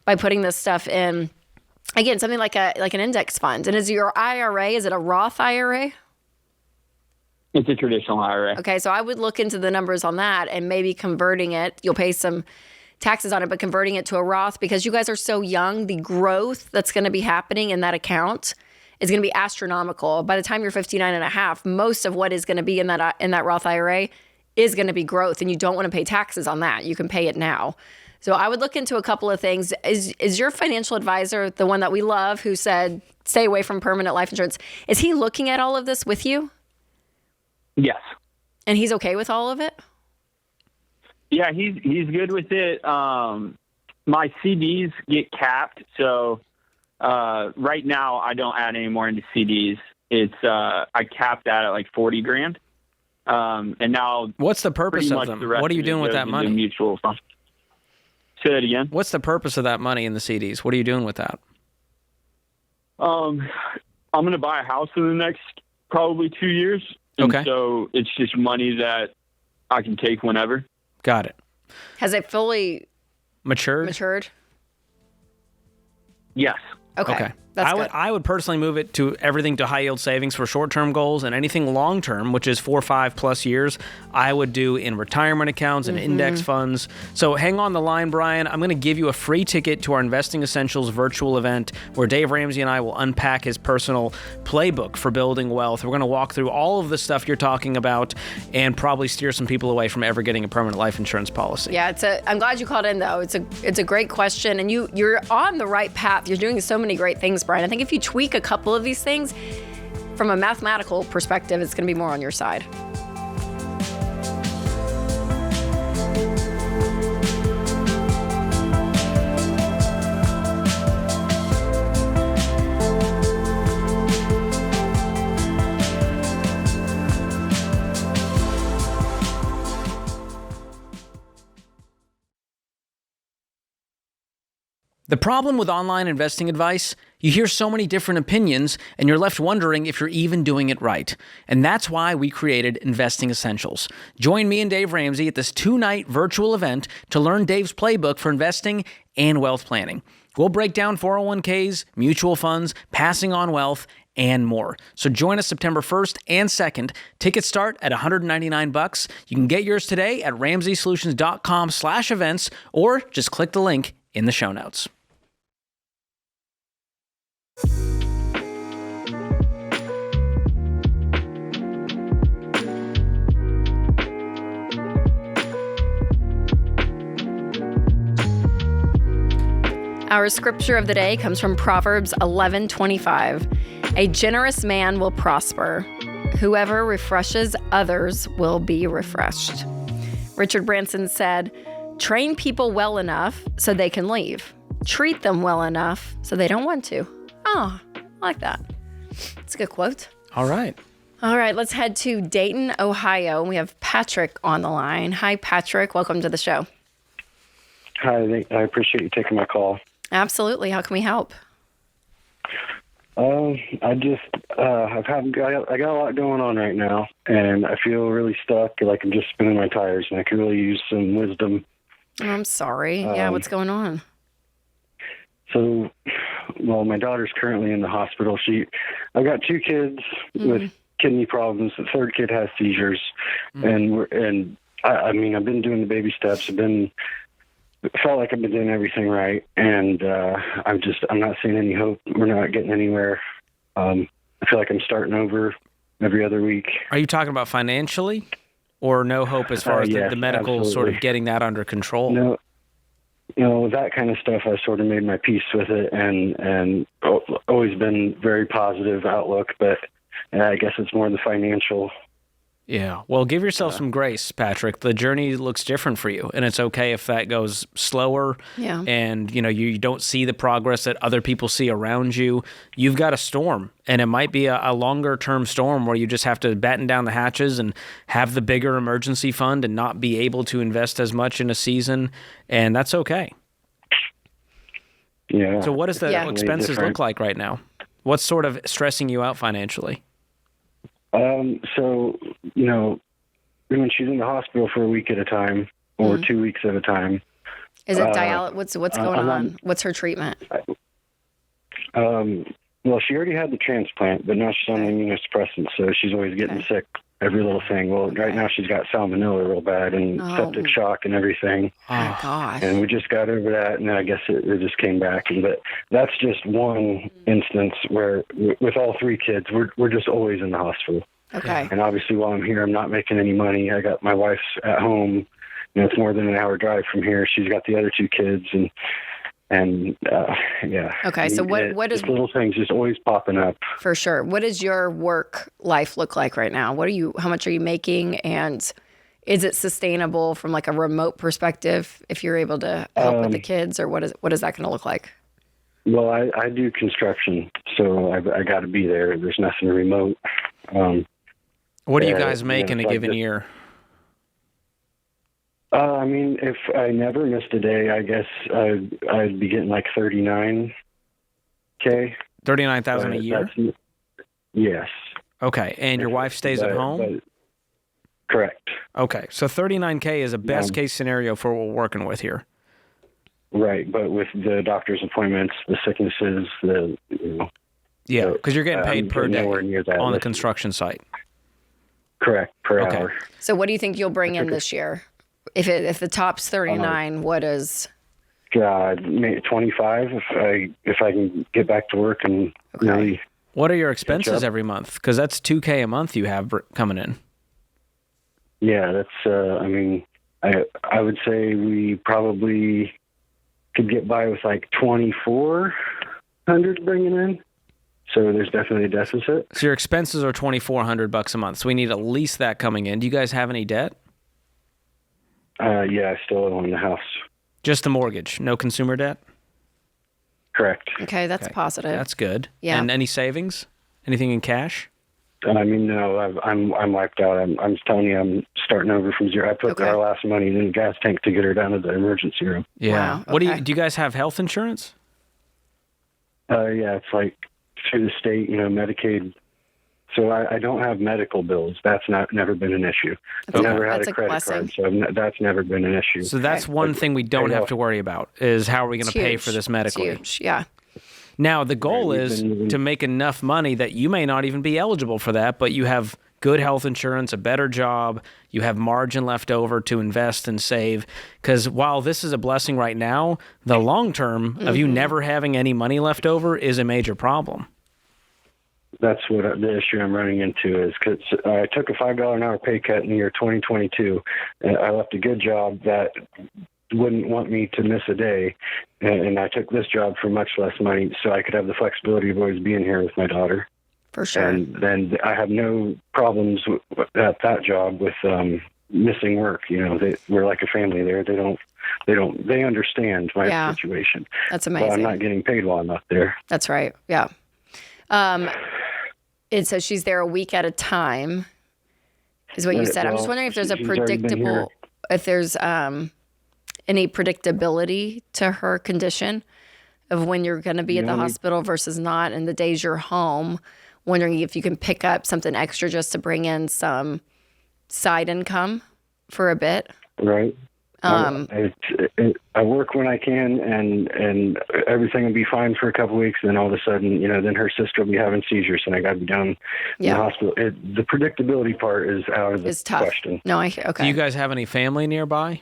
by putting this stuff in. Again, something like an index fund. And is your IRA, is it a Roth IRA? It's a traditional IRA. Okay, so I would look into the numbers on that and maybe converting it. You'll pay some taxes on it, but converting it to a Roth, because you guys are so young, the growth that's going to be happening in that account is going to be astronomical. By the time you're 59 and a half, most of what is going to be in that Roth IRA is going to be growth, and you don't want to pay taxes on that. You can pay it now. So I would look into a couple of things. Is your financial advisor, the one that we love, who said stay away from permanent life insurance, is he looking at all of this with you? Yes. And he's okay with all of it? Yeah, he's good with it. my CDs get capped. So right now I don't add any more into CDs. It's I capped that at like 40 grand. And now what's the purpose of them? What are you doing with that money? Mutual funds. Say that again. What's the purpose of that money in the CDs? What are you doing with that? I'm going to buy a house in the next probably 2 years. And Okay. so it's just money that I can take whenever. Got it. Has it fully Matured? Yes. Okay. That's good. I would personally move it to everything to high yield savings for short-term goals, and anything long-term, which is 4 or 5 plus years, I would do in retirement accounts and index funds. So hang on the line, Brian. I'm going to give you a free ticket to our Investing Essentials virtual event where Dave Ramsey and I will unpack his personal playbook for building wealth. We're going to walk through all of the stuff you're talking about and probably steer some people away from ever getting a permanent life insurance policy. Yeah, I'm glad you called in though. It's a great question, and you're on the right path. You're doing so many great things, Brian. I think if you tweak a couple of these things from a mathematical perspective, it's going to be more on your side. The problem with online investing advice, you hear so many different opinions and you're left wondering if you're even doing it right. And that's why we created Investing Essentials. Join me and Dave Ramsey at this 2-night virtual event to learn Dave's playbook for investing and wealth planning. We'll break down 401ks, mutual funds, passing on wealth, and more. So join us September 1st and 2nd. Tickets start at $199. You can get yours today at ramseysolutions.com/events or just click the link in the show notes. Our scripture of the day comes from Proverbs 11:25. A generous man will prosper. Whoever refreshes others will be refreshed. Richard Branson said, train people well enough so they can leave. Treat them well enough so they don't want to. Oh, I like that. It's a good quote. All right. All right, let's head to Dayton, Ohio. We have Patrick on the line. Hi, Patrick. Welcome to the show. Hi, I appreciate you taking my call. Absolutely. How can we help? I got a lot going on right now, and I feel really stuck, like I'm just spinning my tires, and I could really use some wisdom. I'm sorry. Yeah, what's going on? So, well, my daughter's currently in the hospital. I've got 2 kids with kidney problems. The 3rd kid has seizures, and I've been doing the baby steps. Felt like I've been doing everything right, and I'm not seeing any hope. We're not getting anywhere. I feel like I'm starting over every other week. Are you talking about financially, or no hope as far as yes, the medical absolutely. sort of getting that under control? No, with that kind of stuff, I sort of made my peace with it, and always been very positive outlook. But I guess it's more the financial. Yeah. Well, give yourself some grace, Patrick. The journey looks different for you, and it's okay if that goes slower. Yeah. And you don't see the progress that other people see around you. You've got a storm, and it might be a longer term storm where you just have to batten down the hatches and have the bigger emergency fund and not be able to invest as much in a season, and that's okay. Yeah. So what does the expenses look like right now? What's sort of stressing you out financially? So, when she's in the hospital for a week at a time or 2 weeks at a time. Is it dialysis? What's going on? What's her treatment? Well, she already had the transplant, but now she's on immunosuppressants, so she's always getting sick, every little thing. Well, right now she's got salmonella real bad and septic shock and everything. Oh, gosh. And we just got over that, and I guess it just came back. But that's just one instance where, with all 3 kids, we're just always in the hospital. Okay. And obviously, while I'm here, I'm not making any money. I got my wife's at home. It's more than an hour drive from here. She's got the other 2 kids, and yeah. Okay, so what is little things just always popping up? For sure. What does your work life look like right now? How much are you making, and Is it sustainable from like a remote perspective if you're able to help with the kids, or what is that going to look like? Well, I do construction, so I got to be there. There's nothing remote. What do you guys make in a given year? I mean, if I never missed a day, I guess I'd be getting like $39K. $39,000 a year? Yes. Okay, and your wife stays at home? Correct. Okay, so $39K is a best case scenario for what we're working with here. Right, but with the doctor's appointments, the sicknesses, Yeah, because you're getting paid per day on the list. construction site. Correct, per hour. So what do you think you'll bring in this year? If the top's 39, what is? God, maybe 25 if I can get back to work and really. What are your expenses every month? Because that's $2K a month you have coming in. Yeah, that's. I mean, I would say we probably could get by with like 2,400 bringing in. So there's definitely a deficit. So your expenses are $2,400 a month. So we need at least that coming in. Do you guys have any debt? Yeah, I still own the house. Just the mortgage, no consumer debt? Correct. Okay, that's positive. That's good. Yeah. And any savings? Anything in cash? I mean, no, I'm wiped out. I'm telling you, I'm starting over from zero. I put our last money in the gas tank to get her down to the emergency room. Yeah. Wow, do you guys have health insurance? Yeah, it's like through the state, Medicaid. So I don't have medical bills. That's never been an issue. I've never had a credit card, so that's never been an issue. So that's one thing we don't have to worry about is how are we going to pay for this medically? It's huge, yeah. Now, the goal is to make enough money that you may not even be eligible for that, but you have good health insurance, a better job, you have margin left over to invest and save. Because while this is a blessing right now, the long term of you never having any money left over is a major problem. That's what the issue I'm running into is because I took a $5 an hour pay cut in the year 2022. And I left a good job that wouldn't want me to miss a day. And I took this job for much less money so I could have the flexibility of always being here with my daughter. For sure. And then I have no problems at that job with missing work. We're like a family there. They understand my situation. That's amazing. But I'm not getting paid while I'm up there. That's right. Yeah. It says she's there a week at a time, is what you said. I'm just wondering if there's any predictability to her condition of when you're going to be at the hospital versus not, and the days you're home. Wondering if you can pick up something extra just to bring in some side income for a bit. Right. I work when I can, and everything will be fine for a couple of weeks. Then all of a sudden, then her sister will be having seizures, and I got to be down in the hospital. The predictability part is out of the question. No, okay. Do you guys have any family nearby?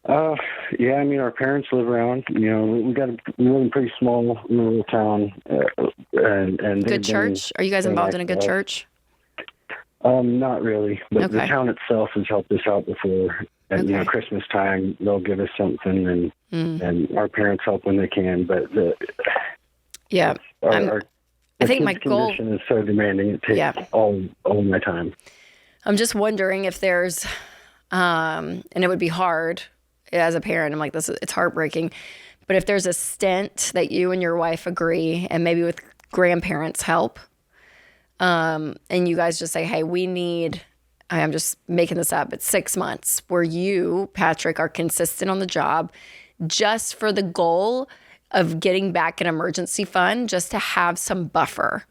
Yeah, I mean, our parents live around. We live in a pretty small rural town. And good church? Are you guys involved in a good church? Not really, but the town itself has helped us out before. And Christmas time they'll give us something, and our parents help when they can. But I think my goal is so demanding; it takes all my time. I'm just wondering if there's, and it would be hard as a parent. I'm like, it's heartbreaking. But if there's a stint that you and your wife agree, and maybe with grandparents' help, and you guys just say, hey, we need, I'm just making this up, it's 6 months where you, Patrick, are consistent on the job just for the goal of getting back an emergency fund, just to have some buffer.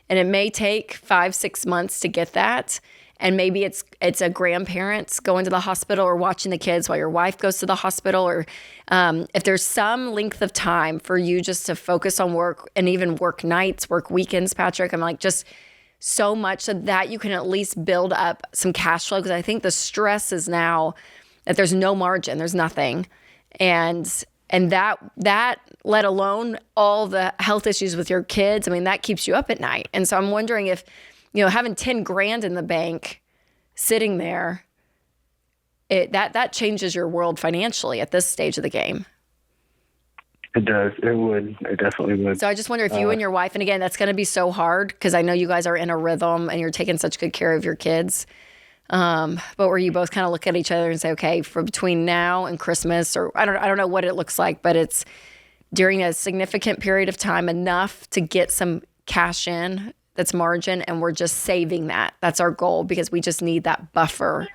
And it may take 5-6 months to get that. And maybe it's a grandparents going to the hospital or watching the kids while your wife goes to the hospital, or if there's some length of time for you just to focus on work and even work nights, work weekends, Patrick. I'm like, just so much so that you can at least build up some cash flow, because I think the stress is now that there's no margin, there's nothing. And that let alone all the health issues with your kids, I mean, that keeps you up at night. And so I'm wondering if, having 10 grand in the bank sitting there, that changes your world financially at this stage of the game. It does. It would. It definitely would. So I just wonder if you and your wife, and again, that's going to be so hard because I know you guys are in a rhythm and you're taking such good care of your kids. But where you both kind of look at each other and say, okay, for between now and Christmas, or I don't know what it looks like, but it's during a significant period of time, enough to get some cash in that's margin, and we're just saving that. That's our goal, because we just need that buffer.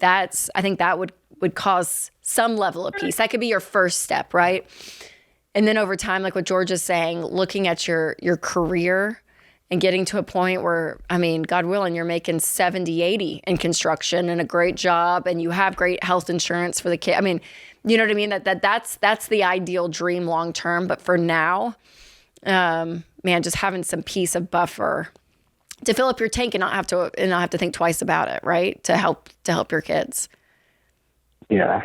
I think that would cause some level of peace. That could be your first step, right? And then over time, like what George is saying, looking at your career and getting to a point where, I mean, God willing, you're making 70, 80 in construction and a great job, and you have great health insurance for the kid. I mean, you know what I mean? That's the ideal dream long term. But for now, man, just having some piece of buffer to fill up your tank and not have to think twice about it, right? To help your kids. Yeah.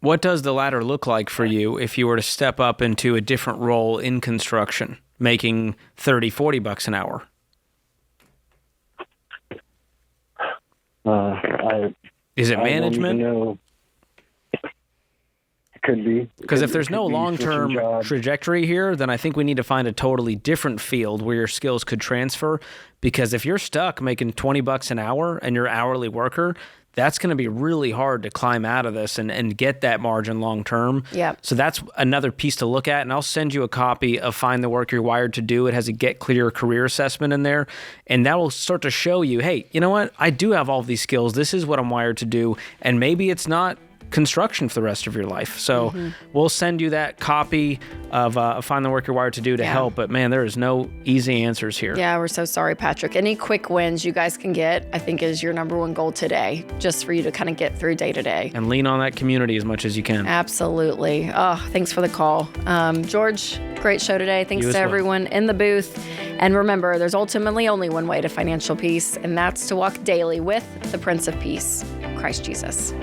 What does the ladder look like for you if you were to step up into a different role in construction, making $30, $40 an hour? Is it management? No. Could be. Because if there's no long-term trajectory here, then I think we need to find a totally different field where your skills could transfer. Because if you're stuck making $20 an hour and you're an hourly worker, that's going to be really hard to climb out of this and get that margin long-term. Yeah. So that's another piece to look at. And I'll send you a copy of Find the Work You're Wired to Do. It has a Get Clear career assessment in there. And that will start to show you, hey, you know what? I do have all these skills. This is what I'm wired to do. And maybe it's not construction for the rest of your life. So we'll send you that copy of Find the Work You're Wired to Do to help. But man, there is no easy answers here. Yeah, we're so sorry, Patrick. Any quick wins you guys can get, I think, is your number one goal today, just for you to kind of get through day to day. And lean on that community as much as you can. Absolutely. Oh, thanks for the call. George, great show today. Thanks to everyone in the booth. And remember, there's ultimately only one way to financial peace, and that's to walk daily with the Prince of Peace, Christ Jesus.